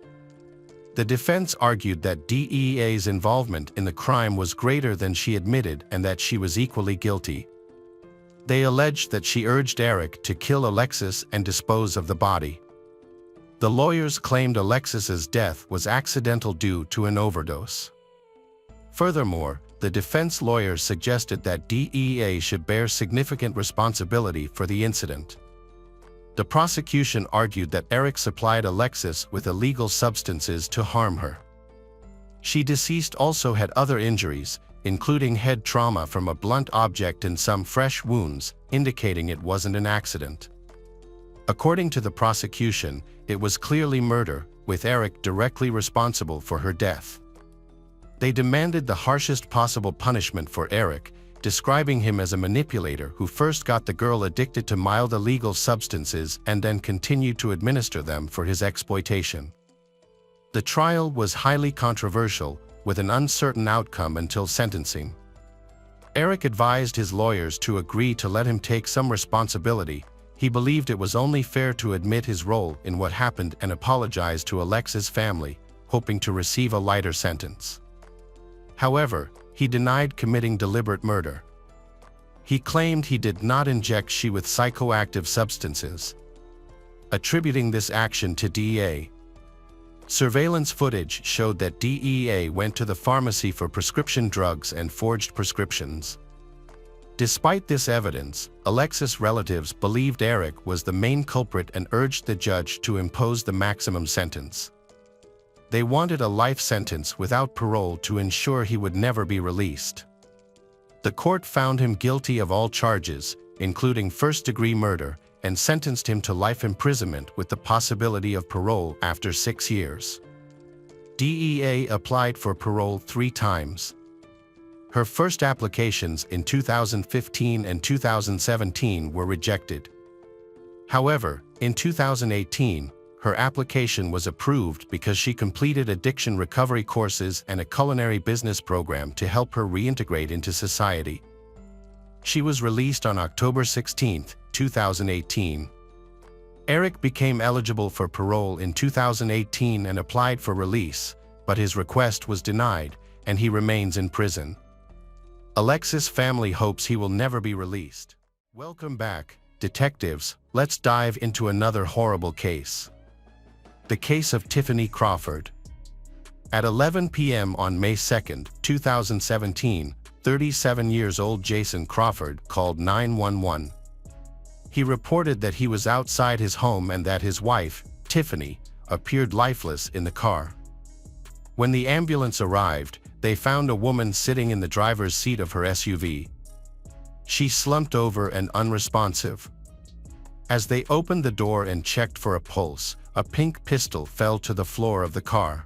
The defense argued that DEA's involvement in the crime was greater than she admitted and that she was equally guilty. They alleged that she urged Eric to kill Alexis and dispose of the body. The lawyers claimed Alexis's death was accidental due to an overdose. Furthermore, the defense lawyers suggested that DEA should bear significant responsibility for the incident. The prosecution argued that Eric supplied Alexis with illegal substances to harm her. She deceased also had other injuries, including head trauma from a blunt object and some fresh wounds, indicating it wasn't an accident. According to the prosecution, it was clearly murder, with Eric directly responsible for her death. They demanded the harshest possible punishment for Eric, describing him as a manipulator who first got the girl addicted to mild illegal substances and then continued to administer them for his exploitation. The trial was highly controversial, with an uncertain outcome until sentencing. Eric advised his lawyers to agree to let him take some responsibility. He believed it was only fair to admit his role in what happened and apologize to Alexis' family, hoping to receive a lighter sentence. However, he denied committing deliberate murder. He claimed he did not inject she with psychoactive substances, attributing this action to DEA. Surveillance footage showed that DEA went to the pharmacy for prescription drugs and forged prescriptions. Despite this evidence, Alexis' relatives believed Eric was the main culprit and urged the judge to impose the maximum sentence. They wanted a life sentence without parole to ensure he would never be released. The court found him guilty of all charges, including first-degree murder, and sentenced him to life imprisonment with the possibility of parole after 6 years. DEA applied for parole 3 times. Her first applications in 2015 and 2017 were rejected. However, in 2018, her application was approved because she completed addiction recovery courses and a culinary business program to help her reintegrate into society. She was released on October 16, 2018. Eric became eligible for parole in 2018 and applied for release, but his request was denied, and he remains in prison. Alexis' family hopes he will never be released. Welcome back, detectives. Let's dive into another horrible case. The case of Tiffany Crawford. At 11 p.m. on May 2, 2017, 37-year-old Jason Crawford called 911. He reported that he was outside his home and that his wife, Tiffany, appeared lifeless in the car. When the ambulance arrived, they found a woman sitting in the driver's seat of her SUV. She slumped over and unresponsive. As they opened the door and checked for a pulse, a pink pistol fell to the floor of the car.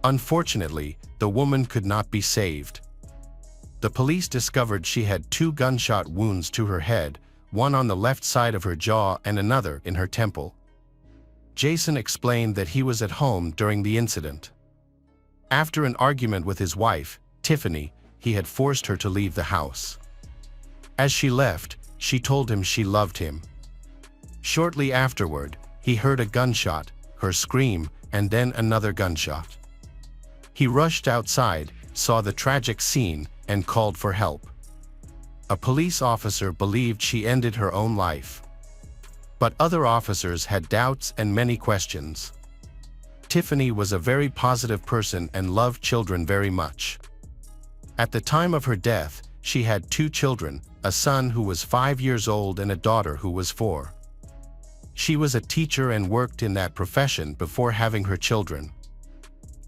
Unfortunately, the woman could not be saved. The police discovered she had 2 gunshot wounds to her head, one on the left side of her jaw and another in her temple. Jason explained that he was at home during the incident. After an argument with his wife, Tiffany, he had forced her to leave the house. As she left, she told him she loved him. Shortly afterward, he heard a gunshot, her scream, and then another gunshot. He rushed outside, saw the tragic scene, and called for help. A police officer believed she ended her own life. But other officers had doubts and many questions. Tiffany was a very positive person and loved children very much. At the time of her death, she had 2 children, a son who was 5 years old and a daughter who was 4. She was a teacher and worked in that profession before having her children.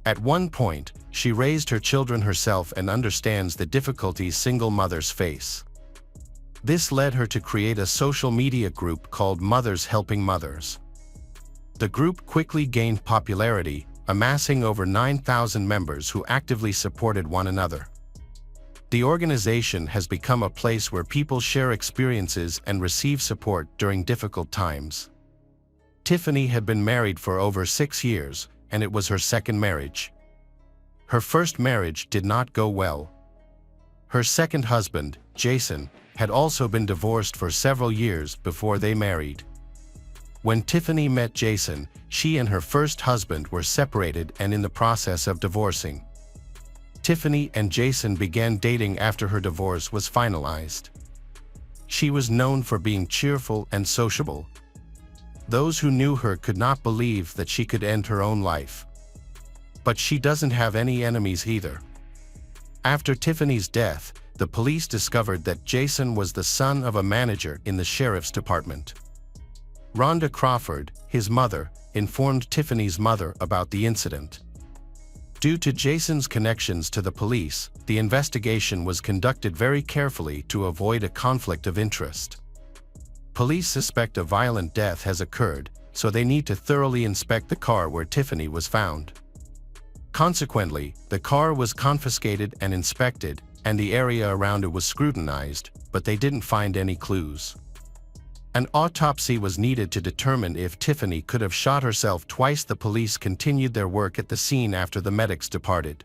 At one point, she raised her children herself and understands the difficulties single mothers face. This led her to create a social media group called Mothers Helping Mothers. The group quickly gained popularity, amassing over 9,000 members who actively supported one another. The organization has become a place where people share experiences and receive support during difficult times. Tiffany had been married for over 6 years, and it was her second marriage. Her first marriage did not go well. Her second husband, Jason, had also been divorced for several years before they married. When Tiffany met Jason, she and her first husband were separated and in the process of divorcing. Tiffany and Jason began dating after her divorce was finalized. She was known for being cheerful and sociable. Those who knew her could not believe that she could end her own life. But she doesn't have any enemies either. After Tiffany's death, the police discovered that Jason was the son of a manager in the sheriff's department. Rhonda Crawford, his mother, informed Tiffany's mother about the incident. Due to Jason's connections to the police, the investigation was conducted very carefully to avoid a conflict of interest. Police suspect a violent death has occurred, so they need to thoroughly inspect the car where Tiffany was found. Consequently, the car was confiscated and inspected, and the area around it was scrutinized, but they didn't find any clues. An autopsy was needed to determine if Tiffany could have shot herself twice. The police continued their work at the scene after the medics departed.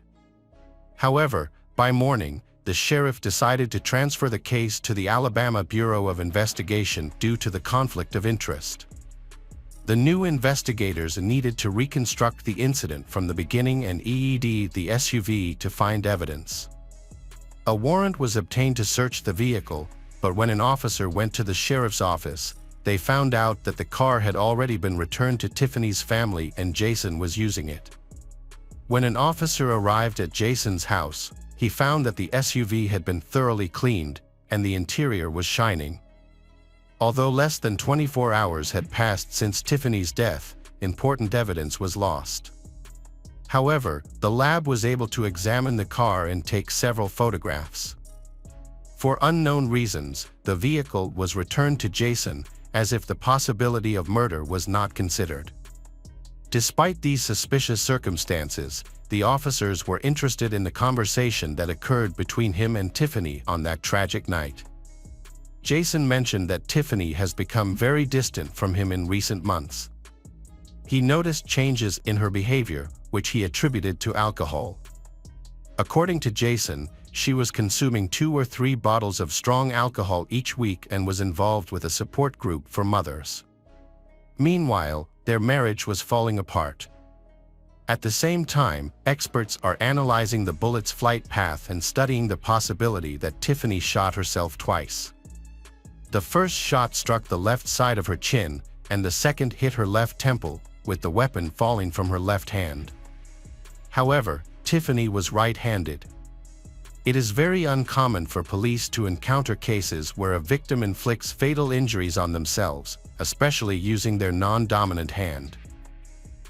However, by morning, the sheriff decided to transfer the case to the Alabama Bureau of Investigation due to the conflict of interest. The new investigators needed to reconstruct the incident from the beginning and EED the SUV to find evidence. A warrant was obtained to search the vehicle, but when an officer went to the sheriff's office, they found out that the car had already been returned to Tiffany's family and Jason was using it. When an officer arrived at Jason's house, he found that the SUV had been thoroughly cleaned, and the interior was shining. Although less than 24 hours had passed since Tiffany's death, important evidence was lost. However, the lab was able to examine the car and take several photographs. For unknown reasons, the vehicle was returned to Jason, as if the possibility of murder was not considered. Despite these suspicious circumstances, the officers were interested in the conversation that occurred between him and Tiffany on that tragic night. Jason mentioned that Tiffany has become very distant from him in recent months. He noticed changes in her behavior, which he attributed to alcohol. According to Jason, she was consuming 2 or 3 bottles of strong alcohol each week and was involved with a support group for mothers. Meanwhile, their marriage was falling apart. At the same time, experts are analyzing the bullet's flight path and studying the possibility that Tiffany shot herself twice. The first shot struck the left side of her chin, and the second hit her left temple, with the weapon falling from her left hand. However, Tiffany was right-handed. It is very uncommon for police to encounter cases where a victim inflicts fatal injuries on themselves, especially using their non-dominant hand.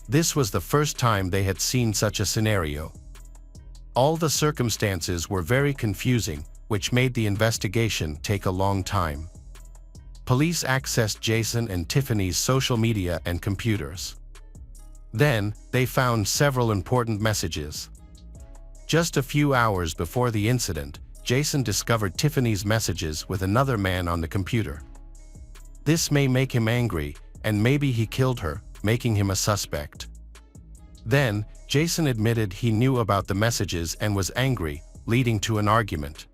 This was the first time they had seen such a scenario. All the circumstances were very confusing, which made the investigation take a long time. Police accessed Jason and Tiffany's social media and computers. Then, they found several important messages. Just a few hours before the incident, Jason discovered Tiffany's messages with another man on the computer. This may make him angry, and maybe he killed her, making him a suspect. Then, Jason admitted he knew about the messages and was angry, leading to an argument.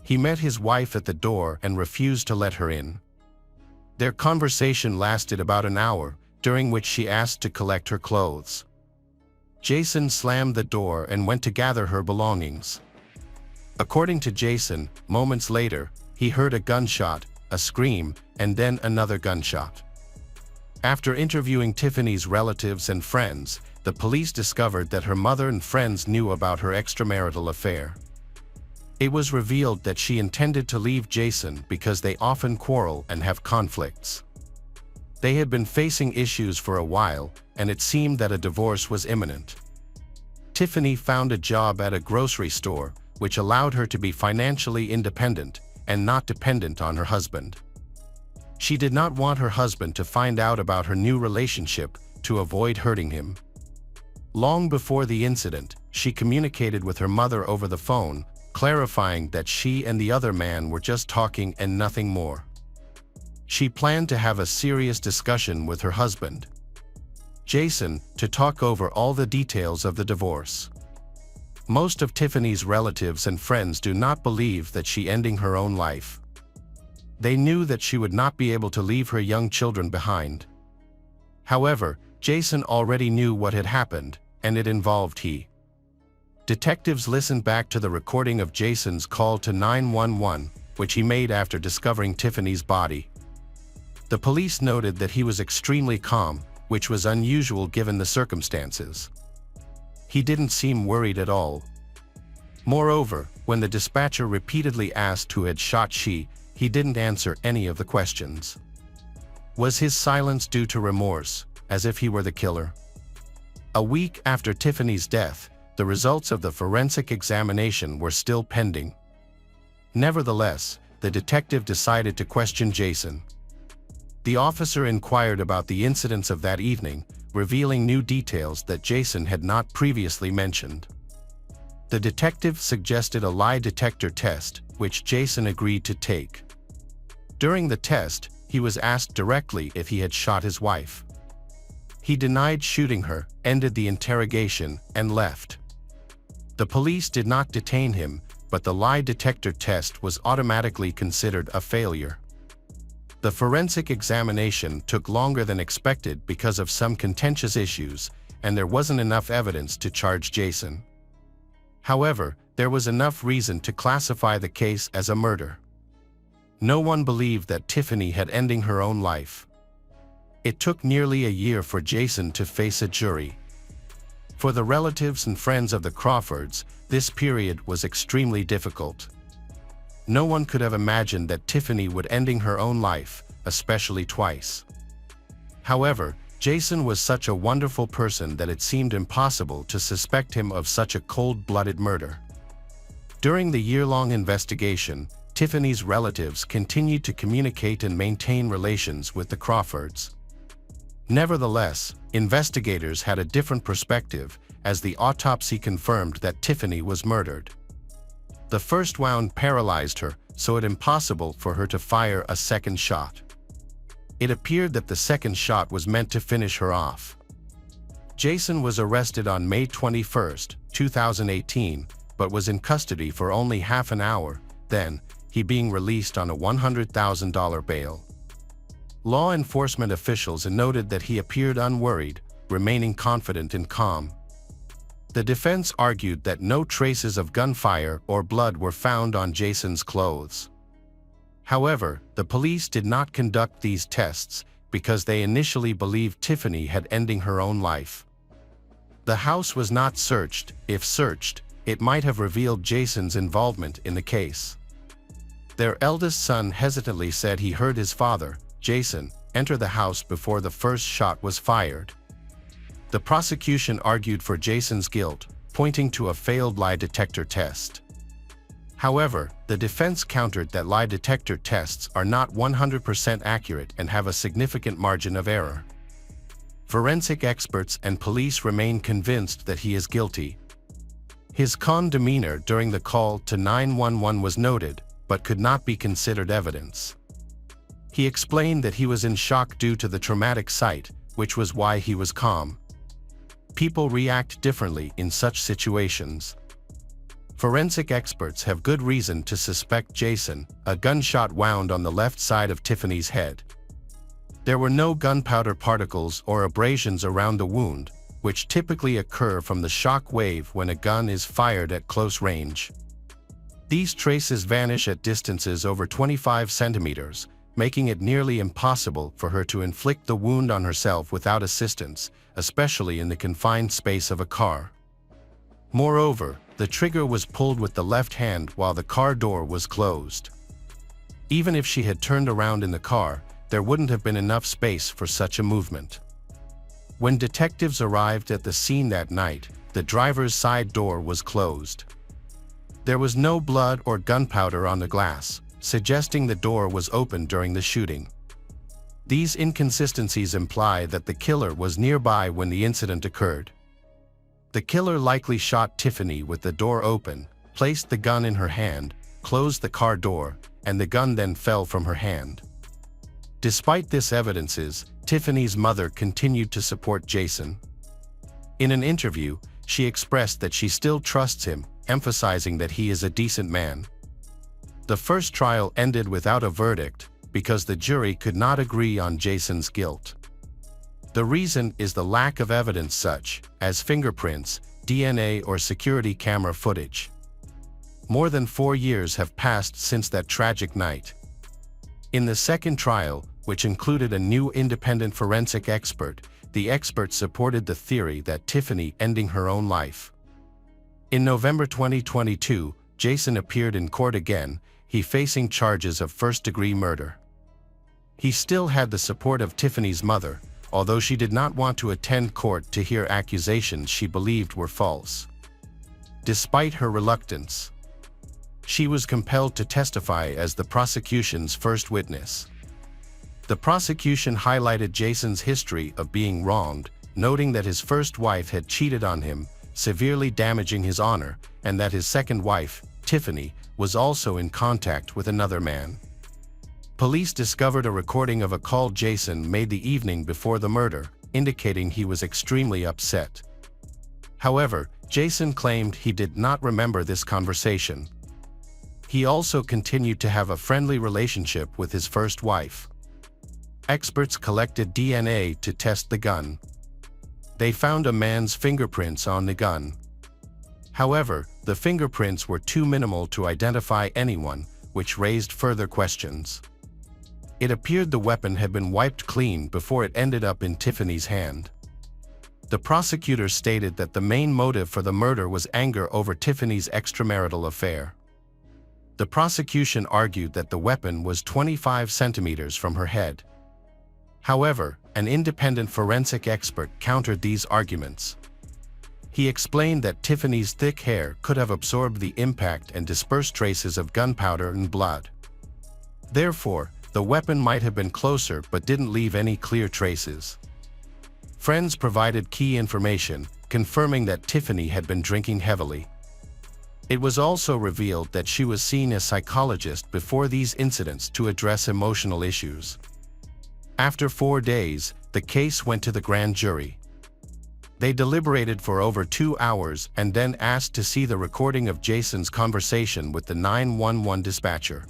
He met his wife at the door and refused to let her in. Their conversation lasted about an hour, during which she asked to collect her clothes. Jason slammed the door and went to gather her belongings. According to Jason, moments later, he heard a gunshot, a scream, and then another gunshot. After interviewing Tiffany's relatives and friends, the police discovered that her mother and friends knew about her extramarital affair. It was revealed that she intended to leave Jason because they often quarrel and have conflicts. They had been facing issues for a while, and it seemed that a divorce was imminent. Tiffany found a job at a grocery store, which allowed her to be financially independent and not dependent on her husband. She did not want her husband to find out about her new relationship to avoid hurting him. Long before the incident, she communicated with her mother over the phone, clarifying that she and the other man were just talking and nothing more. She planned to have a serious discussion with her husband, Jason, to talk over all the details of the divorce. Most of Tiffany's relatives and friends do not believe that she ending her own life. They knew that she would not be able to leave her young children behind. However, Jason already knew what had happened, and it involved he. Detectives listened back to the recording of Jason's call to 911, which he made after discovering Tiffany's body. The police noted that he was extremely calm, which was unusual given the circumstances. He didn't seem worried at all. Moreover, when the dispatcher repeatedly asked who had shot he didn't answer any of the questions. Was his silence due to remorse, as if he were the killer? A week after Tiffany's death, the results of the forensic examination were still pending. Nevertheless, the detective decided to question Jason. The officer inquired about the incidents of that evening, revealing new details that Jason had not previously mentioned. The detective suggested a lie detector test, which Jason agreed to take. During the test, he was asked directly if he had shot his wife. He denied shooting her, ended the interrogation, and left. The police did not detain him, but the lie detector test was automatically considered a failure. The forensic examination took longer than expected because of some contentious issues, and there wasn't enough evidence to charge Jason. However, there was enough reason to classify the case as a murder. No one believed that Tiffany had ending her own life. It took nearly a year for Jason to face a jury. For the relatives and friends of the Crawfords, this period was extremely difficult. No one could have imagined that Tiffany would ending her own life, especially twice. However, Jason was such a wonderful person that it seemed impossible to suspect him of such a cold-blooded murder. During the year-long investigation, Tiffany's relatives continued to communicate and maintain relations with the Crawfords. Nevertheless, investigators had a different perspective, as the autopsy confirmed that Tiffany was murdered. The first wound paralyzed her, so it was impossible for her to fire a second shot. It appeared that the second shot was meant to finish her off. Jason was arrested on May 21, 2018, but was in custody for only half an hour, then, he being released on a $100,000 bail. Law enforcement officials noted that he appeared unworried, remaining confident and calm. The defense argued that no traces of gunfire or blood were found on Jason's clothes. However, the police did not conduct these tests because they initially believed Tiffany had ended her own life. The house was not searched. If searched, it might have revealed Jason's involvement in the case. Their eldest son hesitantly said he heard his father, Jason, enter the house before the first shot was fired. The prosecution argued for Jason's guilt, pointing to a failed lie detector test. However, the defense countered that lie detector tests are not 100% accurate and have a significant margin of error. Forensic experts and police remain convinced that he is guilty. His calm demeanor during the call to 911 was noted, but could not be considered evidence. He explained that he was in shock due to the traumatic sight, which was why he was calm. People react differently in such situations. Forensic experts have good reason to suspect Jason, a gunshot wound on the left side of Tiffany's head. There were no gunpowder particles or abrasions around the wound, which typically occur from the shock wave when a gun is fired at close range. These traces vanish at distances over 25 centimeters, making it nearly impossible for her to inflict the wound on herself without assistance, especially in the confined space of a car. Moreover, the trigger was pulled with the left hand while the car door was closed. Even if she had turned around in the car, there wouldn't have been enough space for such a movement. When detectives arrived at the scene that night, the driver's side door was closed. There was no blood or gunpowder on the glass, suggesting the door was open during the shooting. These inconsistencies imply that the killer was nearby when the incident occurred. The killer likely shot Tiffany with the door open, placed the gun in her hand, closed the car door, and the gun then fell from her hand. Despite this evidences, Tiffany's mother continued to support Jason. In an interview, she expressed that she still trusts him, emphasizing that he is a decent man. The first trial ended without a verdict because the jury could not agree on Jason's guilt. The reason is the lack of evidence such as fingerprints, DNA, or security camera footage. More than 4 years have passed since that tragic night. In the second trial, which included a new independent forensic expert, the expert supported the theory that Tiffany ending her own life. In November 2022, Jason appeared in court again, he facing charges of first-degree murder. He still had the support of Tiffany's mother, although she did not want to attend court to hear accusations she believed were false. Despite her reluctance, she was compelled to testify as the prosecution's first witness. The prosecution highlighted Jason's history of being wronged, noting that his first wife had cheated on him, severely damaging his honor, and that his second wife, Tiffany, was also in contact with another man. Police discovered a recording of a call Jason made the evening before the murder, indicating he was extremely upset. However, Jason claimed he did not remember this conversation. He also continued to have a friendly relationship with his first wife. Experts collected DNA to test the gun. They found a man's fingerprints on the gun. However, the fingerprints were too minimal to identify anyone, which raised further questions. It appeared the weapon had been wiped clean before it ended up in Tiffany's hand. The prosecutor stated that the main motive for the murder was anger over Tiffany's extramarital affair. The prosecution argued that the weapon was 25 centimeters from her head. However, an independent forensic expert, countered these arguments. He explained that Tiffany's thick hair could have absorbed the impact and dispersed traces of gunpowder and blood. Therefore, the weapon might have been closer but didn't leave any clear traces. Friends provided key information, confirming that Tiffany had been drinking heavily. It was also revealed that she was seen as a psychologist before these incidents to address emotional issues. After 4 days, the case went to the grand jury. They deliberated for over 2 hours and then asked to see the recording of Jason's conversation with the 911 dispatcher.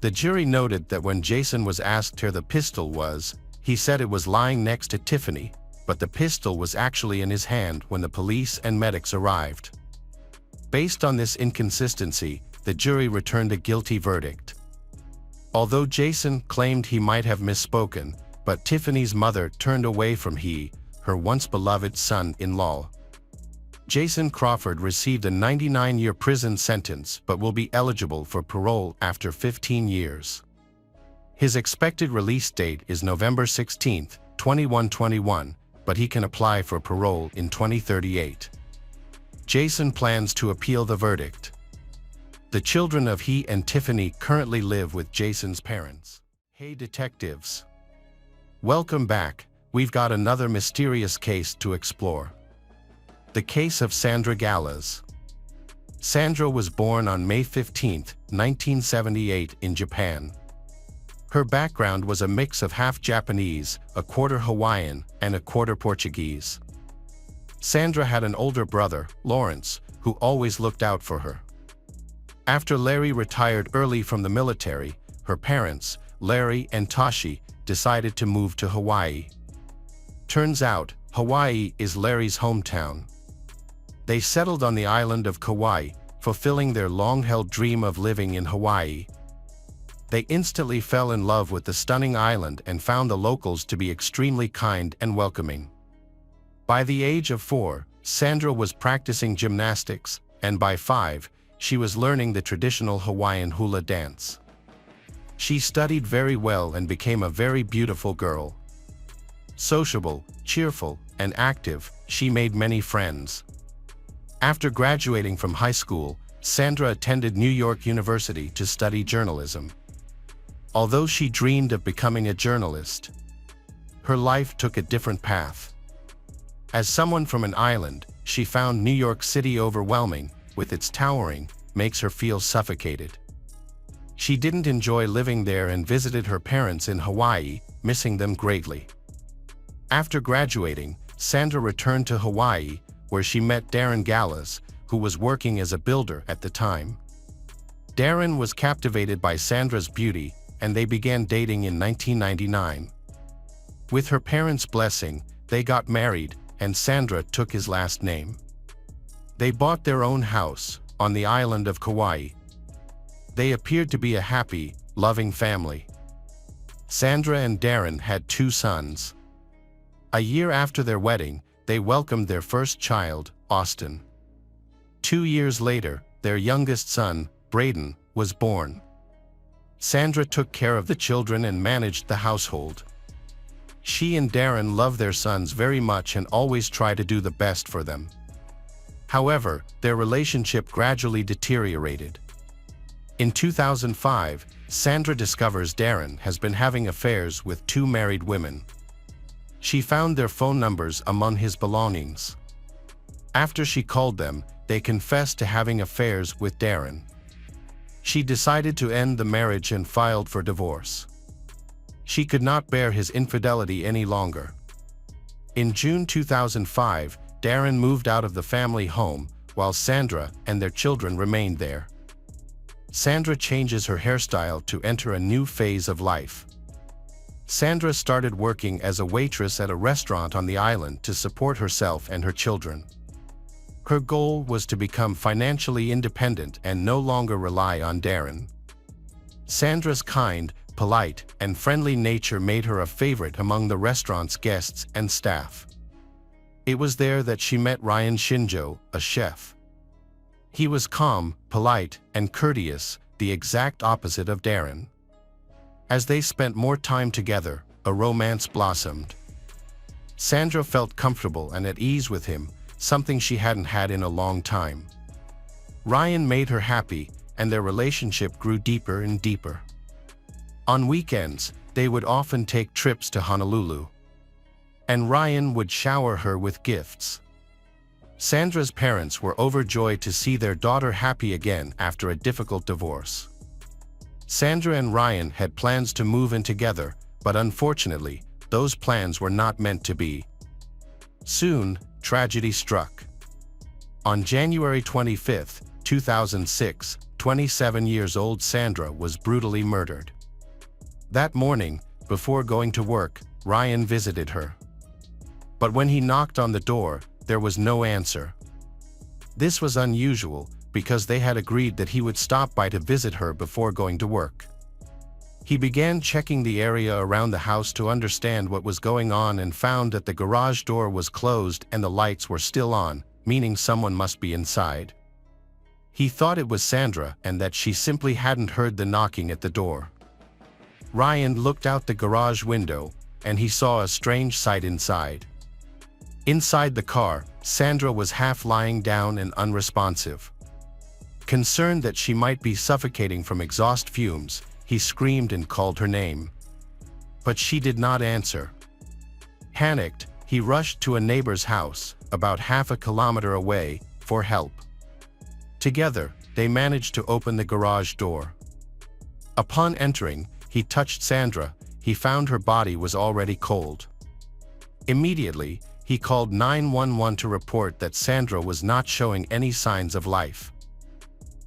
The jury noted that when Jason was asked where the pistol was, he said it was lying next to Tiffany, but the pistol was actually in his hand when the police and medics arrived. Based on this inconsistency, the jury returned a guilty verdict. Although Jason claimed he might have misspoken, but Tiffany's mother turned away from her once beloved son-in-law. Jason Crawford received a 99-year prison sentence but will be eligible for parole after 15 years. His expected release date is November 16, 2121, but he can apply for parole in 2038. Jason plans to appeal the verdict. The children of he and Tiffany currently live with Jason's parents. Hey detectives! Welcome back. We've got another mysterious case to explore. The case of Sandra Gallas. Sandra was born on May 15, 1978 in Japan. Her background was a mix of half Japanese, a quarter Hawaiian, and a quarter Portuguese. Sandra had an older brother, Lawrence, who always looked out for her. After Larry retired early from the military, her parents, Larry and Tashi, decided to move to Hawaii. Turns out, Hawaii is Larry's hometown. They settled on the island of Kauai, fulfilling their long-held dream of living in Hawaii. They instantly fell in love with the stunning island and found the locals to be extremely kind and welcoming. By the age of 4, Sandra was practicing gymnastics, and by 5, she was learning the traditional Hawaiian hula dance. She studied very well and became a very beautiful girl. Sociable, cheerful, and active, she made many friends. After graduating from high school, Sandra attended New York University to study journalism. Although she dreamed of becoming a journalist, her life took a different path. As someone from an island, she found New York City overwhelming, with its towering, makes her feel suffocated. She didn't enjoy living there and visited her parents in Hawaii, missing them greatly. After graduating, Sandra returned to Hawaii, where she met Darren Gallas, who was working as a builder at the time. Darren was captivated by Sandra's beauty, and they began dating in 1999. With her parents' blessing, they got married, and Sandra took his last name. They bought their own house, on the island of Kauai. They appeared to be a happy, loving family. Sandra and Darren had 2 sons. A year after their wedding, they welcomed their first child, Austin. 2 years later, their youngest son, Braden, was born. Sandra took care of the children and managed the household. She and Darren love their sons very much and always try to do the best for them. However, their relationship gradually deteriorated. In 2005, Sandra discovers Darren has been having affairs with 2 married women. She found their phone numbers among his belongings. After she called them, they confessed to having affairs with Darren. She decided to end the marriage and filed for divorce. She could not bear his infidelity any longer. In June 2005, Darren moved out of the family home, while Sandra and their children remained there. Sandra changes her hairstyle to enter a new phase of life. Sandra started working as a waitress at a restaurant on the island to support herself and her children. Her goal was to become financially independent and no longer rely on Darren. Sandra's kind, polite, and friendly nature made her a favorite among the restaurant's guests and staff. It was there that she met Ryan Shinjo, a chef. He was calm, polite, and courteous, the exact opposite of Darren. As they spent more time together, a romance blossomed. Sandra felt comfortable and at ease with him, something she hadn't had in a long time. Ryan made her happy, and their relationship grew deeper and deeper. On weekends, they would often take trips to Honolulu. And Ryan would shower her with gifts. Sandra's parents were overjoyed to see their daughter happy again after a difficult divorce. Sandra and Ryan had plans to move in together, but unfortunately, those plans were not meant to be. Soon, tragedy struck. On January 25, 2006, 27-year-old Sandra was brutally murdered. That morning, before going to work, Ryan visited her. But when he knocked on the door, there was no answer. This was unusual because they had agreed that he would stop by to visit her before going to work. He began checking the area around the house to understand what was going on and found that the garage door was closed and the lights were still on, meaning someone must be inside. He thought it was Sandra and that she simply hadn't heard the knocking at the door. Ryan looked out the garage window, and he saw a strange sight inside. Inside the car, Sandra was half lying down and unresponsive. Concerned that she might be suffocating from exhaust fumes, he screamed and called her name. But she did not answer. Panicked, he rushed to a neighbor's house, about half a kilometer away, for help. Together, they managed to open the garage door. Upon entering, he touched Sandra. He found her body was already cold. Immediately, he called 911 to report that Sandra was not showing any signs of life.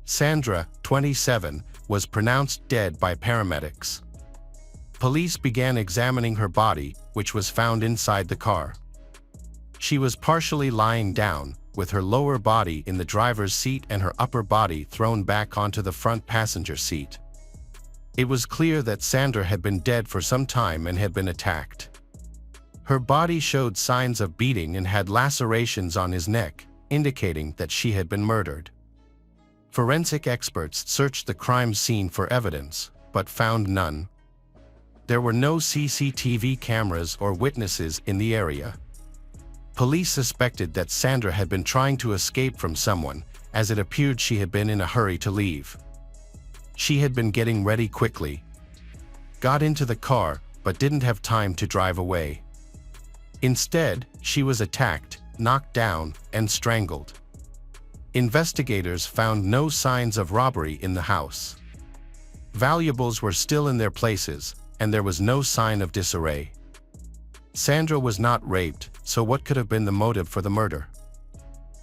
Sandra, 27, was pronounced dead by paramedics. Police began examining her body, which was found inside the car. She was partially lying down, with her lower body in the driver's seat and her upper body thrown back onto the front passenger seat. It was clear that Sandra had been dead for some time and had been attacked. Her body showed signs of beating and had lacerations on his neck, indicating that she had been murdered. Forensic experts searched the crime scene for evidence, but found none. There were no CCTV cameras or witnesses in the area. Police suspected that Sandra had been trying to escape from someone, as it appeared she had been in a hurry to leave. She had been getting ready quickly. Got into the car, but didn't have time to drive away. Instead, she was attacked, knocked down, and strangled. Investigators found no signs of robbery in the house. Valuables were still in their places, and there was no sign of disarray. Sandra was not raped, so what could have been the motive for the murder?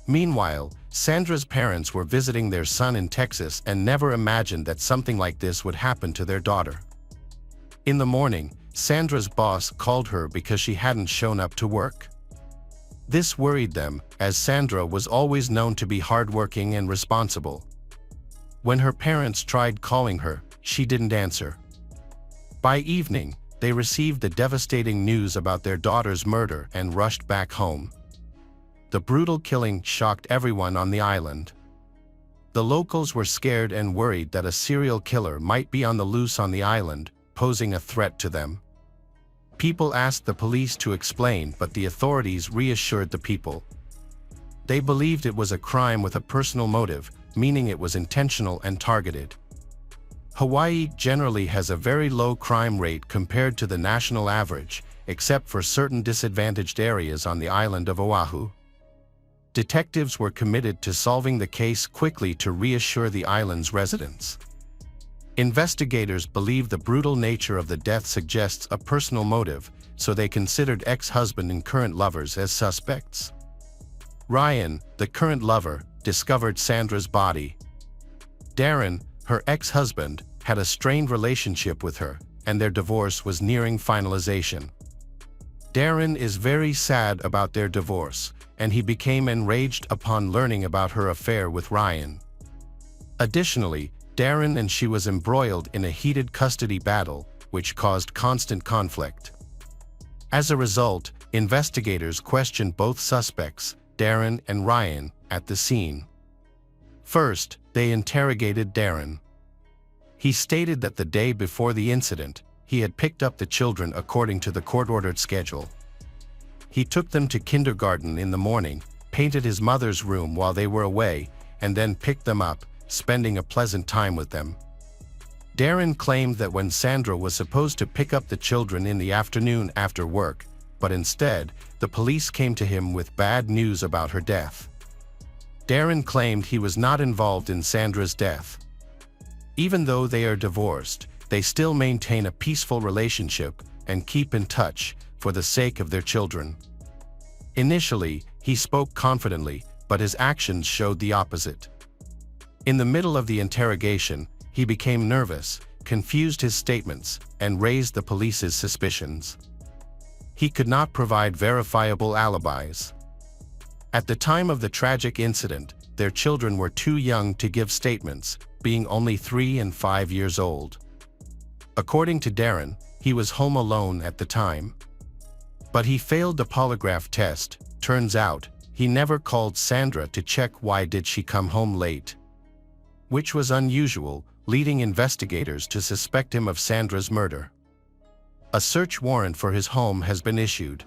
Meanwhile, Sandra's parents were visiting their son in Texas and never imagined that something like this would happen to their daughter. In the morning, Sandra's boss called her because she hadn't shown up to work. This worried them, as Sandra was always known to be hardworking and responsible. When her parents tried calling her, she didn't answer. By evening, they received the devastating news about their daughter's murder and rushed back home. The brutal killing shocked everyone on the island. The locals were scared and worried that a serial killer might be on the loose on the island, posing a threat to them. People asked the police to explain, but the authorities reassured the people. They believed it was a crime with a personal motive, meaning it was intentional and targeted. Hawaii generally has a very low crime rate compared to the national average, except for certain disadvantaged areas on the island of Oahu. Detectives were committed to solving the case quickly to reassure the island's residents. Investigators believe the brutal nature of the death suggests a personal motive, so they considered ex-husband and current lovers as suspects. Ryan, the current lover, discovered Sandra's body. Darren, her ex-husband, had a strained relationship with her, and their divorce was nearing finalization. Darren is very sad about their divorce, and he became enraged upon learning about her affair with Ryan. Additionally, Darren and she was embroiled in a heated custody battle, which caused constant conflict. As a result, investigators questioned both suspects, Darren and Ryan, at the scene. First, they interrogated Darren. He stated that the day before the incident, he had picked up the children according to the court-ordered schedule. He took them to kindergarten in the morning, painted his mother's room while they were away, and then picked them up, spending a pleasant time with them. Darren claimed that when Sandra was supposed to pick up the children in the afternoon after work, but instead, the police came to him with bad news about her death. Darren claimed he was not involved in Sandra's death. Even though they are divorced, they still maintain a peaceful relationship and keep in touch for the sake of their children. Initially, he spoke confidently, but his actions showed the opposite. In the middle of the interrogation, he became nervous, confused his statements, and raised the police's suspicions. He could not provide verifiable alibis. At the time of the tragic incident, their children were too young to give statements, being only 3 and 5 years old. According to Darren, he was home alone at the time. But he failed the polygraph test. Turns out, he never called Sandra to check why did she come home late, which was unusual, leading investigators to suspect him of Sandra's murder. A search warrant for his home has been issued.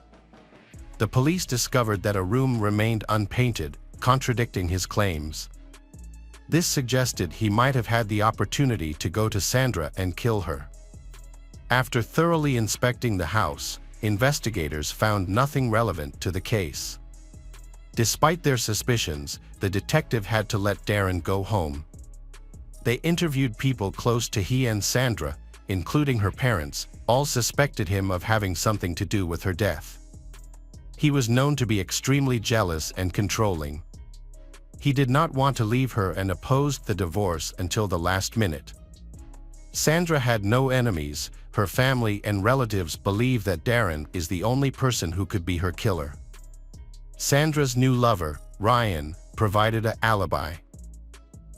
The police discovered that a room remained unpainted, contradicting his claims. This suggested he might have had the opportunity to go to Sandra and kill her. After thoroughly inspecting the house, investigators found nothing relevant to the case. Despite their suspicions, the detective had to let Darren go home. They interviewed people close to he and Sandra, including her parents. All suspected him of having something to do with her death. He was known to be extremely jealous and controlling. He did not want to leave her and opposed the divorce until the last minute. Sandra had no enemies. Her family and relatives believe that Darren is the only person who could be her killer. Sandra's new lover, Ryan, provided an alibi.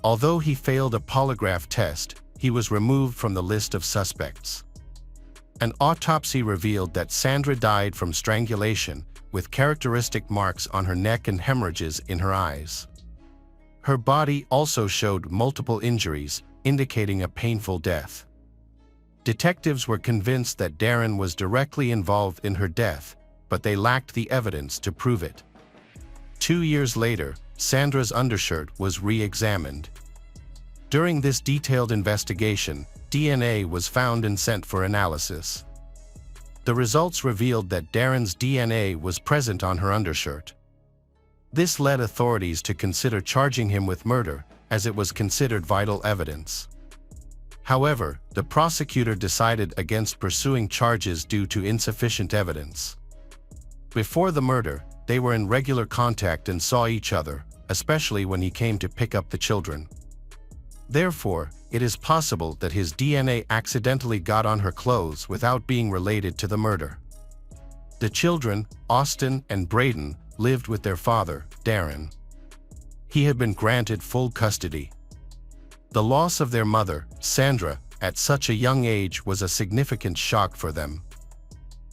Although he failed a polygraph test, he was removed from the list of suspects. An autopsy revealed that Sandra died from strangulation, with characteristic marks on her neck and hemorrhages in her eyes. Her body also showed multiple injuries, indicating a painful death. Detectives were convinced that Darren was directly involved in her death, but they lacked the evidence to prove it. 2 years later, Sandra's undershirt was re-examined. During this detailed investigation, DNA was found and sent for analysis. The results revealed that Darren's DNA was present on her undershirt. This led authorities to consider charging him with murder, as it was considered vital evidence. However, the prosecutor decided against pursuing charges due to insufficient evidence. Before the murder, they were in regular contact and saw each other, especially when he came to pick up the children. Therefore, it is possible that his DNA accidentally got on her clothes without being related to the murder. The children, Austin and Braden, lived with their father, Darren. He had been granted full custody. The loss of their mother, Sandra, at such a young age was a significant shock for them.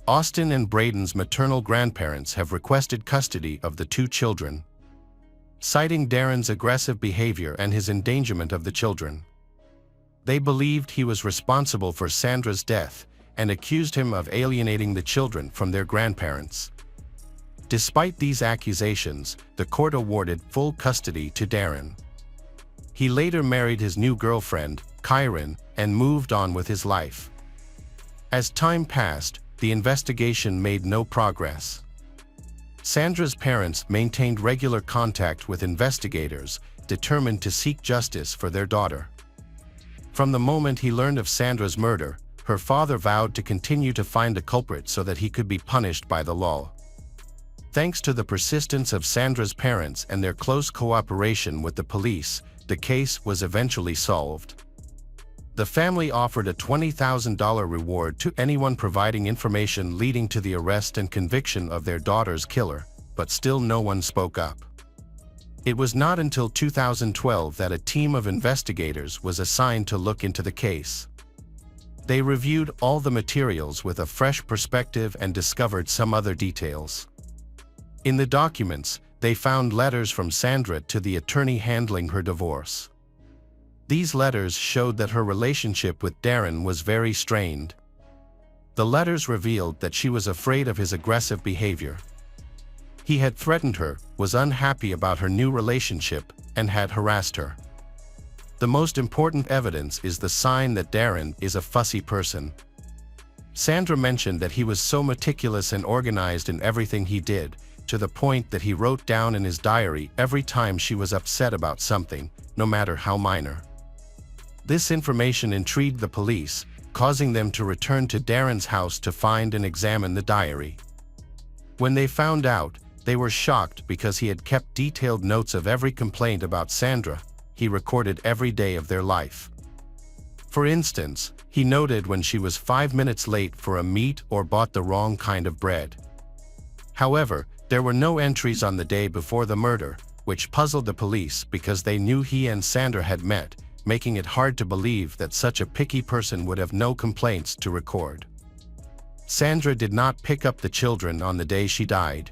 Austin and Braden's maternal grandparents have requested custody of the 2 children, citing Darren's aggressive behavior and his endangerment of the children. They believed he was responsible for Sandra's death and accused him of alienating the children from their grandparents. Despite these accusations, the court awarded full custody to Darren. He later married his new girlfriend, Kyron, and moved on with his life. As time passed, the investigation made no progress. Sandra's parents maintained regular contact with investigators, determined to seek justice for their daughter. From the moment he learned of Sandra's murder, her father vowed to continue to find the culprit so that he could be punished by the law. Thanks to the persistence of Sandra's parents and their close cooperation with the police, the case was eventually solved. The family offered a $20,000 reward to anyone providing information leading to the arrest and conviction of their daughter's killer, but still no one spoke up. It was not until 2012 that a team of investigators was assigned to look into the case. They reviewed all the materials with a fresh perspective and discovered some other details. In the documents, they found letters from Sandra to the attorney handling her divorce. These letters showed that her relationship with Darren was very strained. The letters revealed that she was afraid of his aggressive behavior. He had threatened her, was unhappy about her new relationship, and had harassed her. The most important evidence is the sign that Darren is a fussy person. Sandra mentioned that he was so meticulous and organized in everything he did, to the point that he wrote down in his diary every time she was upset about something, no matter how minor. This information intrigued the police, causing them to return to Darren's house to find and examine the diary. When they found out, they were shocked because he had kept detailed notes of every complaint about Sandra. He recorded every day of their life. For instance, he noted when she was 5 minutes late for a meet or bought the wrong kind of bread. However, there were no entries on the day before the murder, which puzzled the police because they knew he and Sandra had met, making it hard to believe that such a picky person would have no complaints to record. Sandra did not pick up the children on the day she died.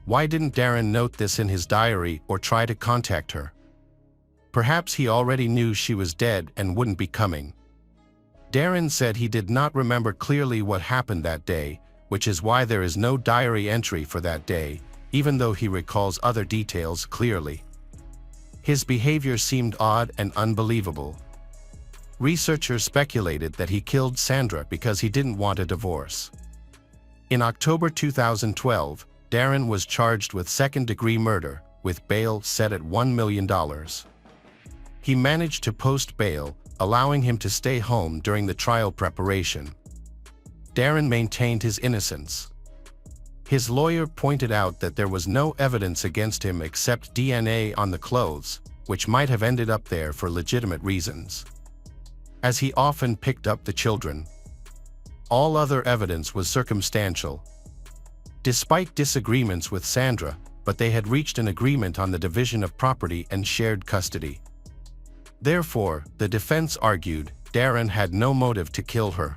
Why didn't Darren note this in his diary or try to contact her? Perhaps he already knew she was dead and wouldn't be coming. Darren said he did not remember clearly what happened that day, which is why there is no diary entry for that day, even though he recalls other details clearly. His behavior seemed odd and unbelievable. Researchers speculated that he killed Sandra because he didn't want a divorce. In October 2012, Darren was charged with second-degree murder, with bail set at $1 million. He managed to post bail, allowing him to stay home during the trial preparation. Darren maintained his innocence. His lawyer pointed out that there was no evidence against him except DNA on the clothes, which might have ended up there for legitimate reasons, as he often picked up the children. All other evidence was circumstantial. Despite disagreements with Sandra, but they had reached an agreement on the division of property and shared custody. Therefore, the defense argued Darren had no motive to kill her.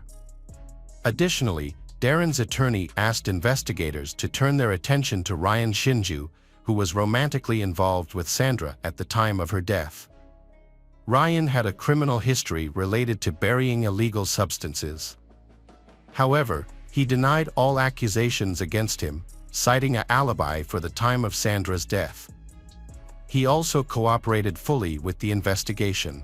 Additionally, Darren's attorney asked investigators to turn their attention to Ryan Shinju, who was romantically involved with Sandra at the time of her death. Ryan had a criminal history related to burying illegal substances. However, he denied all accusations against him, citing an alibi for the time of Sandra's death. He also cooperated fully with the investigation.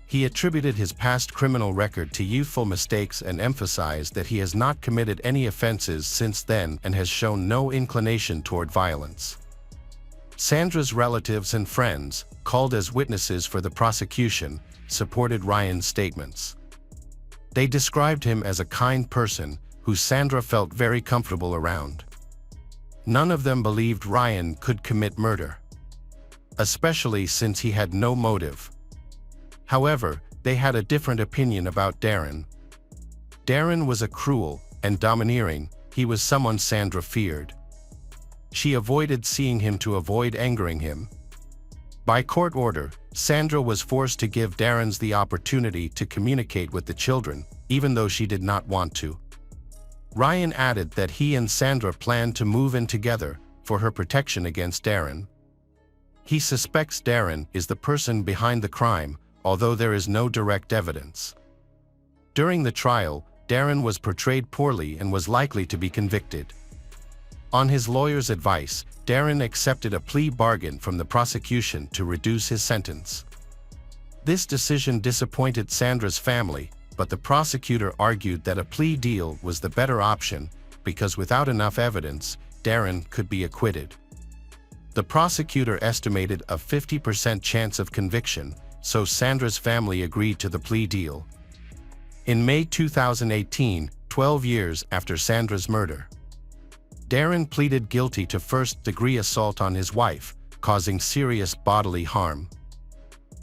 He attributed his past criminal record to youthful mistakes and emphasized that he has not committed any offenses since then and has shown no inclination toward violence. Sandra's relatives and friends, called as witnesses for the prosecution, supported Ryan's statements. They described him as a kind person who Sandra felt very comfortable around. None of them believed Ryan could commit murder, especially since he had no motive. However, they had a different opinion about Darren. Darren was a cruel and domineering. He was someone Sandra feared. She avoided seeing him to avoid angering him. By court order, Sandra was forced to give Darren the opportunity to communicate with the children, even though she did not want to. Ryan added that he and Sandra planned to move in together for her protection against Darren. He suspects Darren is the person behind the crime, although there is no direct evidence. During the trial, Darren was portrayed poorly and was likely to be convicted. On his lawyer's advice, Darren accepted a plea bargain from the prosecution to reduce his sentence. This decision disappointed Sandra's family, but the prosecutor argued that a plea deal was the better option because without enough evidence, Darren could be acquitted. The prosecutor estimated a 50% chance of conviction, so Sandra's family agreed to the plea deal. In May 2018, 12 years after Sandra's murder, Darren pleaded guilty to first-degree assault on his wife, causing serious bodily harm.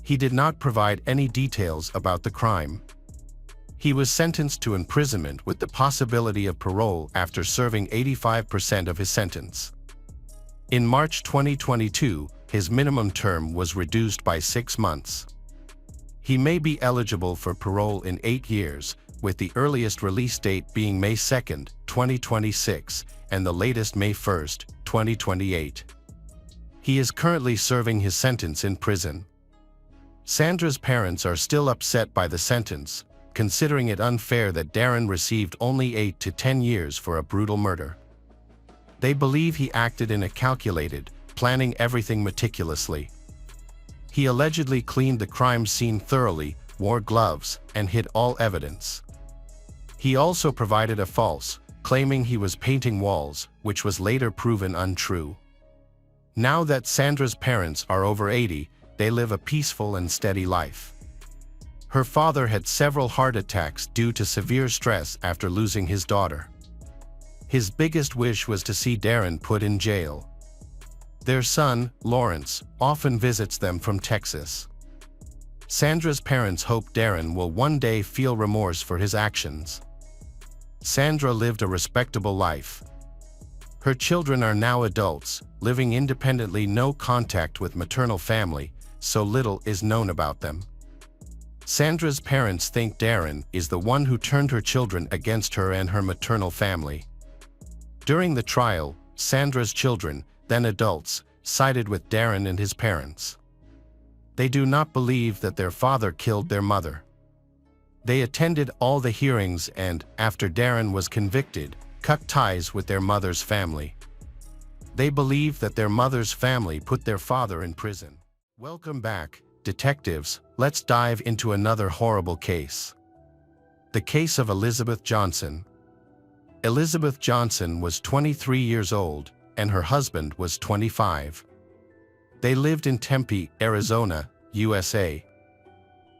He did not provide any details about the crime. He was sentenced to imprisonment with the possibility of parole after serving 85% of his sentence. In March 2022, his minimum term was reduced by 6 months. He may be eligible for parole in 8 years, with the earliest release date being May 2, 2026, and the latest May 1, 2028. He is currently serving his sentence in prison. Sandra's parents are still upset by the sentence, considering it unfair that Darren received only 8 to 10 years for a brutal murder. They believe he acted in a calculated, planning everything meticulously. He allegedly cleaned the crime scene thoroughly, wore gloves, and hid all evidence. He also provided a false, claiming he was painting walls, which was later proven untrue. Now that Sandra's parents are over 80, they live a peaceful and steady life. Her father had several heart attacks due to severe stress after losing his daughter. His biggest wish was to see Darren put in jail. Their son, Lawrence, often visits them from Texas. Sandra's parents hope Darren will one day feel remorse for his actions. Sandra lived a respectable life. Her children are now adults, living independently, no contact with maternal family, so little is known about them. Sandra's parents think Darren is the one who turned her children against her and her maternal family. During the trial, Sandra's children, then adults, sided with Darren and his parents. They do not believe that their father killed their mother. They attended all the hearings and, after Darren was convicted, cut ties with their mother's family. They believe that their mother's family put their father in prison. Welcome back, detectives. Let's dive into another horrible case. The case of Elizabeth Johnson. Elizabeth Johnson was 23 years old, and her husband was 25. They lived in Tempe, Arizona, USA.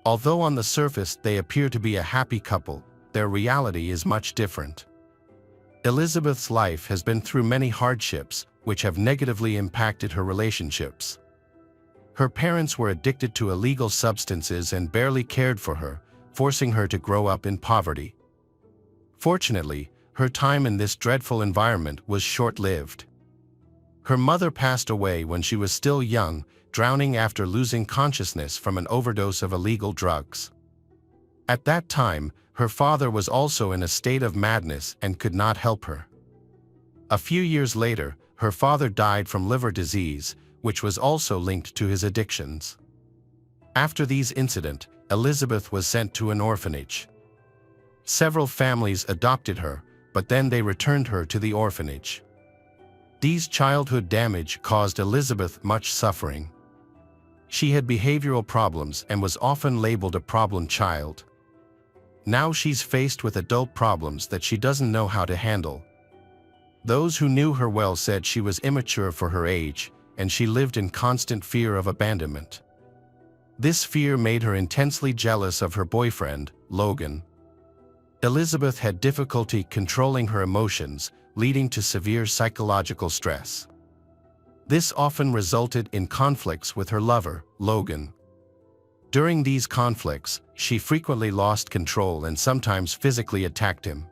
Although on the surface they appear to be a happy couple, their reality is much different. Elizabeth's life has been through many hardships, which have negatively impacted her relationships. Her parents were addicted to illegal substances and barely cared for her, forcing her to grow up in poverty. Fortunately, her time in this dreadful environment was short-lived. Her mother passed away when she was still young, drowning after losing consciousness from an overdose of illegal drugs. At that time, her father was also in a state of madness and could not help her. A few years later, her father died from liver disease, which was also linked to his addictions. After these incidents, Elizabeth was sent to an orphanage. Several families adopted her, but then they returned her to the orphanage. These childhood damage caused Elizabeth much suffering. She had behavioral problems and was often labeled a problem child. Now she's faced with adult problems that she doesn't know how to handle. Those who knew her well said she was immature for her age, and she lived in constant fear of abandonment. This fear made her intensely jealous of her boyfriend, Logan. Elizabeth had difficulty controlling her emotions, leading to severe psychological stress. This often resulted in conflicts with her lover, Logan. During these conflicts, she frequently lost control and sometimes physically attacked him.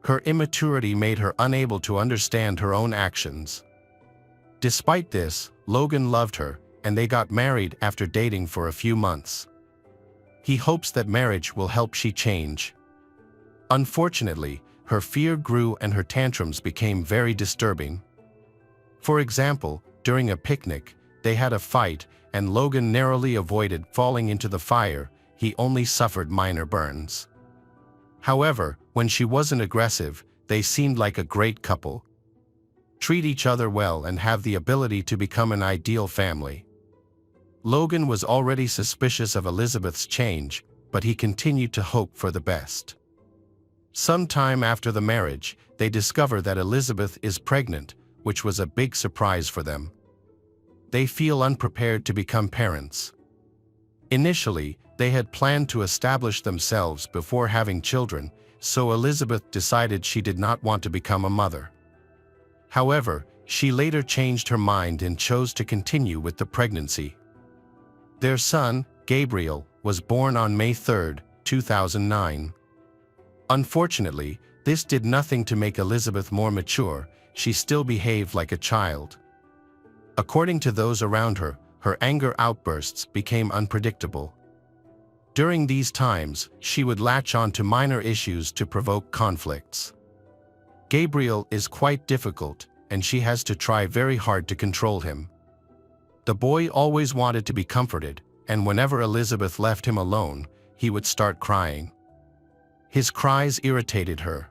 Her immaturity made her unable to understand her own actions. Despite this, Logan loved her, and they got married after dating for a few months. He hopes that marriage will help she change. Unfortunately, her fear grew and her tantrums became very disturbing. For example, during a picnic, they had a fight, and Logan narrowly avoided falling into the fire. He only suffered minor burns. However, when she wasn't aggressive, they seemed like a great couple. Treat each other well and have the ability to become an ideal family. Logan was already suspicious of Elizabeth's change, but he continued to hope for the best. Sometime after the marriage, they discover that Elizabeth is pregnant, which was a big surprise for them. They feel unprepared to become parents. Initially, they had planned to establish themselves before having children, so Elizabeth decided she did not want to become a mother. However, she later changed her mind and chose to continue with the pregnancy. Their son, Gabriel, was born on May 3, 2009. Unfortunately, this did nothing to make Elizabeth more mature. She still behaved like a child. According to those around her, her anger outbursts became unpredictable. During these times, she would latch on to minor issues to provoke conflicts. Gabriel is quite difficult, and she has to try very hard to control him. The boy always wanted to be comforted, and whenever Elizabeth left him alone, he would start crying. His cries irritated her,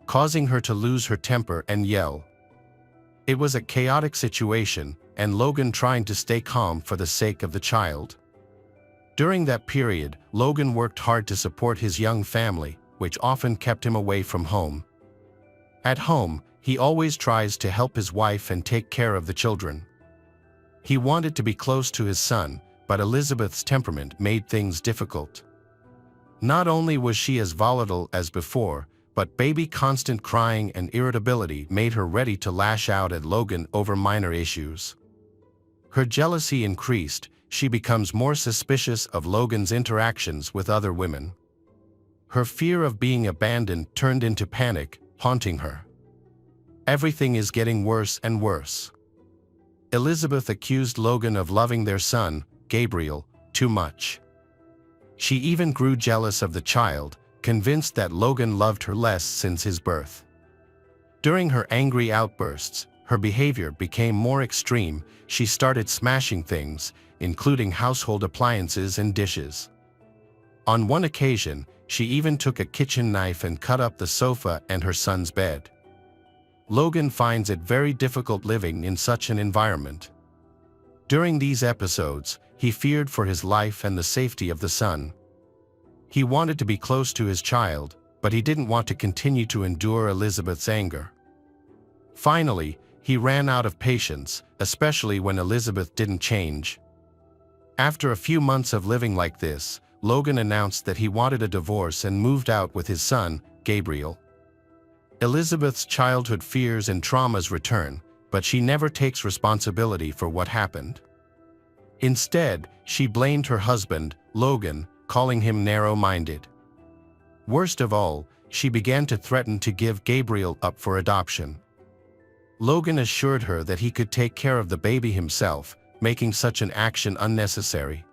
causing her to lose her temper and yell. It was a chaotic situation, and Logan trying to stay calm for the sake of the child. During that period, Logan worked hard to support his young family, which often kept him away from home. At home, he always tries to help his wife and take care of the children. He wanted to be close to his son, but Elizabeth's temperament made things difficult. Not only was she as volatile as before, but baby's constant crying and irritability made her ready to lash out at Logan over minor issues. Her jealousy increased. She becomes more suspicious of Logan's interactions with other women. Her fear of being abandoned turned into panic, haunting her. Everything is getting worse and worse. Elizabeth accused Logan of loving their son, Gabriel, too much. She even grew jealous of the child, convinced that Logan loved her less since his birth. During her angry outbursts, her behavior became more extreme. She started smashing things, including household appliances and dishes. On one occasion, she even took a kitchen knife and cut up the sofa and her son's bed. Logan finds it very difficult living in such an environment. During these episodes, he feared for his life and the safety of the son. He wanted to be close to his child, but he didn't want to continue to endure Elizabeth's anger. Finally, he ran out of patience, especially when Elizabeth didn't change. After a few months of living like this, Logan announced that he wanted a divorce and moved out with his son, Gabriel. Elizabeth's childhood fears and traumas return, but she never takes responsibility for what happened. Instead, she blamed her husband, Logan, calling him narrow-minded. Worst of all, she began to threaten to give Gabriel up for adoption. Logan assured her that he could take care of the baby himself, making such an action unnecessary.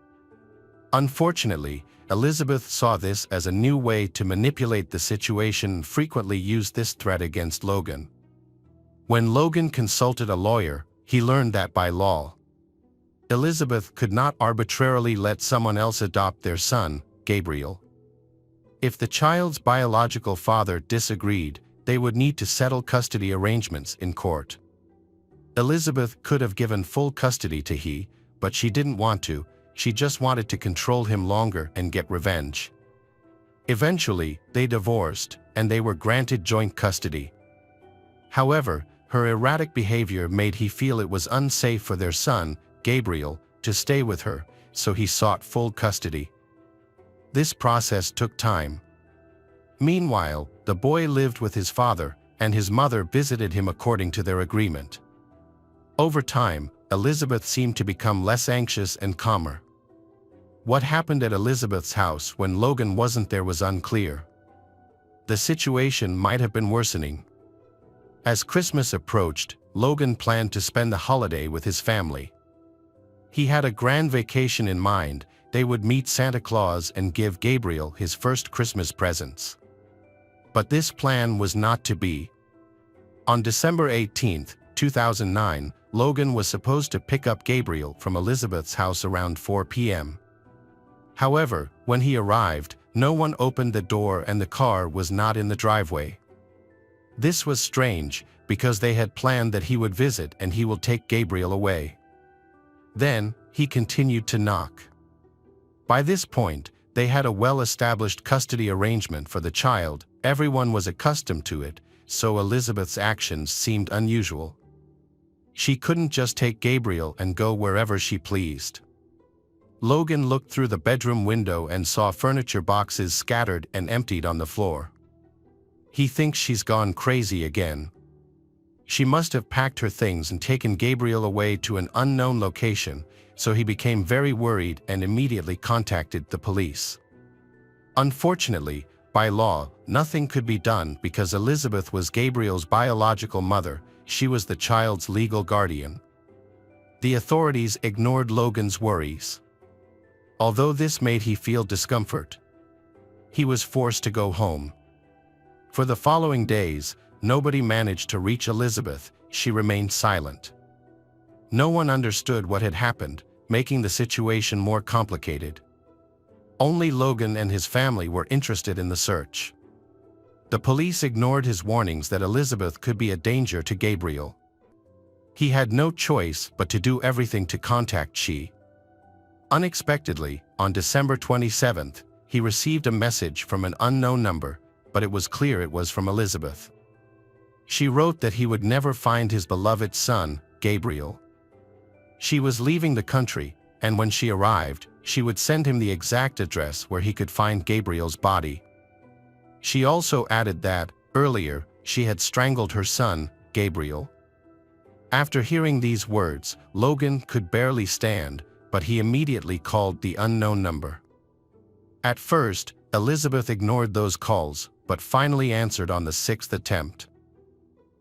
Unfortunately, Elizabeth saw this as a new way to manipulate the situation and frequently used this threat against Logan. When Logan consulted a lawyer, he learned that by law, Elizabeth could not arbitrarily let someone else adopt their son, Gabriel. If the child's biological father disagreed, they would need to settle custody arrangements in court. Elizabeth could have given full custody to he, but she didn't want to. She just wanted to control him longer and get revenge. Eventually, they divorced, and they were granted joint custody. However, her erratic behavior made he feel it was unsafe for their son, Gabriel, to stay with her, so he sought full custody. This process took time. Meanwhile, the boy lived with his father, and his mother visited him according to their agreement. Over time, Elizabeth seemed to become less anxious and calmer. What happened at Elizabeth's house when Logan wasn't there was unclear. The situation might have been worsening. As Christmas approached, Logan planned to spend the holiday with his family. He had a grand vacation in mind. They would meet Santa Claus and give Gabriel his first Christmas presents. But this plan was not to be. On December 18, 2009, Logan was supposed to pick up Gabriel from Elizabeth's house around 4 p.m. However, when he arrived, no one opened the door and the car was not in the driveway. This was strange, because they had planned that he would visit and he will take Gabriel away. Then, he continued to knock. By this point, they had a well-established custody arrangement for the child. Everyone was accustomed to it, so Elizabeth's actions seemed unusual. She couldn't just take Gabriel and go wherever she pleased. Logan looked through the bedroom window and saw furniture boxes scattered and emptied on the floor. He thinks she's gone crazy again. She must have packed her things and taken Gabriel away to an unknown location, so he became very worried and immediately contacted the police. Unfortunately, by law, nothing could be done because Elizabeth was Gabriel's biological mother. She was the child's legal guardian. The authorities ignored Logan's worries. Although this made he feel discomfort, he was forced to go home. For the following days, nobody managed to reach Elizabeth. She remained silent. No one understood what had happened, making the situation more complicated. Only Logan and his family were interested in the search. The police ignored his warnings that Elizabeth could be a danger to Gabriel. He had no choice but to do everything to contact she. Unexpectedly, on December 27th, he received a message from an unknown number, but it was clear it was from Elizabeth. She wrote that he would never find his beloved son, Gabriel. She was leaving the country, and when she arrived, she would send him the exact address where he could find Gabriel's body. She also added that, earlier, she had strangled her son, Gabriel. After hearing these words, Logan could barely stand, but he immediately called the unknown number. At first, Elizabeth ignored those calls, but finally answered on the sixth attempt.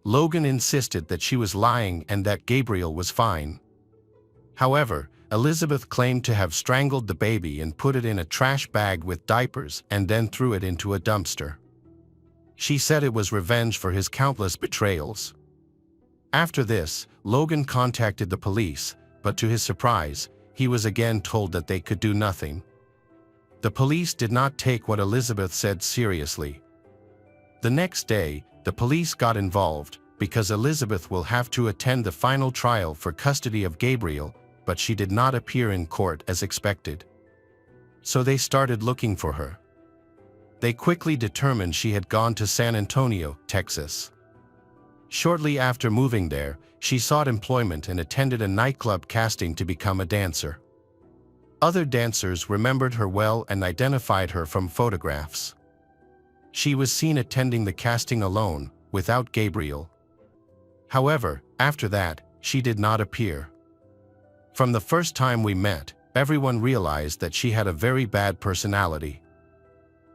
Logan insisted that she was lying and that Gabriel was fine. However, Elizabeth claimed to have strangled the baby and put it in a trash bag with diapers and then threw it into a dumpster. She said it was revenge for his countless betrayals. After this, Logan contacted the police, but to his surprise, he was again told that they could do nothing. The police did not take what Elizabeth said seriously. The next day, the police got involved because Elizabeth will have to attend the final trial for custody of Gabriel, but she did not appear in court as expected. So they started looking for her. They quickly determined she had gone to San Antonio, Texas. Shortly after moving there, she sought employment and attended a nightclub casting to become a dancer. Other dancers remembered her well and identified her from photographs. She was seen attending the casting alone, without Gabriel. However, after that, she did not appear. From the first time we met, everyone realized that she had a very bad personality.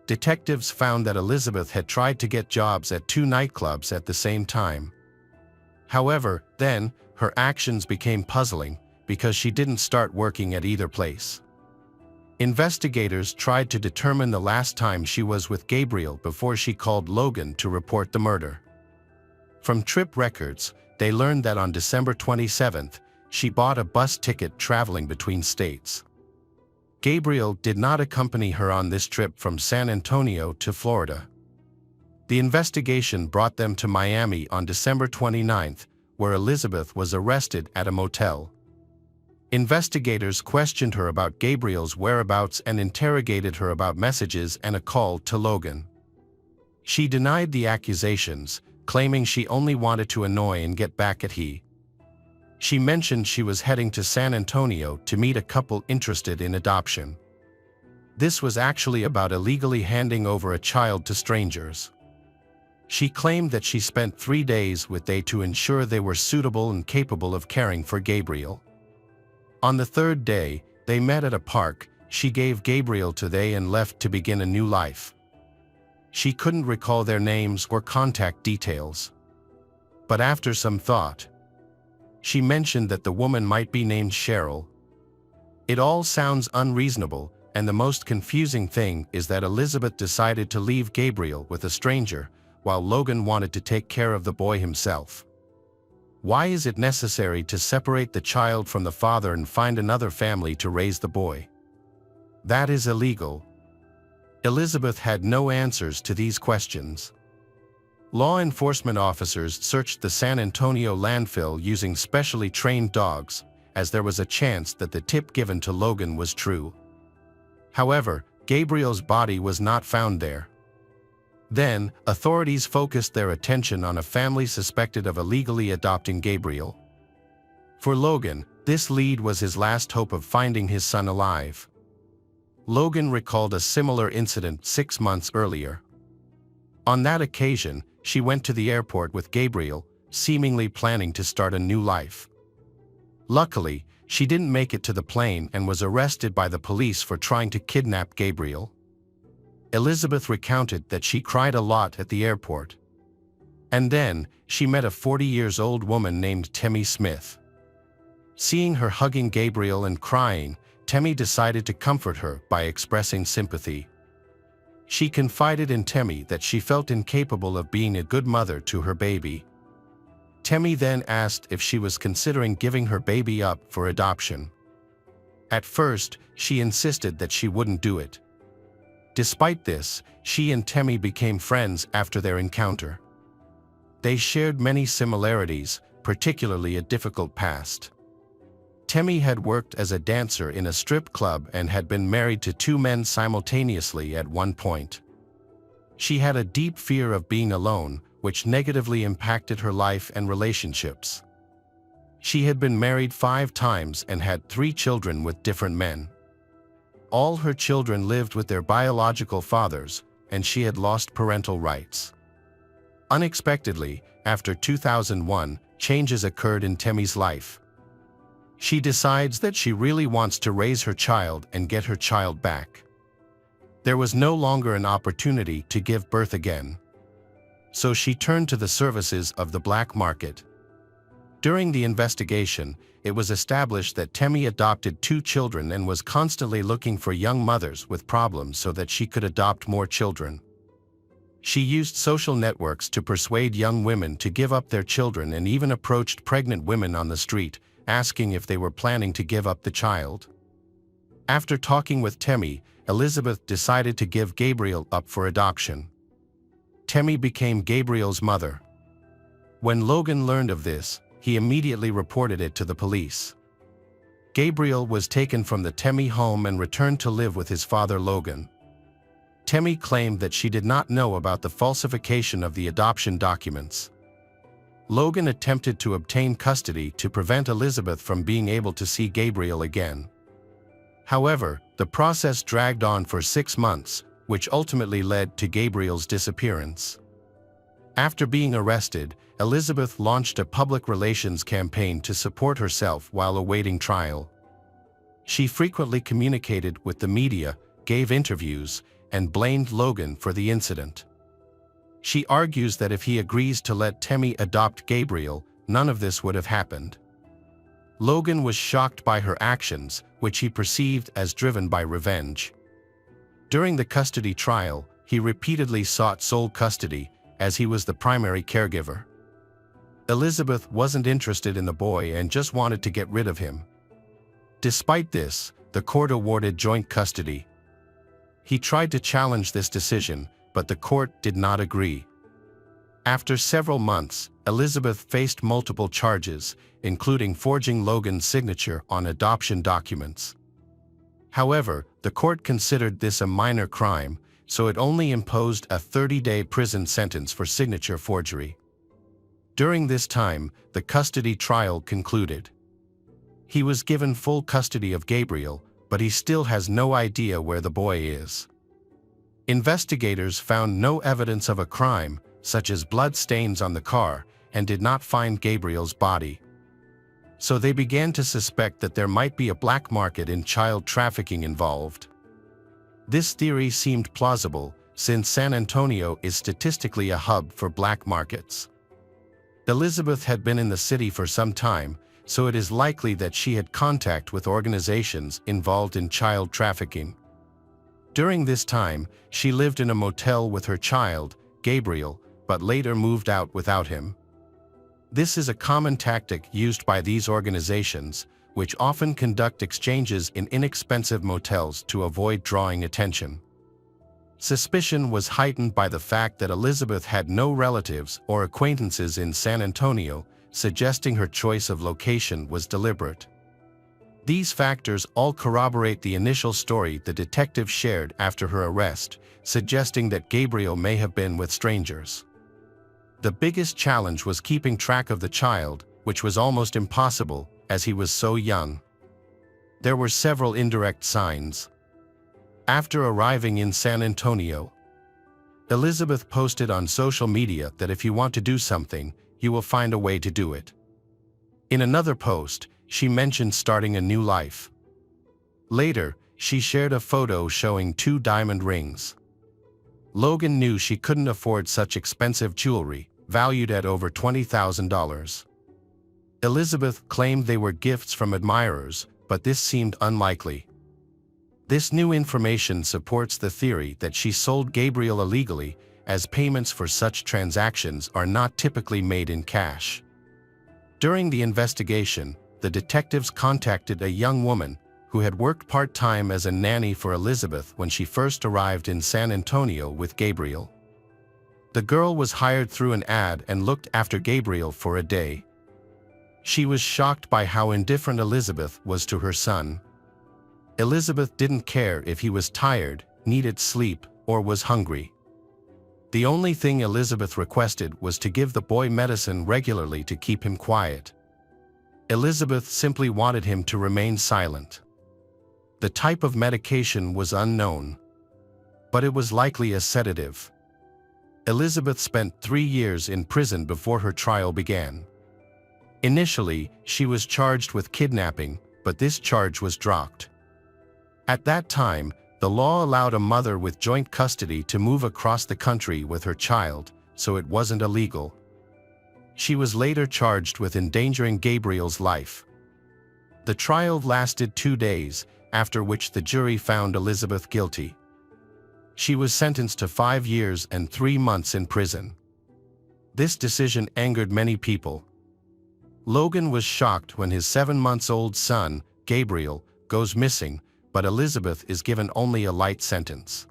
Detectives found that Elizabeth had tried to get jobs at 2 nightclubs at the same time. However, then, her actions became puzzling because she didn't start working at either place. Investigators tried to determine the last time she was with Gabriel before she called Logan to report the murder. From trip records, they learned that on December 27th, she bought a bus ticket traveling between states. Gabriel did not accompany her on this trip from San Antonio to Florida. The investigation brought them to Miami on December 29th, where Elizabeth was arrested at a motel. Investigators questioned her about Gabriel's whereabouts and interrogated her about messages and a call to Logan. She denied the accusations, claiming she only wanted to annoy and get back at he. She mentioned she was heading to San Antonio to meet a couple interested in adoption. This was actually about illegally handing over a child to strangers. She claimed that she spent 3 days with they to ensure they were suitable and capable of caring for Gabriel. On the 3rd day, they met at a park. She gave Gabriel to they and left to begin a new life. She couldn't recall their names or contact details. But after some thought, she mentioned that the woman might be named Cheryl. It all sounds unreasonable, and the most confusing thing is that Elizabeth decided to leave Gabriel with a stranger, while Logan wanted to take care of the boy himself. Why is it necessary to separate the child from the father and find another family to raise the boy? That is illegal. Elizabeth had no answers to these questions. Law enforcement officers searched the San Antonio landfill using specially trained dogs, as there was a chance that the tip given to Logan was true. However, Gabriel's body was not found there. Then, authorities focused their attention on a family suspected of illegally adopting Gabriel. For Logan, this lead was his last hope of finding his son alive. Logan recalled a similar incident 6 months earlier. On that occasion, she went to the airport with Gabriel, seemingly planning to start a new life. Luckily, she didn't make it to the plane and was arrested by the police for trying to kidnap Gabriel. Elizabeth recounted that she cried a lot at the airport. And then, she met a 40-year-old woman named Tammy Smith. Seeing her hugging Gabriel and crying, Tammy decided to comfort her by expressing sympathy. She confided in Tammy that she felt incapable of being a good mother to her baby. Tammy then asked if she was considering giving her baby up for adoption. At first, she insisted that she wouldn't do it. Despite this, she and Temi became friends after their encounter. They shared many similarities, particularly a difficult past. Temi had worked as a dancer in a strip club and had been married to 2 men simultaneously at one point. She had a deep fear of being alone, which negatively impacted her life and relationships. She had been married 5 times and had 3 children with different men. All her children lived with their biological fathers, and she had lost parental rights. Unexpectedly, after 2001, changes occurred in Temi's life. She decides that she really wants to raise her child and get her child back. There was no longer an opportunity to give birth again. So she turned to the services of the black market. During the investigation, it was established that Temi adopted 2 children and was constantly looking for young mothers with problems so that she could adopt more children. She used social networks to persuade young women to give up their children and even approached pregnant women on the street, asking if they were planning to give up the child. After talking with Temi, Elizabeth decided to give Gabriel up for adoption. Temi became Gabriel's mother. When Logan learned of this, he immediately reported it to the police. Gabriel was taken from the Temi home and returned to live with his father Logan. Temi claimed that she did not know about the falsification of the adoption documents. Logan attempted to obtain custody to prevent Elizabeth from being able to see Gabriel again. However, the process dragged on for 6 months, which ultimately led to Gabriel's disappearance. After being arrested, Elizabeth launched a public relations campaign to support herself while awaiting trial. She frequently communicated with the media, gave interviews, and blamed Logan for the incident. She argues that if he agrees to let Temi adopt Gabriel, none of this would have happened. Logan was shocked by her actions, which he perceived as driven by revenge. During the custody trial, he repeatedly sought sole custody, as he was the primary caregiver. Elizabeth wasn't interested in the boy and just wanted to get rid of him. Despite this, the court awarded joint custody. He tried to challenge this decision, but the court did not agree. After several months, Elizabeth faced multiple charges, including forging Logan's signature on adoption documents. However, the court considered this a minor crime, so it only imposed a 30-day prison sentence for signature forgery. During this time, the custody trial concluded. He was given full custody of Gabriel, but he still has no idea where the boy is. Investigators found no evidence of a crime, such as blood stains on the car, and did not find Gabriel's body. So they began to suspect that there might be a black market in child trafficking involved. This theory seemed plausible, since San Antonio is statistically a hub for black markets. Elizabeth had been in the city for some time, so it is likely that she had contact with organizations involved in child trafficking. During this time, she lived in a motel with her child, Gabriel, but later moved out without him. This is a common tactic used by these organizations, which often conduct exchanges in inexpensive motels to avoid drawing attention. Suspicion was heightened by the fact that Elizabeth had no relatives or acquaintances in San Antonio, suggesting her choice of location was deliberate. These factors all corroborate the initial story the detective shared after her arrest, suggesting that Gabriel may have been with strangers. The biggest challenge was keeping track of the child, which was almost impossible, as he was so young. There were several indirect signs. After arriving in San Antonio, Elizabeth posted on social media that if you want to do something, you will find a way to do it. In another post, she mentioned starting a new life. Later, she shared a photo showing 2 diamond rings. Logan knew she couldn't afford such expensive jewelry, valued at over $20,000. Elizabeth claimed they were gifts from admirers, but this seemed unlikely. This new information supports the theory that she sold Gabriel illegally, as payments for such transactions are not typically made in cash. During the investigation, the detectives contacted a young woman, who had worked part-time as a nanny for Elizabeth when she first arrived in San Antonio with Gabriel. The girl was hired through an ad and looked after Gabriel for a day. She was shocked by how indifferent Elizabeth was to her son. Elizabeth didn't care if he was tired, needed sleep, or was hungry. The only thing Elizabeth requested was to give the boy medicine regularly to keep him quiet. Elizabeth simply wanted him to remain silent. The type of medication was unknown, but it was likely a sedative. Elizabeth spent 3 years in prison before her trial began. Initially, she was charged with kidnapping, but this charge was dropped. At that time, the law allowed a mother with joint custody to move across the country with her child, so it wasn't illegal. She was later charged with endangering Gabriel's life. The trial lasted 2 days, after which the jury found Elizabeth guilty. She was sentenced to 5 years and 3 months in prison. This decision angered many people. Logan was shocked when his 7-month-old son, Gabriel, goes missing, but Elizabeth is given only a light sentence.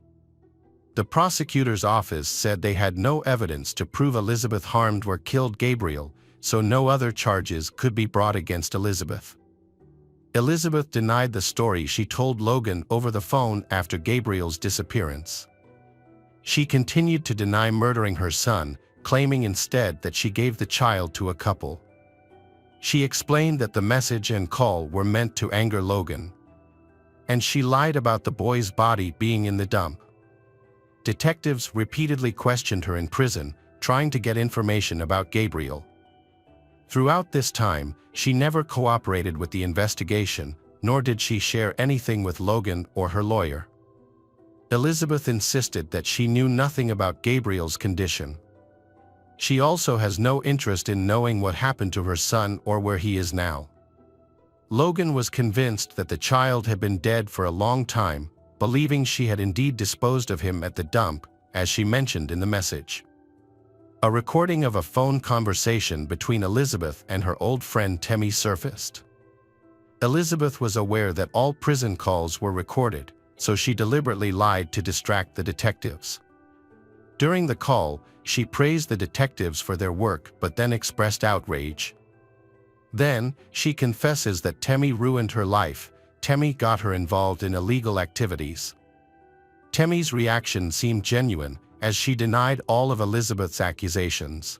The prosecutor's office said they had no evidence to prove Elizabeth harmed or killed Gabriel, so no other charges could be brought against Elizabeth. Elizabeth denied the story she told Logan over the phone after Gabriel's disappearance. She continued to deny murdering her son, claiming instead that she gave the child to a couple. She explained that the message and call were meant to anger Logan. And she lied about the boy's body being in the dump. Detectives repeatedly questioned her in prison, trying to get information about Gabriel. Throughout this time, she never cooperated with the investigation, nor did she share anything with Logan or her lawyer. Elizabeth insisted that she knew nothing about Gabriel's condition. She also has no interest in knowing what happened to her son or where he is now. Logan was convinced that the child had been dead for a long time, believing she had indeed disposed of him at the dump, as she mentioned in the message. A recording of a phone conversation between Elizabeth and her old friend Tiffany surfaced. Elizabeth was aware that all prison calls were recorded, so she deliberately lied to distract the detectives. During the call, she praised the detectives for their work but then expressed outrage. Then, she confesses that Tiffany ruined her life. Tiffany got her involved in illegal activities. Tiffany's reaction seemed genuine, as she denied all of Elizabeth's accusations.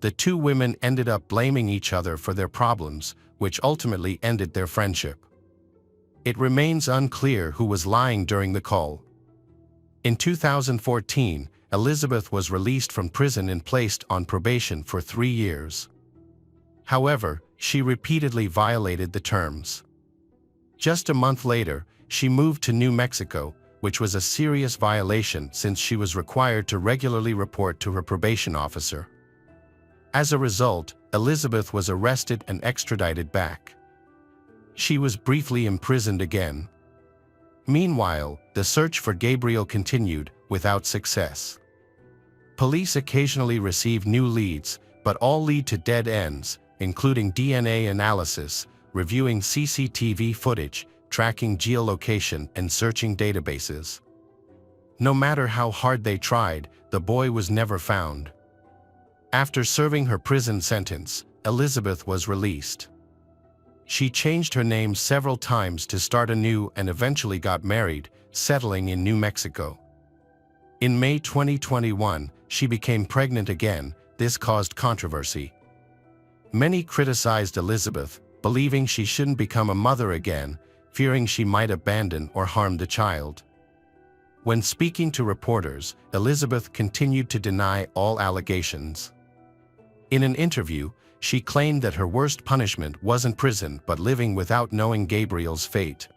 The two women ended up blaming each other for their problems, which ultimately ended their friendship. It remains unclear who was lying during the call. In 2014, Elizabeth was released from prison and placed on probation for 3 years. However, she repeatedly violated the terms. Just a month later, she moved to New Mexico, which was a serious violation since she was required to regularly report to her probation officer. As a result, Elizabeth was arrested and extradited back. She was briefly imprisoned again. Meanwhile, the search for Gabriel continued, without success. Police occasionally receive new leads, but all lead to dead ends, including DNA analysis, reviewing CCTV footage, tracking geolocation, and searching databases. No matter how hard they tried, the boy was never found. After serving her prison sentence, Elizabeth was released. She changed her name several times to start anew and eventually got married, settling in New Mexico. In May 2021, she became pregnant again. This caused controversy. Many criticized Elizabeth, believing she shouldn't become a mother again, fearing she might abandon or harm the child. When speaking to reporters, Elizabeth continued to deny all allegations. In an interview, she claimed that her worst punishment wasn't prison but living without knowing Gabriel's fate.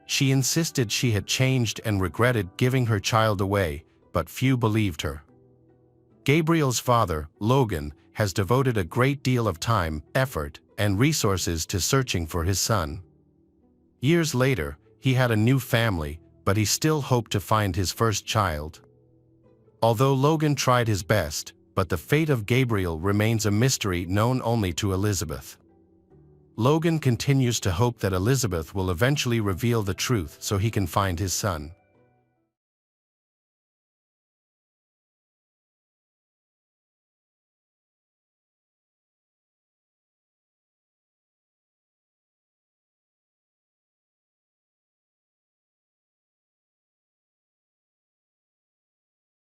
She insisted she had changed and regretted giving her child away, but few believed her. Gabriel's father, Logan, has devoted a great deal of time, effort, and resources to searching for his son. Years later, he had a new family, but he still hoped to find his first child. Although Logan tried his best, but the fate of Gabriel remains a mystery known only to Elizabeth. Logan continues to hope that Elizabeth will eventually reveal the truth so he can find his son.